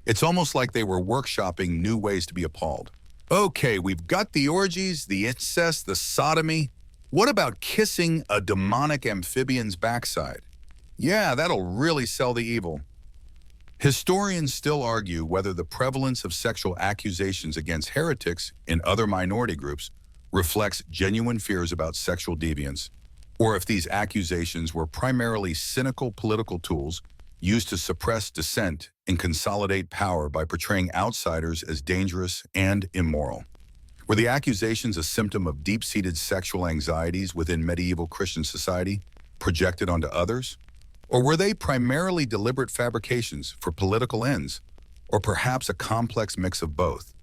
It's almost like they were workshopping new ways to be appalled. Okay, we've got the orgies, the incest, the sodomy. What about kissing a demonic amphibian's backside? Yeah, that'll really sell the evil. Historians still argue whether the prevalence of sexual accusations against heretics in other minority groups reflects genuine fears about sexual deviance, or if these accusations were primarily cynical political tools used to suppress dissent and consolidate power by portraying outsiders as dangerous and immoral. Were the accusations a symptom of deep-seated sexual anxieties within medieval Christian society, projected onto others? Or were they primarily deliberate fabrications for political ends, or perhaps a complex mix of both?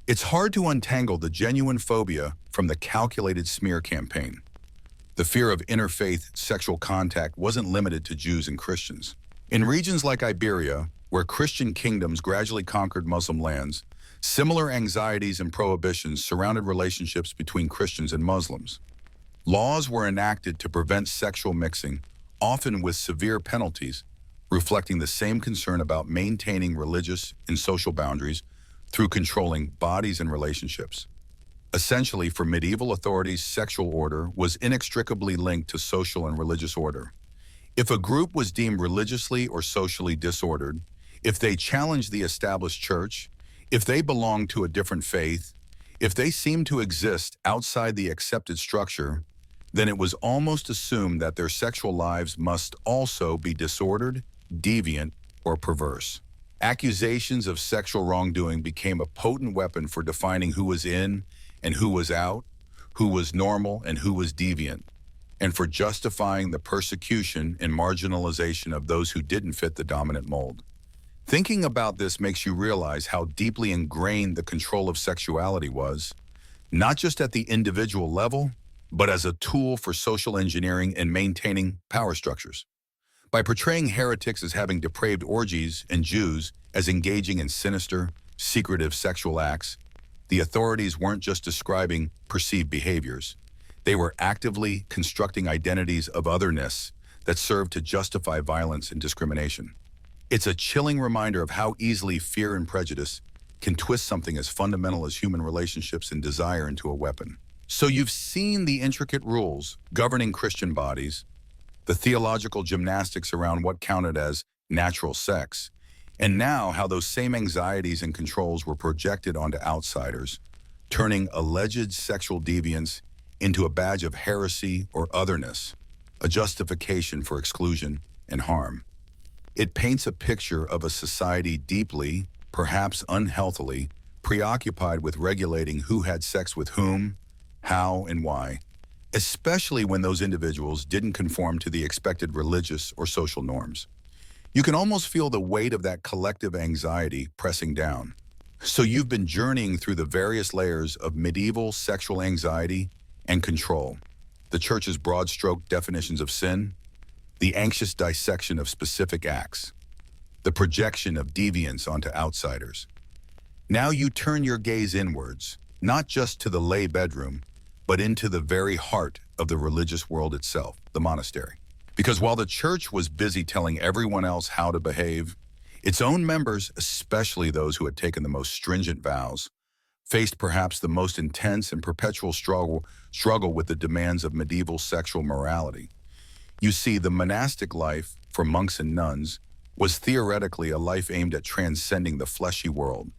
It's hard to untangle the genuine phobia from the calculated smear campaign. The fear of interfaith sexual contact wasn't limited to Jews and Christians. In regions like Iberia, where Christian kingdoms gradually conquered Muslim lands, similar anxieties and prohibitions surrounded relationships between Christians and Muslims. Laws were enacted to prevent sexual mixing, often with severe penalties, reflecting the same concern about maintaining religious and social boundaries through controlling bodies and relationships. Essentially, for medieval authorities, sexual order was inextricably linked to social and religious order. If a group was deemed religiously or socially disordered, if they challenged the established church, if they belonged to a different faith, if they seemed to exist outside the accepted structure, then it was almost assumed that their sexual lives must also be disordered, deviant, or perverse. Accusations of sexual wrongdoing became a potent weapon for defining who was in and who was out, who was normal and who was deviant, and for justifying the persecution and marginalization of those who didn't fit the dominant mold. Thinking about this makes you realize how deeply ingrained the control of sexuality was, not just at the individual level, but as a tool for social engineering and maintaining power structures. By portraying heretics as having depraved orgies and Jews as engaging in sinister, secretive sexual acts, the authorities weren't just describing perceived behaviors. They were actively constructing identities of otherness that served to justify violence and discrimination. It's a chilling reminder of how easily fear and prejudice can twist something as fundamental as human relationships and desire into a weapon. So you've seen the intricate rules governing Christian bodies, the theological gymnastics around what counted as natural sex, and now how those same anxieties and controls were projected onto outsiders, turning alleged sexual deviance into a badge of heresy or otherness, a justification for exclusion and harm. It paints a picture of a society deeply, perhaps unhealthily, preoccupied with regulating who had sex with whom, how, and why, especially when those individuals didn't conform to the expected religious or social norms. You can almost feel the weight of that collective anxiety pressing down. So you've been journeying through the various layers of medieval sexual anxiety and control, the church's broad-stroke definitions of sin, the anxious dissection of specific acts, the projection of deviance onto outsiders. Now you turn your gaze inwards, not just to the lay bedroom, but into the very heart of the religious world itself, the monastery. Because while the church was busy telling everyone else how to behave, its own members, especially those who had taken the most stringent vows, faced perhaps the most intense and perpetual struggle with the demands of medieval sexual morality. You see, the monastic life, for monks and nuns, was theoretically a life aimed at transcending the fleshy world,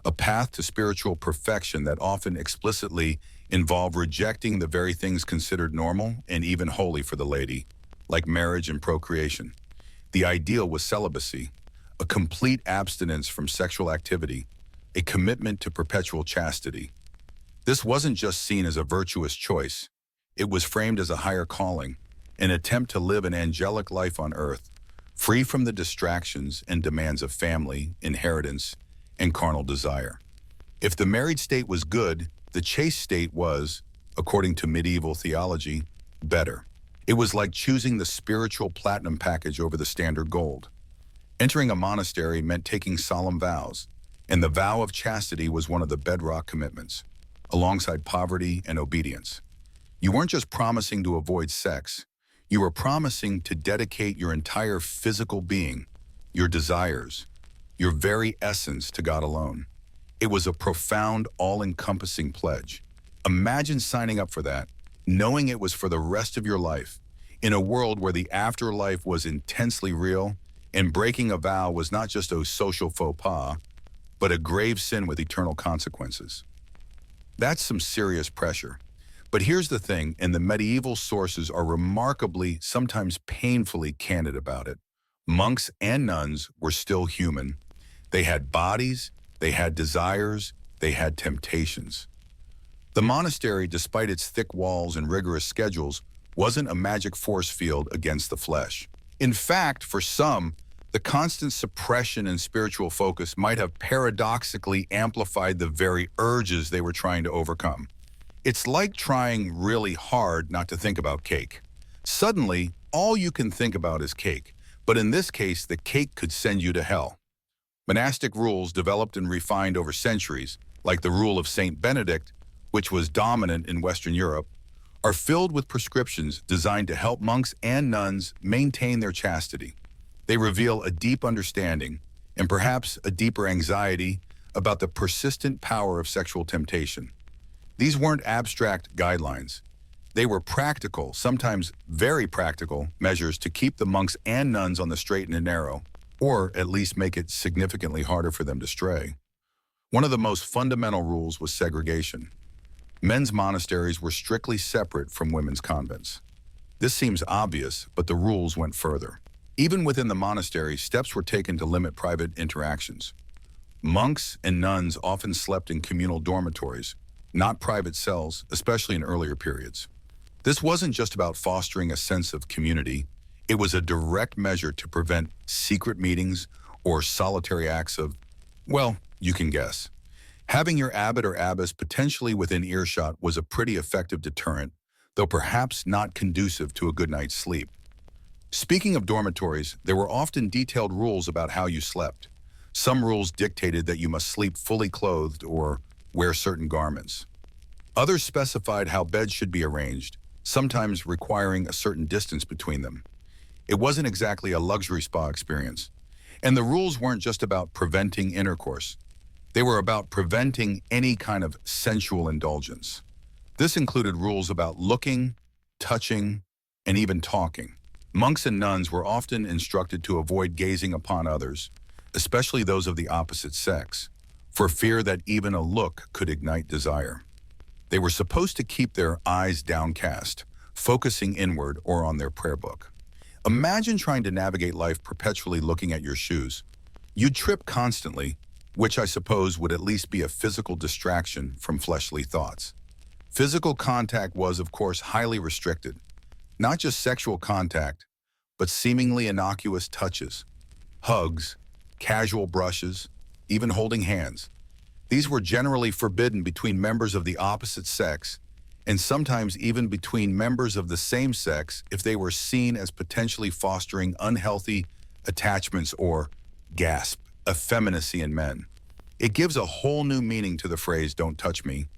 a path to spiritual perfection that often explicitly involved rejecting the very things considered normal and even holy for the laity, like marriage and procreation. The ideal was celibacy, a complete abstinence from sexual activity, a commitment to perpetual chastity. This wasn't just seen as a virtuous choice, it was framed as a higher calling, an attempt to live an angelic life on earth, free from the distractions and demands of family, inheritance, and carnal desire. If the married state was good, the chaste state was, according to medieval theology, better. It was like choosing the spiritual platinum package over the standard gold. Entering a monastery meant taking solemn vows, and the vow of chastity was one of the bedrock commitments, alongside poverty and obedience. You weren't just promising to avoid sex, you were promising to dedicate your entire physical being, your desires, your very essence to God alone. It was a profound, all-encompassing pledge. Imagine signing up for that, knowing it was for the rest of your life, in a world where the afterlife was intensely real, and breaking a vow was not just a social faux pas, but a grave sin with eternal consequences. That's some serious pressure. But here's the thing, and the medieval sources are remarkably, sometimes painfully candid about it. Monks and nuns were still human. They had bodies, they had desires, they had temptations. The monastery, despite its thick walls and rigorous schedules, wasn't a magic force field against the flesh. In fact, for some, the constant suppression and spiritual focus might have paradoxically amplified the very urges they were trying to overcome. It's like trying really hard not to think about cake. Suddenly, all you can think about is cake, but in this case, the cake could send you to hell. Monastic rules developed and refined over centuries, like the rule of Saint Benedict, which was dominant in Western Europe, are filled with prescriptions designed to help monks and nuns maintain their chastity. They reveal a deep understanding, and perhaps a deeper anxiety, about the persistent power of sexual temptation. These weren't abstract guidelines. They were practical, sometimes very practical, measures to keep the monks and nuns on the straight and narrow, or at least make it significantly harder for them to stray. One of the most fundamental rules was segregation. Men's monasteries were strictly separate from women's convents. This seems obvious, but the rules went further. Even within the monastery, steps were taken to limit private interactions. Monks and nuns often slept in communal dormitories, not private cells, especially in earlier periods. This wasn't just about fostering a sense of community. It was a direct measure to prevent secret meetings or solitary acts of, well, you can guess. Having your abbot or abbess potentially within earshot was a pretty effective deterrent, though perhaps not conducive to a good night's sleep. Speaking of dormitories, there were often detailed rules about how you slept. Some rules dictated that you must sleep fully clothed or wear certain garments. Others specified how beds should be arranged, sometimes requiring a certain distance between them. It wasn't exactly a luxury spa experience. And the rules weren't just about preventing intercourse. They were about preventing any kind of sensual indulgence. This included rules about looking, touching, and even talking. Monks and nuns were often instructed to avoid gazing upon others, especially those of the opposite sex, for fear that even a look could ignite desire. They were supposed to keep their eyes downcast, focusing inward or on their prayer book. Imagine trying to navigate life perpetually looking at your shoes. You'd trip constantly, which I suppose would at least be a physical distraction from fleshly thoughts. Physical contact was, of course, highly restricted. Not just sexual contact, but seemingly innocuous touches, hugs, casual brushes, even holding hands. These were generally forbidden between members of the opposite sex, and sometimes even between members of the same sex if they were seen as potentially fostering unhealthy attachments or, gasp, effeminacy in men. It gives a whole new meaning to the phrase, "don't touch me."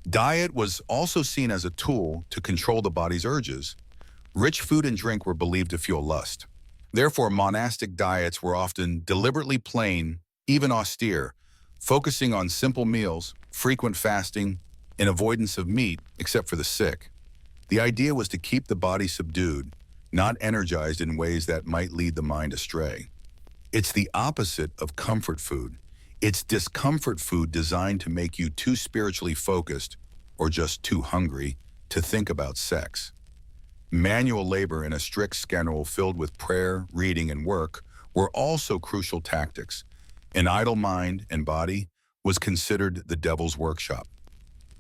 Diet was also seen as a tool to control the body's urges. Rich food and drink were believed to fuel lust. Therefore, monastic diets were often deliberately plain, even austere, focusing on simple meals, frequent fasting, and avoidance of meat, except for the sick. The idea was to keep the body subdued, not energized in ways that might lead the mind astray. It's the opposite of comfort food. It's discomfort food designed to make you too spiritually focused, or just too hungry, to think about sex. Manual labor and a strict schedule filled with prayer, reading, and work were also crucial tactics. An idle mind and body was considered the devil's workshop.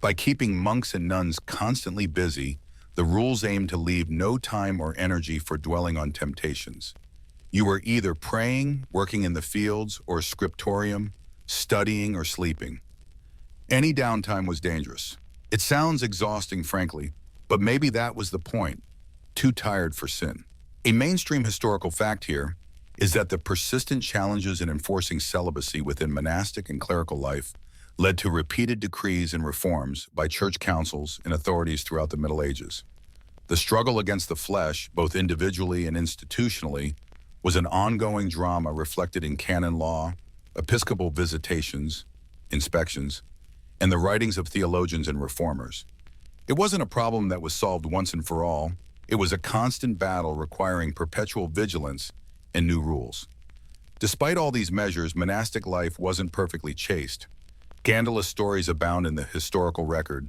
By keeping monks and nuns constantly busy, the rules aimed to leave no time or energy for dwelling on temptations. You were either praying, working in the fields, or scriptorium, studying or sleeping. Any downtime was dangerous. It sounds exhausting, frankly, but maybe that was the point. Too tired for sin. A mainstream historical fact here is that the persistent challenges in enforcing celibacy within monastic and clerical life led to repeated decrees and reforms by church councils and authorities throughout the Middle Ages. The struggle against the flesh, both individually and institutionally, was an ongoing drama reflected in canon law, episcopal visitations, inspections, and the writings of theologians and reformers. It wasn't a problem that was solved once and for all. It was a constant battle requiring perpetual vigilance and new rules. Despite all these measures, monastic life wasn't perfectly chaste. Scandalous stories abound in the historical record,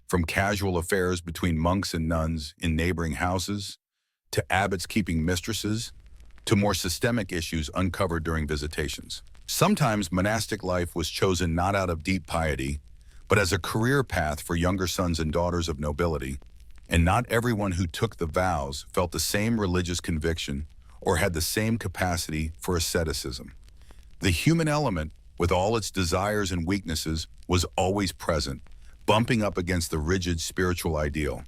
from casual affairs between monks and nuns in neighboring houses, to abbots keeping mistresses, to more systemic issues uncovered during visitations. Sometimes monastic life was chosen not out of deep piety, but as a career path for younger sons and daughters of nobility, and not everyone who took the vows felt the same religious conviction or had the same capacity for asceticism. The human element, with all its desires and weaknesses, was always present, bumping up against the rigid spiritual ideal.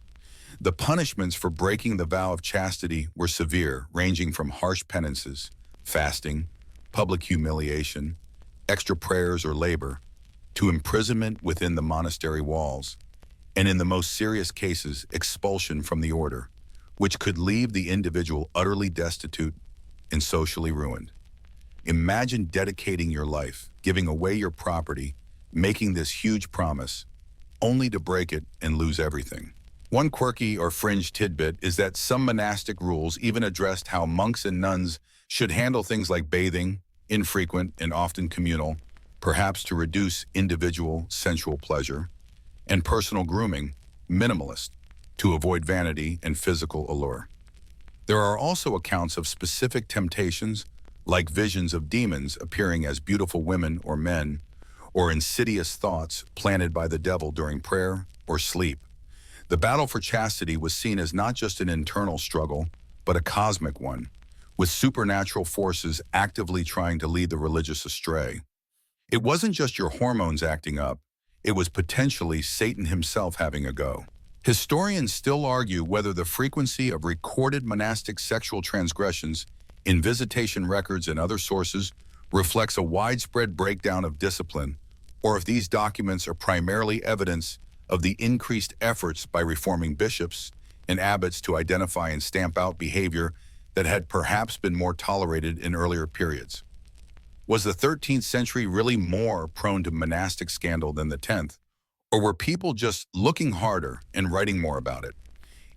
The punishments for breaking the vow of chastity were severe, ranging from harsh penances, fasting, public humiliation, extra prayers or labor, to imprisonment within the monastery walls, and in the most serious cases, expulsion from the order, which could leave the individual utterly destitute and socially ruined. Imagine dedicating your life, giving away your property, making this huge promise, only to break it and lose everything. One quirky or fringe tidbit is that some monastic rules even addressed how monks and nuns should handle things like bathing, infrequent and often communal, perhaps to reduce individual sensual pleasure, and personal grooming, minimalist, to avoid vanity and physical allure. There are also accounts of specific temptations, like visions of demons appearing as beautiful women or men, or insidious thoughts planted by the devil during prayer or sleep. The battle for chastity was seen as not just an internal struggle, but a cosmic one, with supernatural forces actively trying to lead the religious astray. It wasn't just your hormones acting up, it was potentially Satan himself having a go. Historians still argue whether the frequency of recorded monastic sexual transgressions in visitation records and other sources reflects a widespread breakdown of discipline, or if these documents are primarily evidence of the increased efforts by reforming bishops and abbots to identify and stamp out behavior that had perhaps been more tolerated in earlier periods. Was the 13th century really more prone to monastic scandal than the 10th? Or were people just looking harder and writing more about it?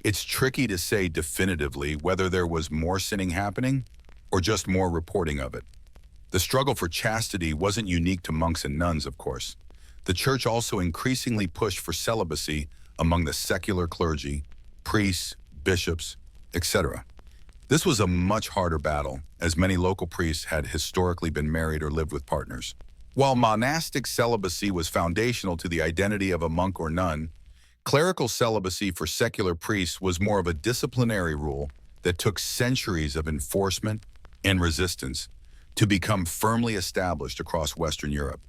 It's tricky to say definitively whether there was more sinning happening or just more reporting of it. The struggle for chastity wasn't unique to monks and nuns, of course. The church also increasingly pushed for celibacy among the secular clergy, priests, bishops, etc. This was a much harder battle, as many local priests had historically been married or lived with partners. While monastic celibacy was foundational to the identity of a monk or nun, clerical celibacy for secular priests was more of a disciplinary rule that took centuries of enforcement and resistance to become firmly established across Western Europe.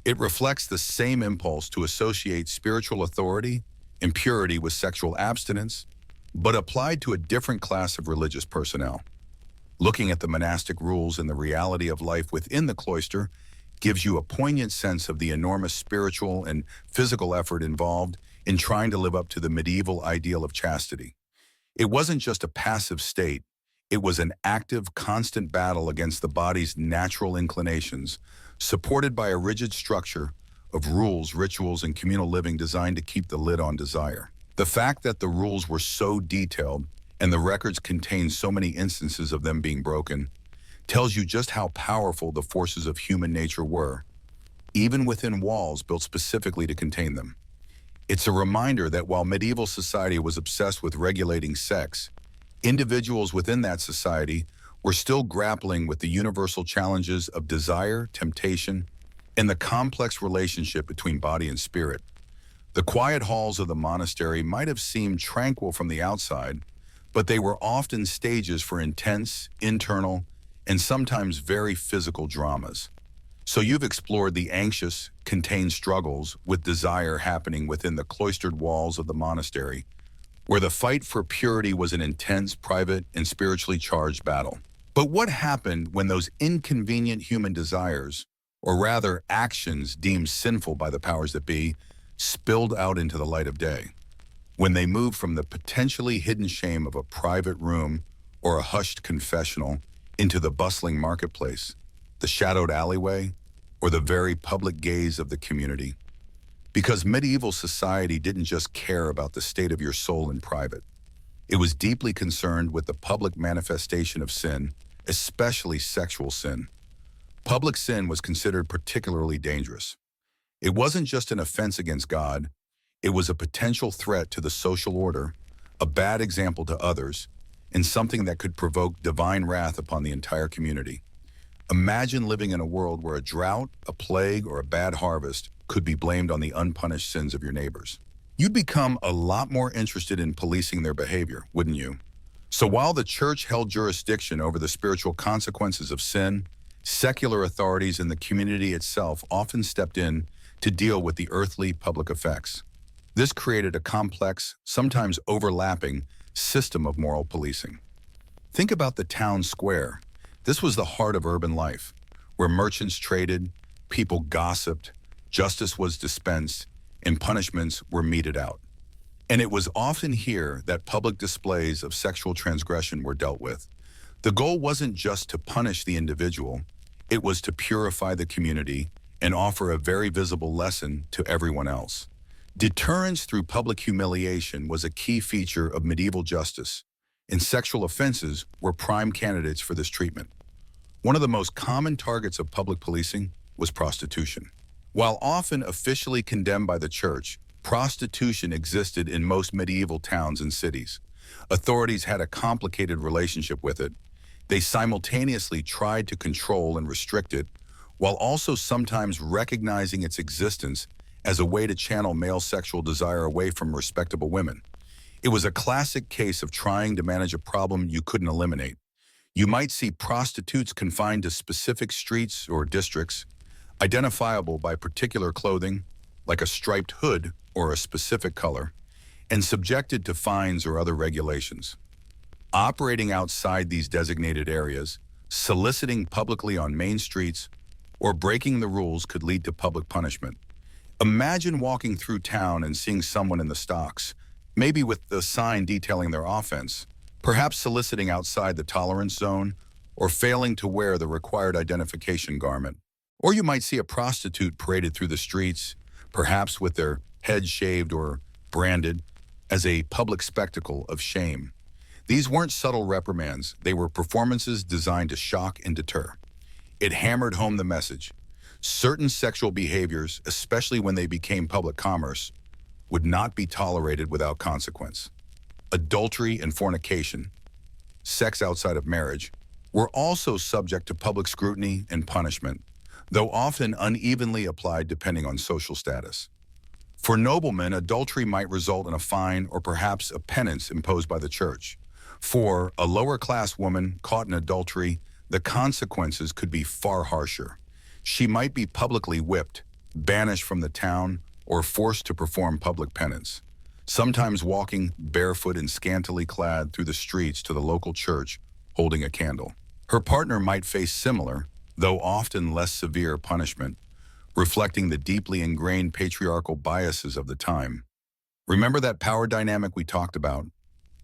It reflects the same impulse to associate spiritual authority and purity with sexual abstinence, but applied to a different class of religious personnel. Looking at the monastic rules and the reality of life within the cloister gives you a poignant sense of the enormous spiritual and physical effort involved in trying to live up to the medieval ideal of chastity. It wasn't just a passive state, It was an active, constant battle against the body's natural inclinations, supported by a rigid structure of rules, rituals, and communal living designed to keep the lid on desire. The fact that the rules were so detailed and the records contained so many instances of them being broken tells you just how powerful the forces of human nature were, even within walls built specifically to contain them. It's a reminder that while medieval society was obsessed with regulating sex, individuals within that society were still grappling with the universal challenges of desire, temptation, and the complex relationship between body and spirit. The quiet halls of the monastery might have seemed tranquil from the outside, but they were often stages for intense, internal, and sometimes very physical dramas. So you've explored the anxious, contained struggles with desire happening within the cloistered walls of the monastery, where the fight for purity was an intense, private, and spiritually charged battle. But what happened when those inconvenient human desires, or rather actions deemed sinful by the powers that be, spilled out into the light of day? When they moved from the potentially hidden shame of a private room or a hushed confessional into the bustling marketplace, the shadowed alleyway, or the very public gaze of the community. Because medieval society didn't just care about the state of your soul in private. It was deeply concerned with the public manifestation of sin, especially sexual sin. Public sin was considered particularly dangerous. It wasn't just an offense against God, it was a potential threat to the social order, a bad example to others, and something that could provoke divine wrath upon the entire community. Imagine living in a world where a drought, a plague, or a bad harvest could be blamed on the unpunished sins of your neighbors. You'd become a lot more interested in policing their behavior, wouldn't you? So while the church held jurisdiction over the spiritual consequences of sin, secular authorities in the community itself often stepped in to deal with the earthly public effects. This created a complex, sometimes overlapping, system of moral policing. Think about the town square. This was the heart of urban life, where merchants traded, people gossiped, justice was dispensed, and punishments were meted out. And it was often here that public displays of sexual transgression were dealt with. The goal wasn't just to punish the individual, it was to purify the community and offer a very visible lesson to everyone else. Deterrence through public humiliation was a key feature of medieval justice, and sexual offenses were prime candidates for this treatment. One of the most common targets of public policing was prostitution. While often officially condemned by the church, prostitution existed in most medieval towns and cities. Authorities had a complicated relationship with it. They simultaneously tried to control and restrict it, while also sometimes recognizing its existence as a way to channel male sexual desire away from respectable women. It was a classic case of trying to manage a problem you couldn't eliminate. You might see prostitutes confined to specific streets or districts, identifiable by particular clothing, like a striped hood or a specific color, and subjected to fines or other regulations. Operating outside these designated areas, soliciting publicly on main streets, or breaking the rules could lead to public punishment. Imagine walking through town and seeing someone in the stocks, maybe with the sign detailing their offense, perhaps soliciting outside the tolerance zone, or failing to wear the required identification garment. Or you might see a prostitute paraded through the streets, perhaps with their head shaved or branded, as a public spectacle of shame. These weren't subtle reprimands, they were performances designed to shock and deter. It hammered home the message. Certain sexual behaviors, especially when they became public commerce, would not be tolerated without consequence. Adultery and fornication, sex outside of marriage, were also subject to public scrutiny and punishment, though often unevenly applied depending on social status. For noblemen, adultery might result in a fine or perhaps a penance imposed by the church. For a lower-class woman caught in adultery, the consequences could be far harsher. She might be publicly whipped, banished from the town, or forced to perform public penance, sometimes walking barefoot and scantily clad through the streets to the local church, holding a candle. Her partner might face similar, though often less severe punishment, reflecting the deeply ingrained patriarchal biases of the time. Remember that power dynamic we talked about?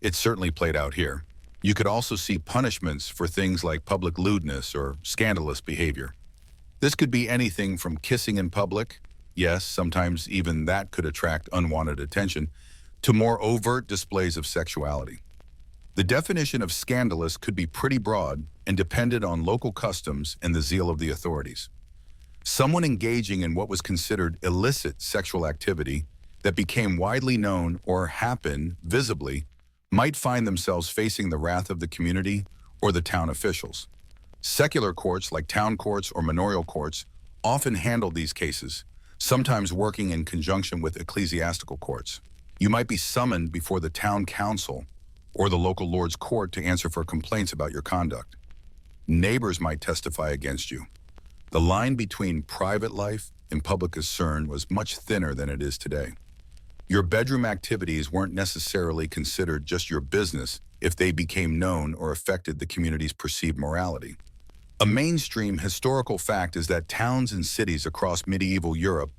It certainly played out here. You could also see punishments for things like public lewdness or scandalous behavior. This could be anything from kissing in public, yes, sometimes even that could attract unwanted attention, to more overt displays of sexuality. The definition of scandalous could be pretty broad and depended on local customs and the zeal of the authorities. Someone engaging in what was considered illicit sexual activity that became widely known or happened visibly might find themselves facing the wrath of the community or the town officials. Secular courts like town courts or manorial courts often handled these cases, sometimes working in conjunction with ecclesiastical courts. You might be summoned before the town council or the local lord's court to answer for complaints about your conduct. Neighbors might testify against you. The line between private life and public concern was much thinner than it is today. Your bedroom activities weren't necessarily considered just your business if they became known or affected the community's perceived morality. A mainstream historical fact is that towns and cities across medieval Europe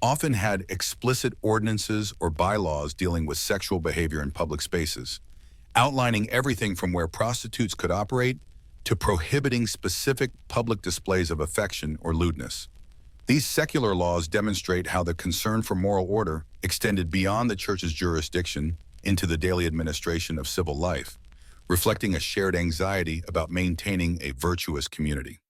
often had explicit ordinances or bylaws dealing with sexual behavior in public spaces, outlining everything from where prostitutes could operate to prohibiting specific public displays of affection or lewdness. These secular laws demonstrate how the concern for moral order extended beyond the church's jurisdiction into the daily administration of civil life, reflecting a shared anxiety about maintaining a virtuous community.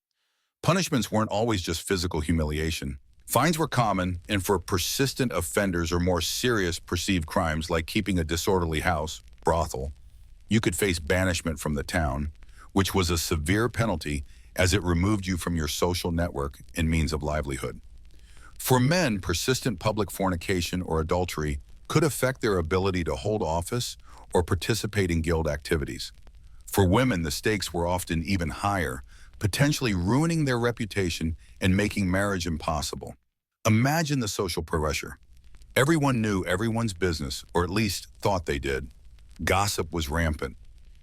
Punishments weren't always just physical humiliation. Fines were common, and for persistent offenders or more serious perceived crimes like keeping a disorderly house, brothel, you could face banishment from the town, which was a severe penalty as it removed you from your social network and means of livelihood. For men, persistent public fornication or adultery could affect their ability to hold office or participate in guild activities. For women, the stakes were often even higher, potentially ruining their reputation and making marriage impossible. Imagine the social pressure. Everyone knew everyone's business, or at least thought they did. Gossip was rampant.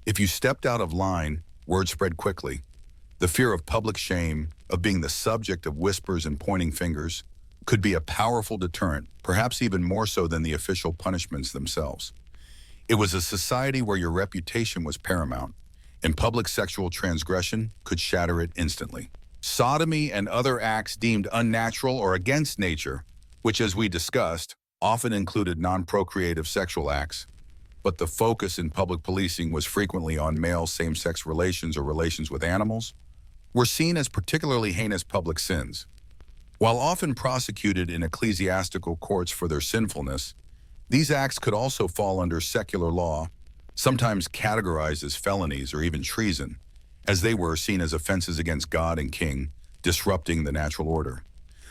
If you stepped out of line, word spread quickly. The fear of public shame, of being the subject of whispers and pointing fingers, could be a powerful deterrent, perhaps even more so than the official punishments themselves. It was a society where your reputation was paramount, and public sexual transgression could shatter it instantly. Sodomy and other acts deemed unnatural or against nature, which, as we discussed, often included non-procreative sexual acts, but the focus in public policing was frequently on male same-sex relations or relations with animals, were seen as particularly heinous public sins. While often prosecuted in ecclesiastical courts for their sinfulness, these acts could also fall under secular law, sometimes categorized as felonies or even treason, as they were seen as offenses against God and King, disrupting the natural order.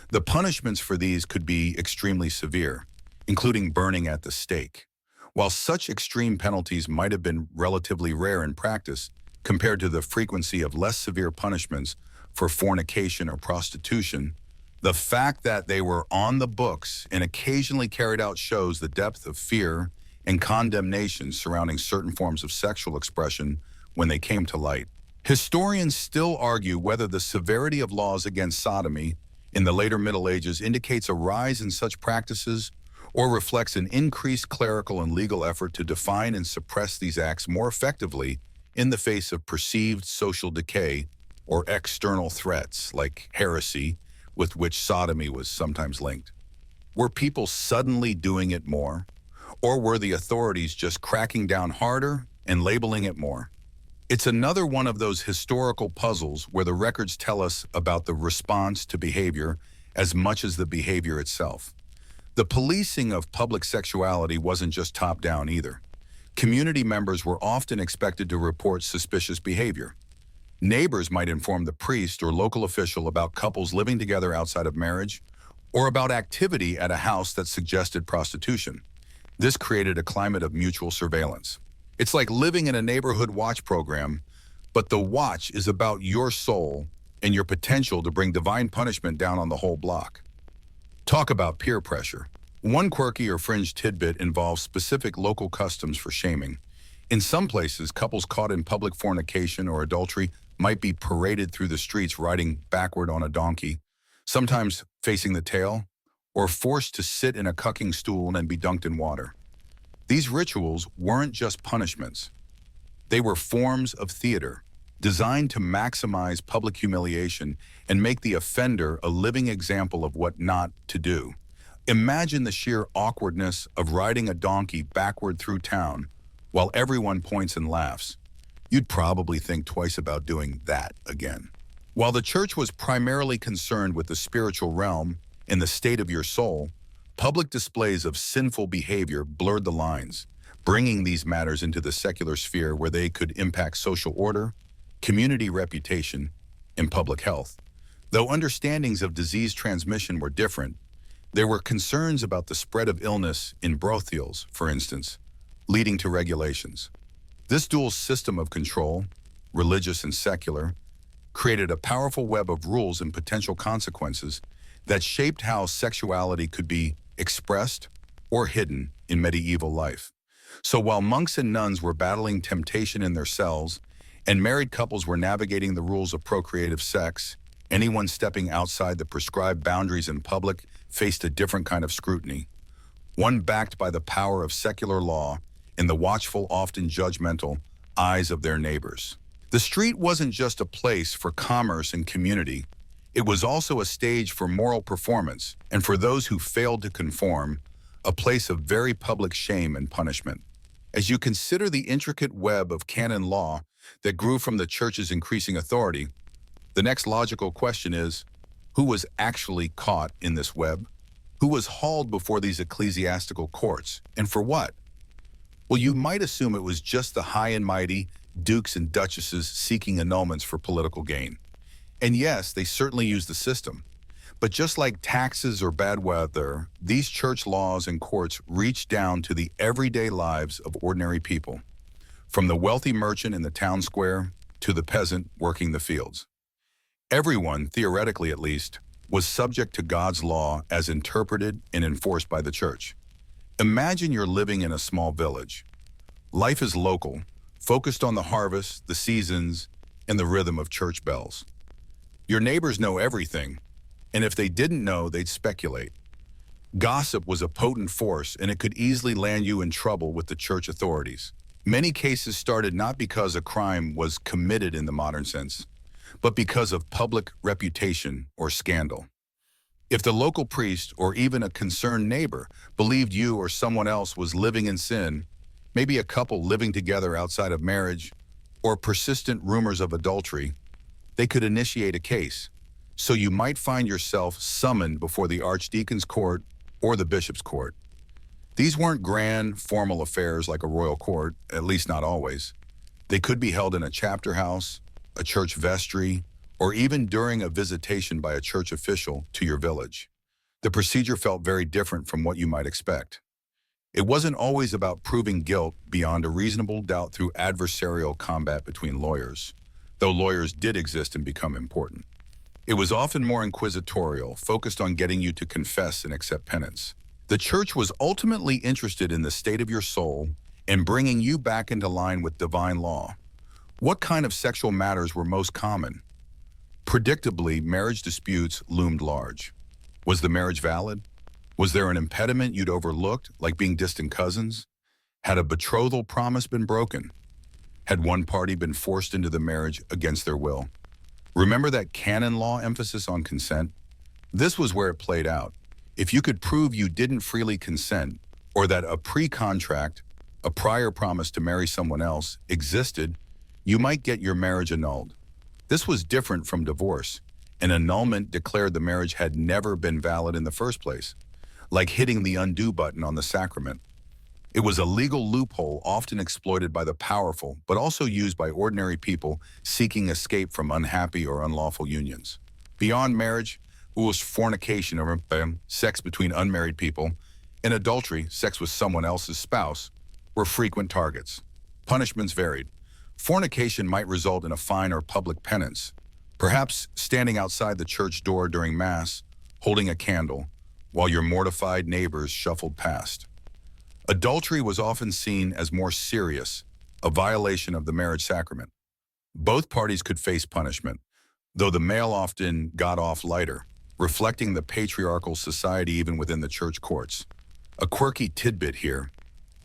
The punishments for these could be extremely severe, including burning at the stake. While such extreme penalties might have been relatively rare in practice compared to the frequency of less severe punishments for fornication or prostitution, the fact that they were on the books and occasionally carried out shows the depth of fear and condemnation surrounding certain forms of sexual expression when they came to light. Historians still argue whether the severity of laws against sodomy in the later Middle Ages indicates a rise in such practices or reflects an increased clerical and legal effort to define and suppress these acts more effectively in the face of perceived social decay or external threats like heresy, with which sodomy was sometimes linked. Were people suddenly doing it more, or were the authorities just cracking down harder and labeling it more? It's another one of those historical puzzles where the records tell us about the response to behavior as much as the behavior itself. The policing of public sexuality wasn't just top-down either. Community members were often expected to report suspicious behavior. Neighbors might inform the priest or local official about couples living together outside of marriage, or about activity at a house that suggested prostitution. This created a climate of mutual surveillance. It's like living in a neighborhood watch program, but the watch is about your soul and your potential to bring divine punishment down on the whole block. Talk about peer pressure. One quirky or fringe tidbit involves specific local customs for shaming. In some places, couples caught in public fornication or adultery might be paraded through the streets riding backward on a donkey, sometimes facing the tail, or forced to sit in a cucking stool and be dunked in water. These rituals weren't just punishments. They were forms of theater, designed to maximize public humiliation and make the offender a living example of what not to do. Imagine the sheer awkwardness of riding a donkey backward through town while everyone points and laughs. You'd probably think twice about doing that again. While the church was primarily concerned with the spiritual realm and the state of your soul, public displays of sinful behavior blurred the lines, bringing these matters into the secular sphere where they could impact social order, community reputation, and public health. Though understandings of disease transmission were different, there were concerns about the spread of illness in brothels, for instance, leading to regulations. This dual system of control, religious and secular, created a powerful web of rules and potential consequences that shaped how sexuality could be expressed or hidden in medieval life. So while monks and nuns were battling temptation in their cells, and married couples were navigating the rules of procreative sex, anyone stepping outside the prescribed boundaries in public faced a different kind of scrutiny, one backed by the power of secular law and the watchful, often judgmental, eyes of their neighbors. The street wasn't just a place for commerce and community, it was also a stage for moral performance, and for those who failed to conform, a place of very public shame and punishment. As you consider the intricate web of canon law that grew from the church's increasing authority, the next logical question is, who was actually caught in this web? Who was hauled before these ecclesiastical courts, and for what? Well, you might assume it was just the high and mighty dukes and duchesses seeking annulments for political gain. And yes, they certainly used the system. But just like taxes or bad weather, these church laws and courts reached down to the everyday lives of ordinary people, from the wealthy merchant in the town square to the peasant working the fields. Everyone, theoretically at least, was subject to God's law as interpreted and enforced by the church. Imagine you're living in a small village. Life is local, focused on the harvest, the seasons, and the rhythm of church bells. Your neighbors know everything, and if they didn't know, they'd speculate. Gossip was a potent force, and it could easily land you in trouble with the church authorities. Many cases started not because a crime was committed in the modern sense, but because of public reputation or scandal. If the local priest or even a concerned neighbor believed you or someone else was living in sin, maybe a couple living together outside of marriage, or persistent rumors of adultery, they could initiate a case. So you might find yourself summoned before the archdeacon's court or the bishop's court. These weren't grand, formal affairs like a royal court, at least not always. They could be held in a chapter house, a church vestry, or even during a visitation by a church official to your village. The procedure felt very different from what you might expect. It wasn't always about proving guilt beyond a reasonable doubt through adversarial combat between lawyers, though lawyers did exist and become important. It was often more inquisitorial, focused on getting you to confess and accept penance. The church was ultimately interested in the state of your soul and bringing you back into line with divine law. What kind of sexual matters were most common? Predictably, marriage disputes loomed large. Was the marriage valid? Was there an impediment you'd overlooked, like being distant cousins? Had a betrothal promise been broken? Had one party been forced into the marriage against their will? Remember that canon law emphasis on consent? This was where it played out. If you could prove you didn't freely consent, or that a pre-contract, a prior promise to marry someone else, existed, you might get your marriage annulled. This was different from divorce. An annulment declared the marriage had never been valid in the first place, like hitting the undo button on the sacrament. It was a legal loophole often exploited by the powerful, but also used by ordinary people seeking escape from unhappy or unlawful unions. Beyond marriage, it was fornication, or sex between unmarried people, and adultery, sex with someone else's spouse, were frequent targets. Punishments varied. Fornication might result in a fine or public penance, perhaps standing outside the church door during Mass, holding a candle, while your mortified neighbors shuffled past. Adultery was often seen as more serious, a violation of the marriage sacrament. Both parties could face punishment, though the male often got off lighter, reflecting the patriarchal society even within the church courts. A quirky tidbit here: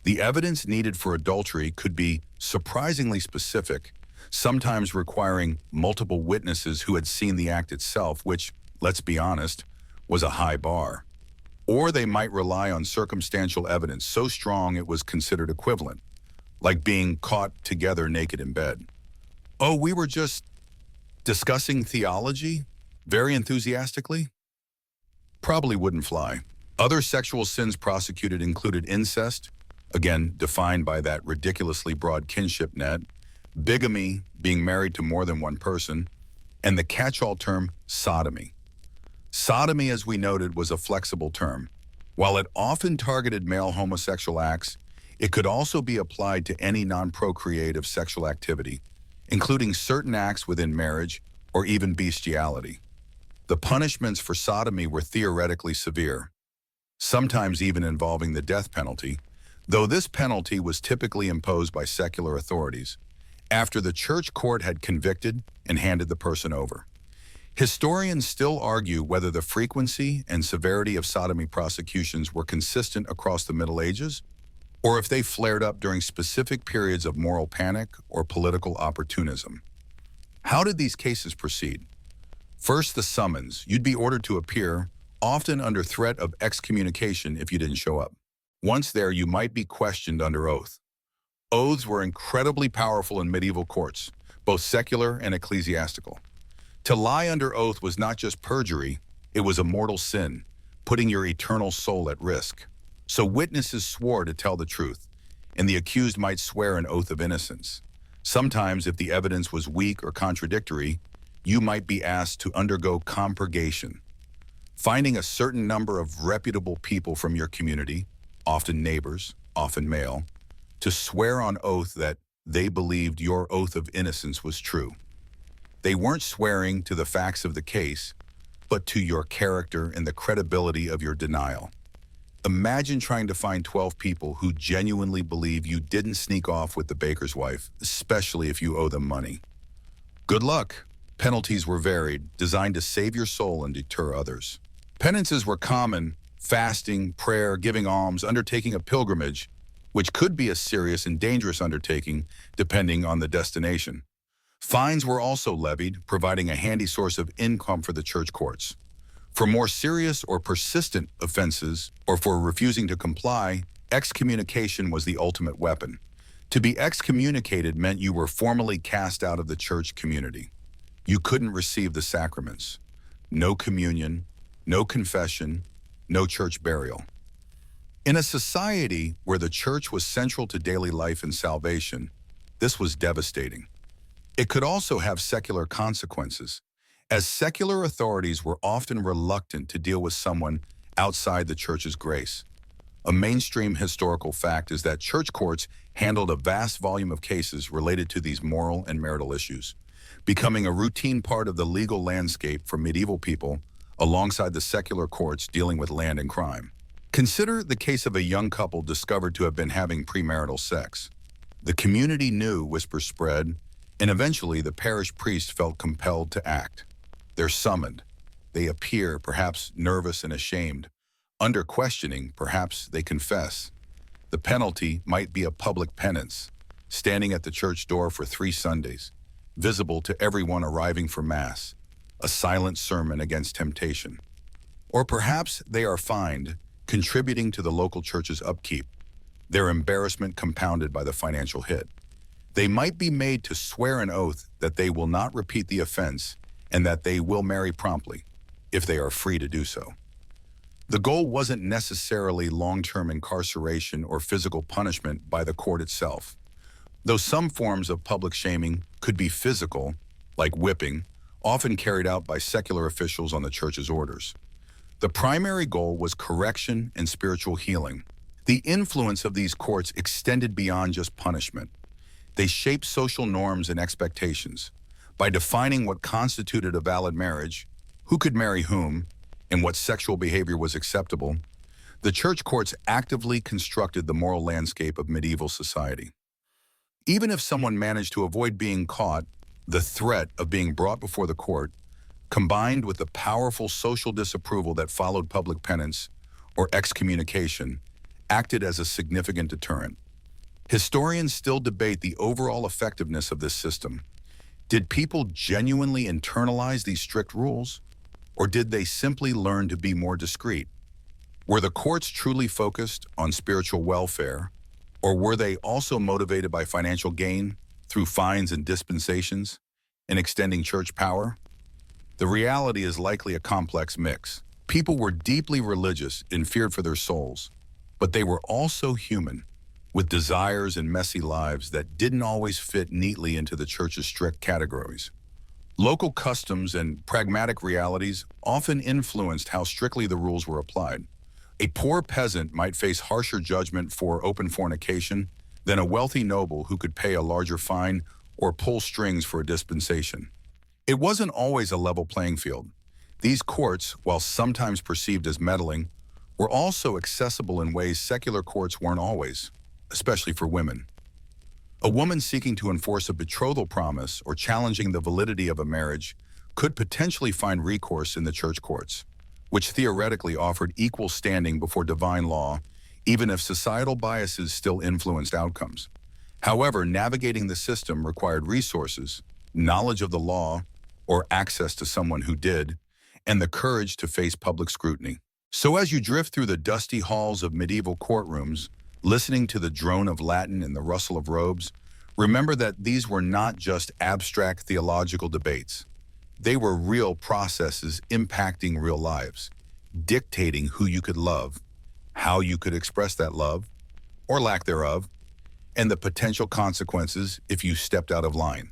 The evidence needed for adultery could be surprisingly specific, sometimes requiring multiple witnesses who had seen the act itself, which, let's be honest, was a high bar. Or they might rely on circumstantial evidence so strong it was considered equivalent, like being caught together naked in bed. Oh, we were just discussing theology very enthusiastically? Probably wouldn't fly. Other sexual sins prosecuted included incest, again defined by that ridiculously broad kinship net, bigamy, being married to more than one person, and the catch-all term sodomy. Sodomy, as we noted, was a flexible term. While it often targeted male homosexual acts, it could also be applied to any non-procreative sexual activity, including certain acts within marriage or even bestiality. The punishments for sodomy were theoretically severe, sometimes even involving the death penalty, though this penalty was typically imposed by secular authorities after the church court had convicted and handed the person over. Historians still argue whether the frequency and severity of sodomy prosecutions were consistent across the Middle Ages, or if they flared up during specific periods of moral panic or political opportunism. How did these cases proceed? First, the summons. You'd be ordered to appear, often under threat of excommunication if you didn't show up. Once there, you might be questioned under oath. Oaths were incredibly powerful in medieval courts, both secular and ecclesiastical. To lie under oath was not just perjury, it was a mortal sin, putting your eternal soul at risk. So witnesses swore to tell the truth, and the accused might swear an oath of innocence. Sometimes, if the evidence was weak or contradictory, you might be asked to undergo compurgation, finding a certain number of reputable people from your community, often neighbors, often male, to swear on oath that they believed your oath of innocence was true. They weren't swearing to the facts of the case, but to your character and the credibility of your denial. Imagine trying to find 12 people who genuinely believe you didn't sneak off with the baker's wife, especially if you owe them money. Good luck. Penalties were varied, designed to save your soul and deter others. Penances were common: fasting, prayer, giving alms, undertaking a pilgrimage, which could be a serious and dangerous undertaking depending on the destination. Fines were also levied, providing a handy source of income for the church courts. For more serious or persistent offenses, or for refusing to comply, excommunication was the ultimate weapon. To be excommunicated meant you were formally cast out of the church community. You couldn't receive the sacraments. No communion, no confession, no church burial. In a society where the church was central to daily life and salvation, this was devastating. It could also have secular consequences, as secular authorities were often reluctant to deal with someone outside the church's grace. A mainstream historical fact is that church courts handled a vast volume of cases related to these moral and marital issues, becoming a routine part of the legal landscape for medieval people alongside the secular courts dealing with land and crime. Consider the case of a young couple discovered to have been having premarital sex. The community knew, whispers spread, and eventually the parish priest felt compelled to act. They're summoned. They appear, perhaps nervous and ashamed. Under questioning, perhaps they confess. The penalty might be a public penance, standing at the church door for 3 Sundays, visible to everyone arriving for Mass, a silent sermon against temptation. Or perhaps they are fined, contributing to the local church's upkeep, their embarrassment compounded by the financial hit. They might be made to swear an oath that they will not repeat the offense and that they will marry promptly, if they are free to do so. The goal wasn't necessarily long-term incarceration or physical punishment by the court itself, though some forms of public shaming could be physical, like whipping, often carried out by secular officials on the church's orders. The primary goal was correction and spiritual healing. The influence of these courts extended beyond just punishment. They shaped social norms and expectations by defining what constituted a valid marriage, who could marry whom, and what sexual behavior was acceptable. The church courts actively constructed the moral landscape of medieval society. Even if someone managed to avoid being caught, the threat of being brought before the court, combined with the powerful social disapproval that followed public penance or excommunication, acted as a significant deterrent. Historians still debate the overall effectiveness of this system. Did people genuinely internalize these strict rules, or did they simply learn to be more discreet? Were the courts truly focused on spiritual welfare, or were they also motivated by financial gain through fines and dispensations and extending church power? The reality is likely a complex mix. People were deeply religious and feared for their souls, but they were also human, with desires and messy lives that didn't always fit neatly into the church's strict categories. Local customs and pragmatic realities often influenced how strictly the rules were applied. A poor peasant might face harsher judgment for open fornication than a wealthy noble who could pay a larger fine or pull strings for a dispensation. It wasn't always a level playing field. These courts, while sometimes perceived as meddling, were also accessible in ways secular courts weren't always, especially for women. A woman seeking to enforce a betrothal promise or challenging the validity of a marriage could potentially find recourse in the church courts, which theoretically offered equal standing before divine law, even if societal biases still influenced outcomes. However, navigating the system required resources, knowledge of the law, or access to someone who did, and the courage to face public scrutiny. So as you drift through the dusty halls of medieval courtrooms, listening to the drone of Latin and the rustle of robes, remember that these were not just abstract theological debates. They were real processes impacting real lives, dictating who you could love, how you could express that love, or lack thereof, and the potential consequences if you stepped out of line.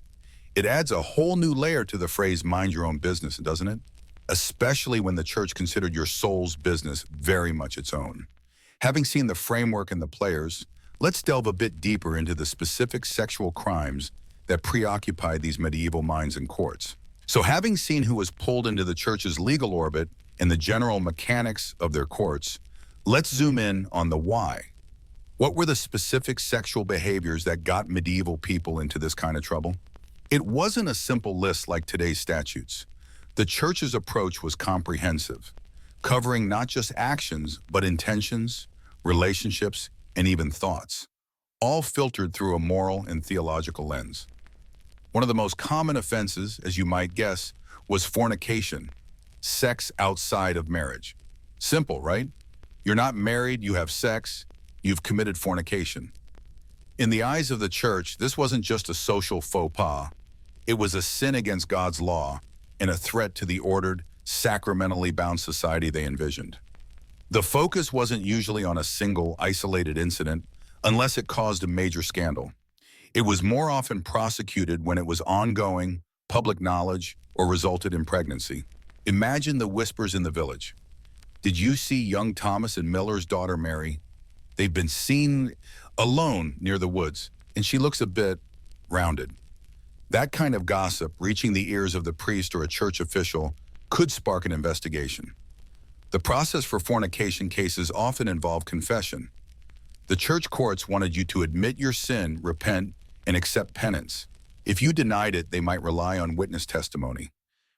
It adds a whole new layer to the phrase mind your own business, doesn't it? Especially when the church considered your soul's business very much its own. Having seen the framework and the players, let's delve a bit deeper into the specific sexual crimes that preoccupied these medieval minds and courts. So having seen who was pulled into the church's legal orbit and the general mechanics of their courts, let's zoom in on the why. What were the specific sexual behaviors that got medieval people into this kind of trouble? It wasn't a simple list like today's statutes. The church's approach was comprehensive, covering not just actions, but intentions, relationships, and even thoughts, all filtered through a moral and theological lens. One of the most common offenses, as you might guess, was fornication, sex outside of marriage. Simple, right? You're not married, you have sex, you've committed fornication. In the eyes of the church, this wasn't just a social faux pas. It was a sin against God's law and a threat to the ordered, sacramentally bound society they envisioned. The focus wasn't usually on a single, isolated incident unless it caused a major scandal. It was more often prosecuted when it was ongoing, public knowledge, or resulted in pregnancy. Imagine the whispers in the village. Did you see young Thomas and Miller's daughter Mary? They've been seen alone near the woods, and she looks a bit rounded. That kind of gossip reaching the ears of the priest or a church official could spark an investigation. The process for fornication cases often involved confession. The church courts wanted you to admit your sin, repent, and accept penance. If you denied it, they might rely on witness testimony,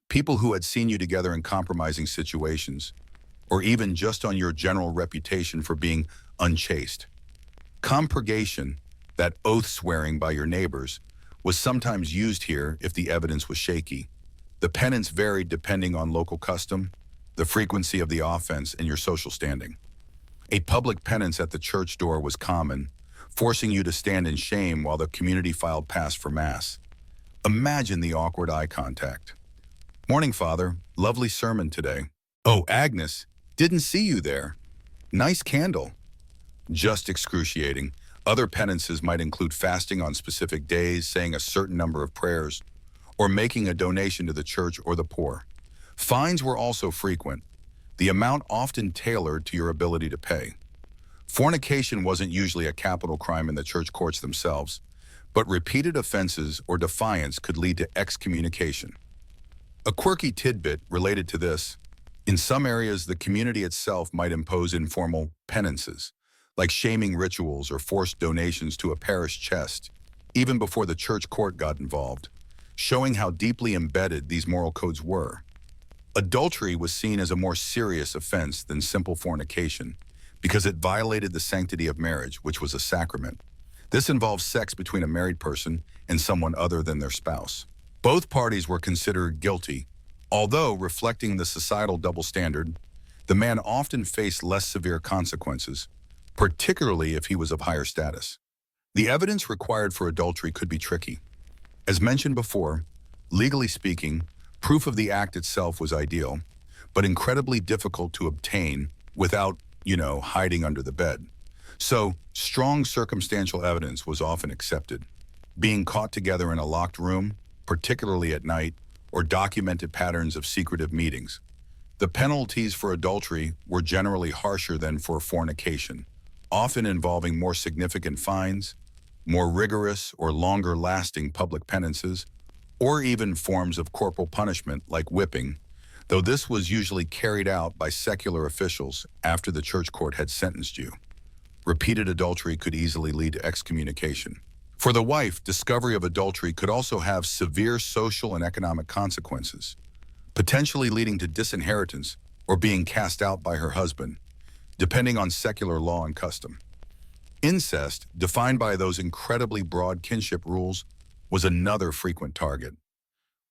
people who had seen you together in compromising situations, or even just on your general reputation for being unchaste. Compurgation, that oath swearing by your neighbors, was sometimes used here if the evidence was shaky. The penance varied depending on local custom, the frequency of the offense, and your social standing. A public penance at the church door was common, forcing you to stand in shame while the community filed past for Mass. Imagine the awkward eye contact. Morning, Father. Lovely sermon today. Oh, Agnes, didn't see you there. Nice candle. Just excruciating. Other penances might include fasting on specific days, saying a certain number of prayers, or making a donation to the church or the poor. Fines were also frequent, the amount often tailored to your ability to pay. Fornication wasn't usually a capital crime in the church courts themselves, but repeated offenses or defiance could lead to excommunication. A quirky tidbit related to this: in some areas, the community itself might impose informal penances, like shaming rituals or forced donations to a parish chest, even before the church court got involved, showing how deeply embedded these moral codes were. Adultery was seen as a more serious offense than simple fornication, because it violated the sanctity of marriage, which was a sacrament. This involves sex between a married person and someone other than their spouse. Both parties were considered guilty, although reflecting the societal double standard, the man often faced less severe consequences, particularly if he was of higher status. The evidence required for adultery could be tricky. As mentioned before, legally speaking, proof of the act itself was ideal, but incredibly difficult to obtain without, hiding under the bed. So, strong circumstantial evidence was often accepted. Being caught together in a locked room, particularly at night, or documented patterns of secretive meetings. The penalties for adultery were generally harsher than for fornication, often involving more significant fines, more rigorous or longer-lasting public penances, or even forms of corporal punishment like whipping, though this was usually carried out by secular officials after the church court had sentenced you. Repeated adultery could easily lead to excommunication. For the wife, discovery of adultery could also have severe social and economic consequences, potentially leading to disinheritance or being cast out by her husband, depending on secular law and custom. Incest, defined by those incredibly broad kinship rules, was another frequent target.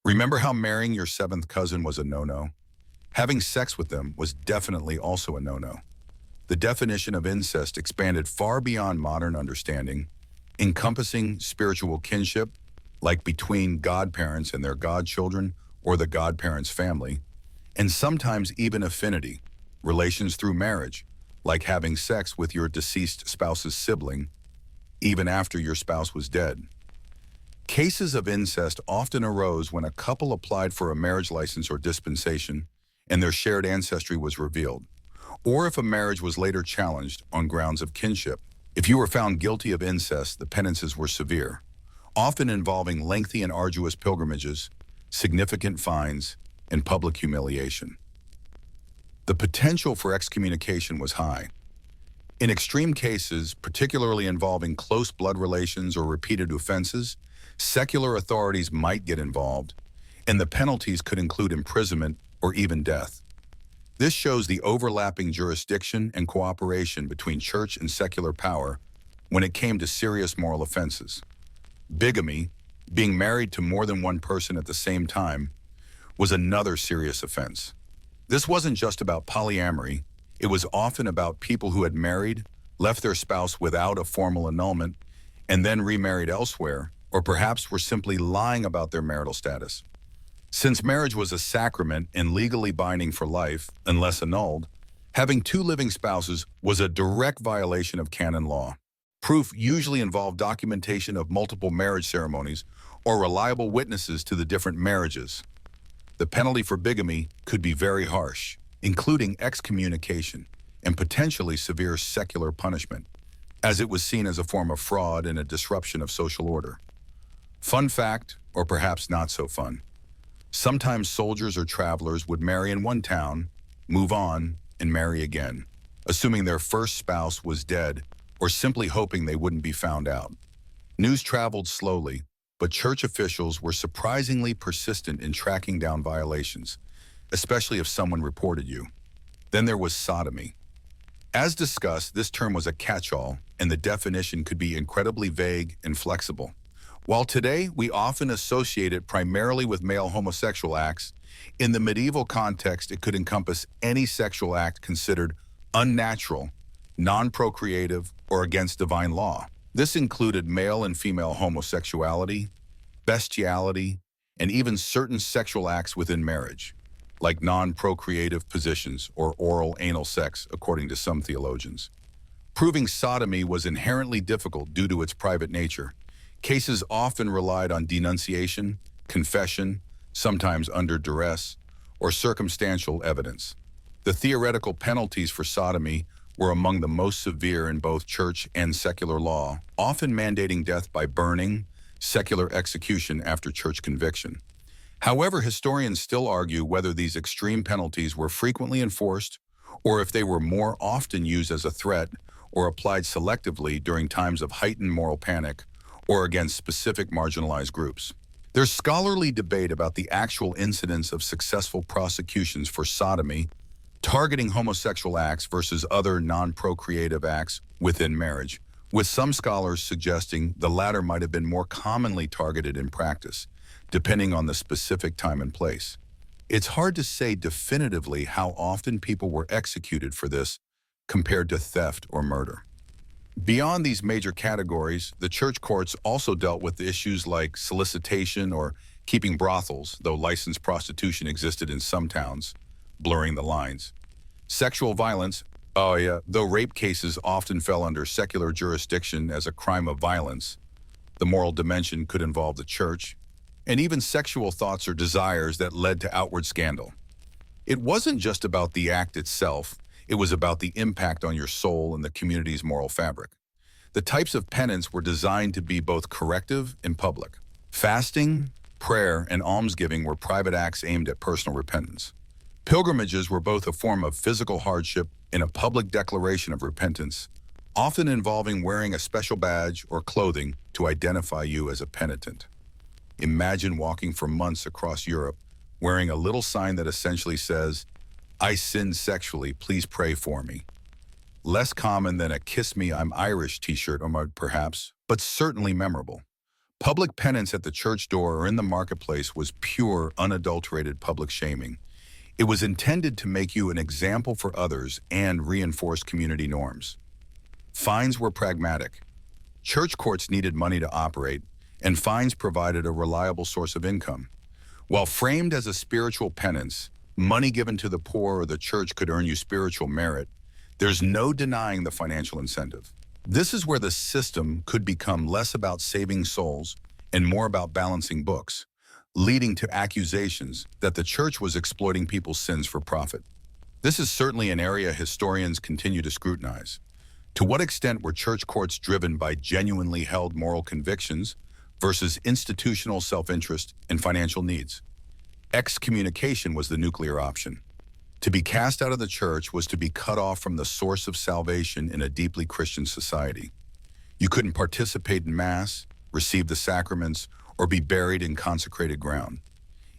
Remember how marrying your seventh cousin was a no-no? Having sex with them was definitely also a no-no. The definition of incest expanded far beyond modern understanding, encompassing spiritual kinship, like between godparents and their godchildren or the godparents' family, and sometimes even affinity, relations through marriage, like having sex with your deceased spouse's sibling, even after your spouse was dead. Cases of incest often arose when a couple applied for a marriage license or dispensation and their shared ancestry was revealed, or if a marriage was later challenged on grounds of kinship. If you were found guilty of incest, the penances were severe, often involving lengthy and arduous pilgrimages, significant fines, and public humiliation. The potential for excommunication was high. In extreme cases, particularly involving close blood relations or repeated offenses, secular authorities might get involved, and the penalties could include imprisonment or even death. This shows the overlapping jurisdiction and cooperation between church and secular power when it came to serious moral offenses. Bigamy, being married to more than one person at the same time, was another serious offense. This wasn't just about polyamory, it was often about people who had married, left their spouse without a formal annulment, and then remarried elsewhere, or perhaps were simply lying about their marital status. Since marriage was a sacrament and legally binding for life, unless annulled, having two living spouses was a direct violation of canon law. Proof usually involved documentation of multiple marriage ceremonies or reliable witnesses to the different marriages. The penalty for bigamy could be very harsh, including excommunication and potentially severe secular punishment, as it was seen as a form of fraud and a disruption of social order. Fun fact, or perhaps not so fun. Sometimes soldiers or travelers would marry in one town, move on, and marry again, assuming their first spouse was dead or simply hoping they wouldn't be found out. News traveled slowly, but church officials were surprisingly persistent in tracking down violations, especially if someone reported you. Then there was sodomy. As discussed, this term was a catch-all, and the definition could be incredibly vague and flexible. While today we often associate it primarily with male homosexual acts, in the medieval context it could encompass any sexual act considered unnatural, non-procreative, or against divine law. This included male and female homosexuality, bestiality, and even certain sexual acts within marriage, like non-procreative positions or oral anal sex, according to some theologians. Proving sodomy was inherently difficult due to its private nature. Cases often relied on denunciation, confession, sometimes under duress, or circumstantial evidence. The theoretical penalties for sodomy were among the most severe in both church and secular law, often mandating death by burning, secular execution after church conviction. However, historians still argue whether these extreme penalties were frequently enforced or if they were more often used as a threat or applied selectively during times of heightened moral panic or against specific marginalized groups. There's scholarly debate about the actual incidence of successful prosecutions for sodomy, targeting homosexual acts versus other non-procreative acts within marriage, with some scholars suggesting the latter might have been more commonly targeted in practice, depending on the specific time and place. It's hard to say definitively how often people were executed for this compared to theft or murder. Beyond these major categories, the church courts also dealt with issues like solicitation or keeping brothels, though licensed prostitution existed in some towns, blurring the lines. Sexual violence, though rape cases often fell under secular jurisdiction as a crime of violence, the moral dimension could involve the church, and even sexual thoughts or desires that led to outward scandal. It wasn't just about the act itself, it was about the impact on your soul and the community's moral fabric. The types of penance were designed to be both corrective and public. Fasting, prayer, and almsgiving were private acts aimed at personal repentance. Pilgrimages were both a form of physical hardship and a public declaration of repentance, often involving wearing a special badge or clothing to identify you as a penitent. Imagine walking for months across Europe wearing a little sign that essentially says, "I sinned sexually, please pray for me." Less common than a "Kiss Me, I'm Irish" t-shirt or mug perhaps, but certainly memorable. Public penance at the church door or in the marketplace was pure, unadulterated public shaming. It was intended to make you an example for others and reinforce community norms. Fines were pragmatic. Church courts needed money to operate, and fines provided a reliable source of income. While framed as a spiritual penance, money given to the poor or the church could earn you spiritual merit, there's no denying the financial incentive. This is where the system could become less about saving souls and more about balancing books, leading to accusations that the church was exploiting people's sins for profit. This is certainly an area historians continue to scrutinize. To what extent were church courts driven by genuinely held moral convictions versus institutional self-interest and financial needs? Excommunication was the nuclear option. To be cast out of the church was to be cut off from the source of salvation in a deeply Christian society. You couldn't participate in Mass, receive the sacraments, or be buried in consecrated ground.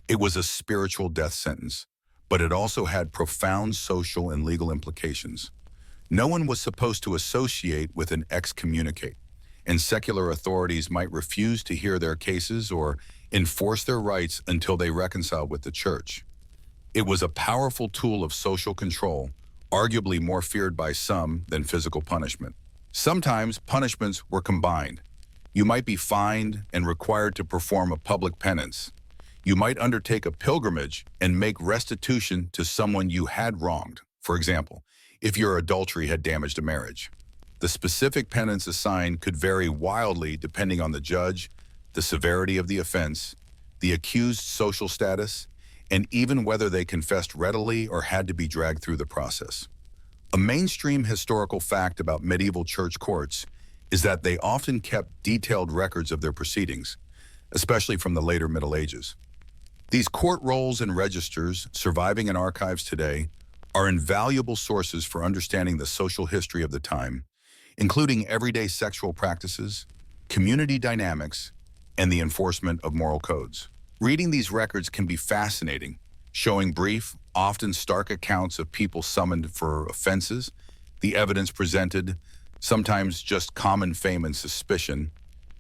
It was a spiritual death sentence, but it also had profound social and legal implications. No one was supposed to associate with an excommunicate, and secular authorities might refuse to hear their cases or enforce their rights until they reconciled with the church. It was a powerful tool of social control, arguably more feared by some than physical punishment. Sometimes punishments were combined. You might be fined and required to perform a public penance. You might undertake a pilgrimage and make restitution to someone you had wronged. For example, if your adultery had damaged a marriage. The specific penance assigned could vary wildly depending on the judge, the severity of the offense, the accused's social status, and even whether they confessed readily or had to be dragged through the process. A mainstream historical fact about medieval church courts is that they often kept detailed records of their proceedings, especially from the later Middle Ages. These court rolls and registers, surviving in archives today, are invaluable sources for understanding the social history of the time, including everyday sexual practices, community dynamics, and the enforcement of moral codes. Reading these records can be fascinating, showing brief, often stark accounts of people summoned for offenses, the evidence presented, sometimes just common fame and suspicion,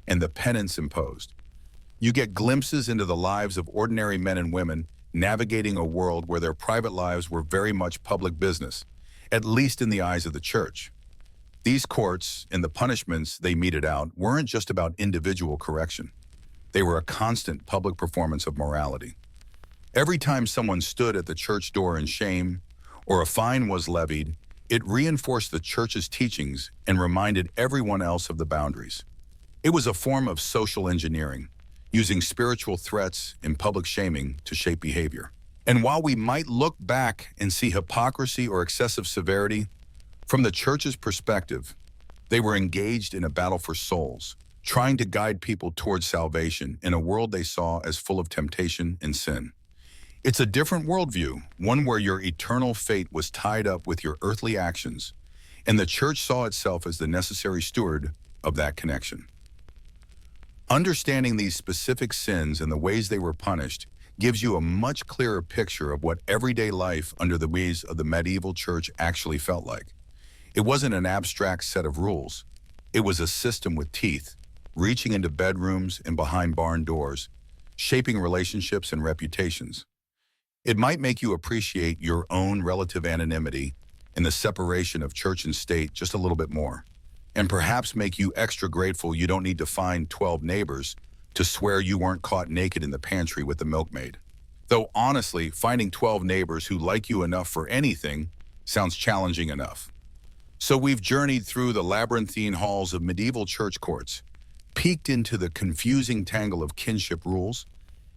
and the penance imposed. You get glimpses into the lives of ordinary men and women navigating a world where their private lives were very much public business, at least in the eyes of the church. These courts and the punishments they meted out weren't just about individual correction. They were a constant public performance of morality. Every time someone stood at the church door in shame or a fine was levied, it reinforced the church's teachings and reminded everyone else of the boundaries. It was a form of social engineering, using spiritual threats and public shaming to shape behavior. And while we might look back and see hypocrisy or excessive severity, from the church's perspective, they were engaged in a battle for souls, trying to guide people towards salvation in a world they saw as full of temptation and sin. It's a different worldview, one where your eternal fate was tied up with your earthly actions, and the church saw itself as the necessary steward of that connection. Understanding these specific sins and the ways they were punished gives you a much clearer picture of what everyday life under the ways of the medieval church actually felt like. It wasn't an abstract set of rules. It was a system with teeth, reaching into bedrooms and behind barn doors, shaping relationships and reputations. It might make you appreciate your own relative anonymity and the separation of church and state just a little bit more, and perhaps make you extra grateful you don't need to find 12 neighbors to swear you weren't caught naked in the pantry with the milkmaid. Though honestly, finding 12 neighbors who like you enough for anything sounds challenging enough. So we've journeyed through the labyrinthine halls of medieval church courts, peeked into the confusing tangle of kinship rules,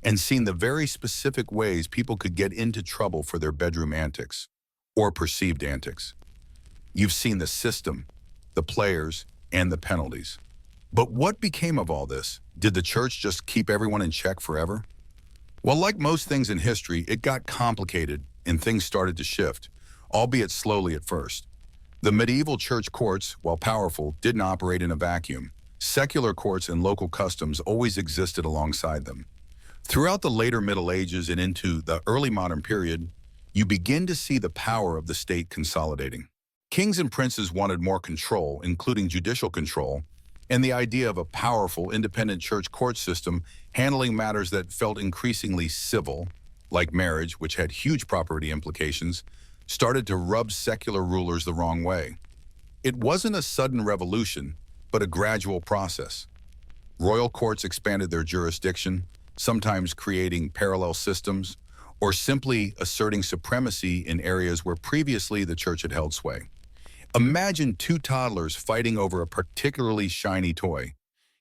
and seen the very specific ways people could get into trouble for their bedroom antics, or perceived antics. You've seen the system, the players, and the penalties. But what became of all this? Did the church just keep everyone in check forever? Well, like most things in history, it got complicated and things started to shift, albeit slowly at first. The medieval church courts, while powerful, didn't operate in a vacuum. Secular courts and local customs always existed alongside them. Throughout the later Middle Ages and into the early modern period, you begin to see the power of the state consolidating. Kings and princes wanted more control, including judicial control, and the idea of a powerful, independent church court system handling matters that felt increasingly civil, like marriage, which had huge property implications, started to rub secular rulers the wrong way. It wasn't a sudden revolution, but a gradual process. Royal courts expanded their jurisdiction, sometimes creating parallel systems, or simply asserting supremacy in areas where previously the church had held sway. Imagine two toddlers fighting over a particularly shiny toy.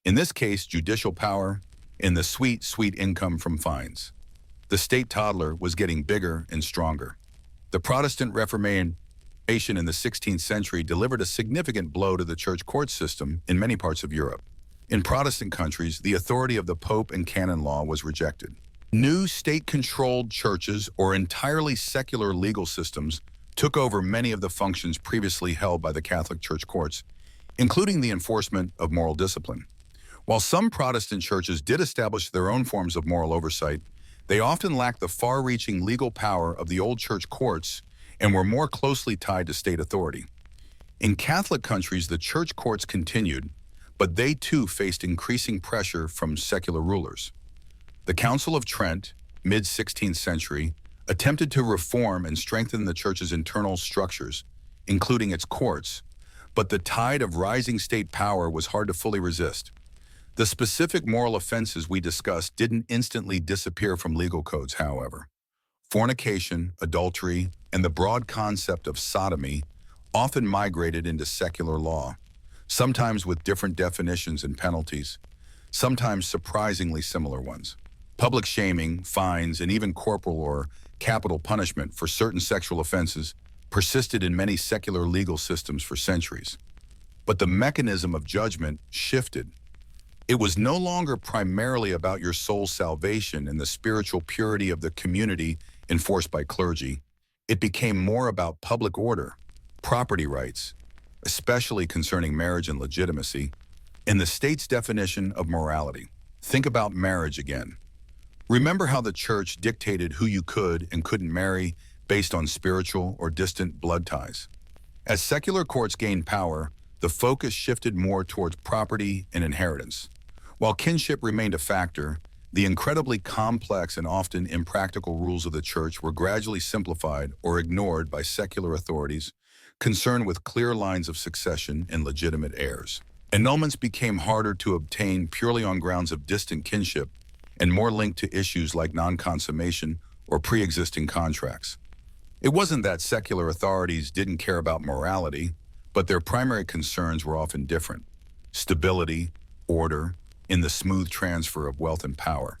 In this case, judicial power and the sweet, sweet income from fines. The state toddler was getting bigger and stronger. The Protestant Reformation in the 16th century delivered a significant blow to the church court system in many parts of Europe. In Protestant countries, the authority of the Pope and canon law was rejected. New state-controlled churches or entirely secular legal systems took over many of the functions previously held by the Catholic Church courts, including the enforcement of moral discipline. While some Protestant churches did establish their own forms of moral oversight, they often lacked the far-reaching legal power of the old church courts and were more closely tied to state authority. In Catholic countries, the church courts continued, but they too faced increasing pressure from secular rulers. The Council of Trent, mid-16th century, attempted to reform and strengthen the church's internal structures, including its courts, but the tide of rising state power was hard to fully resist. The specific moral offenses we discussed didn't instantly disappear from legal codes, however. Fornication, adultery, and the broad concept of sodomy often migrated into secular law, sometimes with different definitions and penalties, sometimes surprisingly similar ones. Public shaming, fines, and even corporal or capital punishment for certain sexual offenses persisted in many secular legal systems for centuries. But the mechanism of judgment shifted. It was no longer primarily about your soul's salvation and the spiritual purity of the community enforced by clergy. It became more about public order, property rights, especially concerning marriage and legitimacy, and the state's definition of morality. Think about marriage again. Remember how the church dictated who you could and couldn't marry based on spiritual or distant blood ties? As secular courts gained power, the focus shifted more towards property and inheritance. While kinship remained a factor, the incredibly complex and often impractical rules of the church were gradually simplified or ignored by secular authorities concerned with clear lines of succession and legitimate heirs. Annulments became harder to obtain purely on grounds of distant kinship and more linked to issues like non-consummation or pre-existing contracts. It wasn't that secular authorities didn't care about morality, but their primary concerns were often different: stability, order, and the smooth transfer of wealth and power.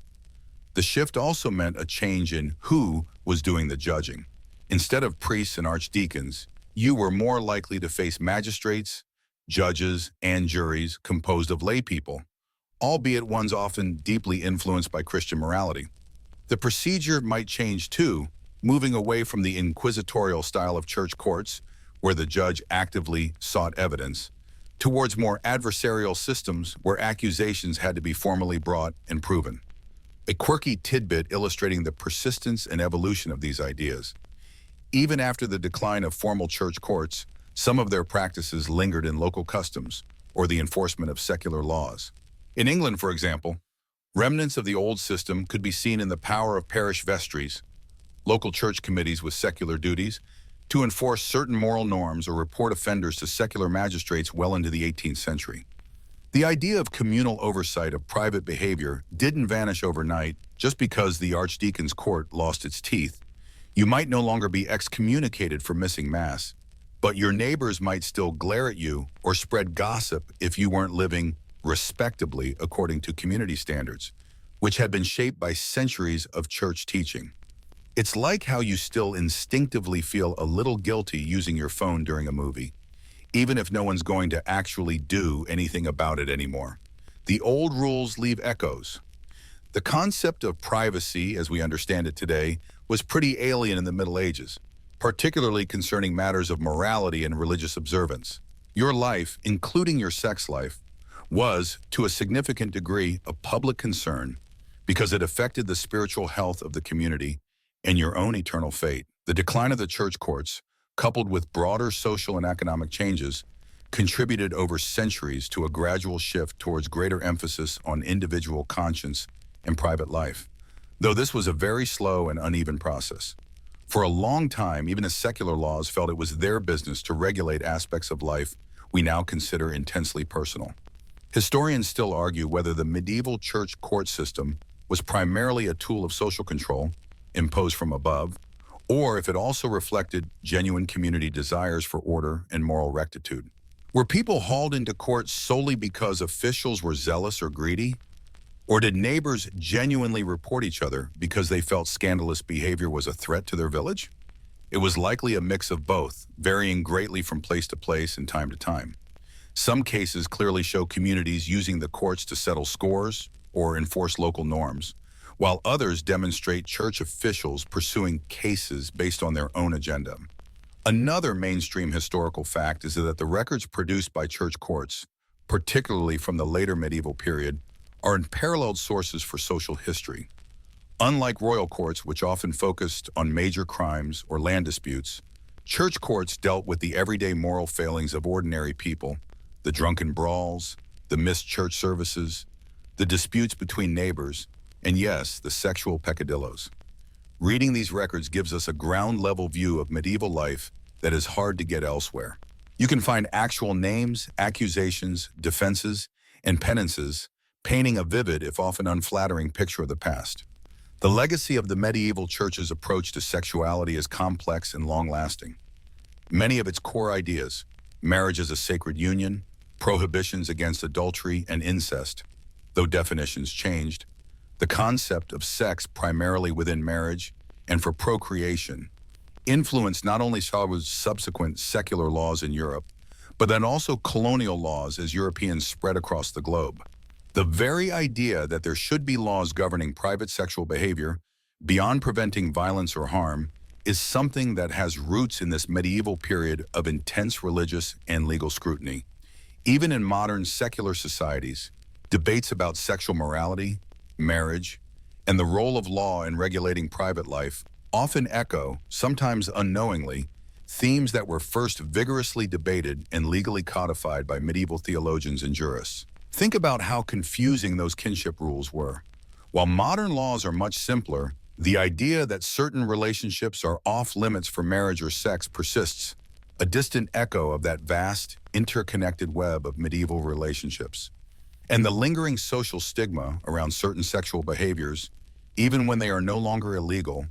The shift also meant a change in who was doing the judging. Instead of priests and archdeacons, you were more likely to face magistrates, judges, and juries composed of lay people, albeit ones often deeply influenced by Christian morality. The procedure might change too, moving away from the inquisitorial style of church courts, where the judge actively sought evidence, towards more adversarial systems where accusations had to be formally brought and proven. A quirky tidbit illustrating the persistence and evolution of these ideas. Even after the decline of formal church courts, some of their practices lingered in local customs or the enforcement of secular laws. In England, for example, remnants of the old system could be seen in the power of parish vestries, local church committees with secular duties, to enforce certain moral norms or report offenders to secular magistrates well into the 18th century. The idea of communal oversight of private behavior didn't vanish overnight just because the archdeacon's court lost its teeth. You might no longer be excommunicated for missing Mass, but your neighbors might still glare at you or spread gossip if you weren't living respectably according to community standards, which had been shaped by centuries of church teaching. It's like how you still instinctively feel a little guilty using your phone during a movie, even if no one's going to actually do anything about it anymore. The old rules leave echoes. The concept of privacy, as we understand it today, was pretty alien in the Middle Ages, particularly concerning matters of morality and religious observance. Your life, including your sex life, was, to a significant degree, a public concern because it affected the spiritual health of the community and your own eternal fate. The decline of the church courts, coupled with broader social and economic changes, contributed over centuries to a gradual shift towards greater emphasis on individual conscience and private life, though this was a very slow and uneven process. For a long time, even as secular laws felt it was their business to regulate aspects of life we now consider intensely personal. Historians still argue whether the medieval church court system was primarily a tool of social control, imposed from above, or if it also reflected genuine community desires for order and moral rectitude. Were people hauled into court solely because officials were zealous or greedy? Or did neighbors genuinely report each other because they felt scandalous behavior was a threat to their village? It was likely a mix of both, varying greatly from place to place and time to time. Some cases clearly show communities using the courts to settle scores or enforce local norms, while others demonstrate church officials pursuing cases based on their own agenda. Another mainstream historical fact is that the records produced by church courts, particularly from the later medieval period, are unparalleled sources for social history. Unlike royal courts, which often focused on major crimes or land disputes, church courts dealt with the everyday moral failings of ordinary people, the drunken brawls, the missed church services, the disputes between neighbors, and yes, the sexual peccadillos. Reading these records gives us a ground-level view of medieval life that is hard to get elsewhere. You can find actual names, accusations, defenses, and penances, painting a vivid, if often unflattering, picture of the past. The legacy of the medieval church's approach to sexuality is complex and long-lasting. Many of its core ideas, marriage as a sacred union, prohibitions against adultery and incest, though definitions changed, the concept of sex primarily within marriage and for procreation, influenced not only subsequent secular laws in Europe, but then also colonial laws as Europeans spread across the globe. The very idea that there should be laws governing private sexual behavior, beyond preventing violence or harm, is something that has roots in this medieval period of intense religious and legal scrutiny. Even in modern secular societies, debates about sexual morality, marriage, and the role of law in regulating private life often echo, sometimes unknowingly, themes that were first vigorously debated and legally codified by medieval theologians and jurists. Think about how confusing those kinship rules were. While modern laws are much simpler, the idea that certain relationships are off limits for marriage or sex persists, a distant echo of that vast, interconnected web of medieval relationships. And the lingering social stigma around certain sexual behaviors, even when they are no longer illegal,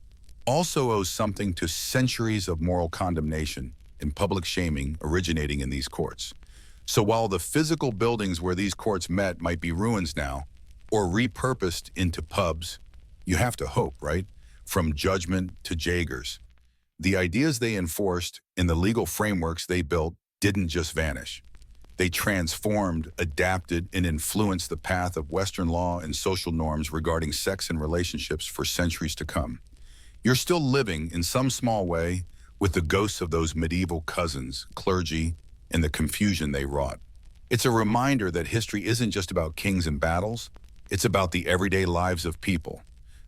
also owes something to centuries of moral condemnation and public shaming originating in these courts. So while the physical buildings where these courts met might be ruins now, or repurposed into pubs, you have to hope, right? From judgment to Jaegers. The ideas they enforced and the legal frameworks they built didn't just vanish. They transformed, adapted, and influenced the path of Western law and social norms regarding sex and relationships for centuries to come. You're still living, in some small way, with the ghosts of those medieval cousins, clergy, and the confusion they wrought. It's a reminder that history isn't just about kings and battles, It's about the everyday lives of people,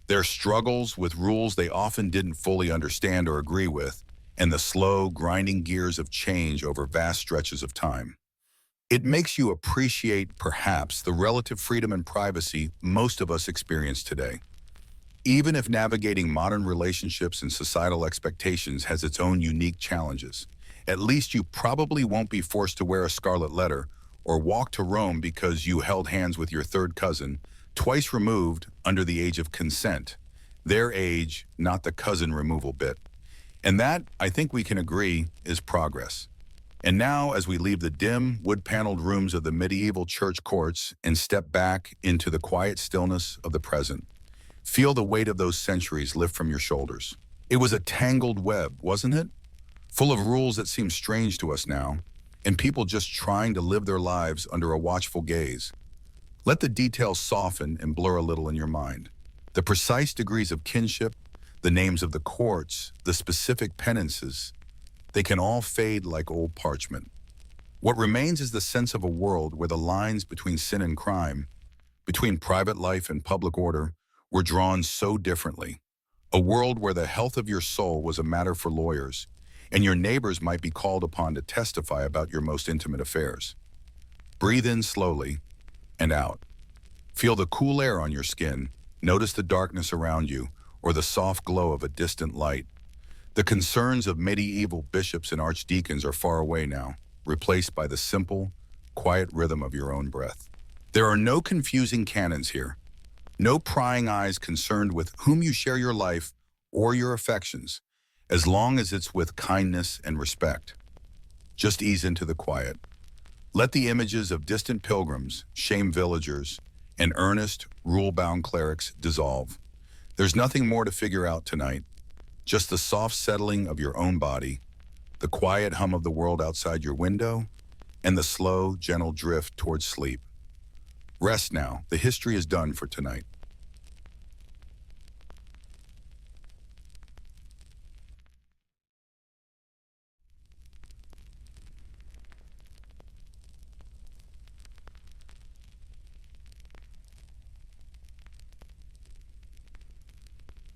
their struggles with rules they often didn't fully understand or agree with, and the slow, grinding gears of change over vast stretches of time. It makes you appreciate, perhaps, the relative freedom and privacy most of us experience today. Even if navigating modern relationships and societal expectations has its own unique challenges, at least you probably won't be forced to wear a scarlet letter or walk to Rome because you held hands with your third cousin, twice removed under the age of consent. Their age, not the cousin removal bit. And that, I think we can agree, is progress. And now, as we leave the dim, wood-paneled rooms of the medieval church courts and step back into the quiet stillness of the present, feel the weight of those centuries lift from your shoulders. It was a tangled web, wasn't it? Full of rules that seem strange to us now, and people just trying to live their lives under a watchful gaze. Let the details soften and blur a little in your mind. The precise degrees of kinship, the names of the courts, the specific penances, they can all fade like old parchment. What remains is the sense of a world where the lines between sin and crime, between private life and public order, were drawn so differently. A world where the health of your soul was a matter for lawyers, and your neighbors might be called upon to testify about your most intimate affairs. Breathe in slowly and out. Feel the cool air on your skin. Notice the darkness around you or the soft glow of a distant light. The concerns of medieval bishops and archdeacons are far away now, replaced by the simple, quiet rhythm of your own breath. There are no confusing canons here. No prying eyes concerned with whom you share your life or your affections, as long as it's with kindness and respect. Just ease into the quiet. Let the images of distant pilgrims, shame villagers, and earnest, rule-bound clerics dissolve. There's nothing more to figure out tonight, just the soft settling of your own body, the quiet hum of the world outside your window, and the slow, gentle drift towards sleep. Rest now. The history is done for tonight.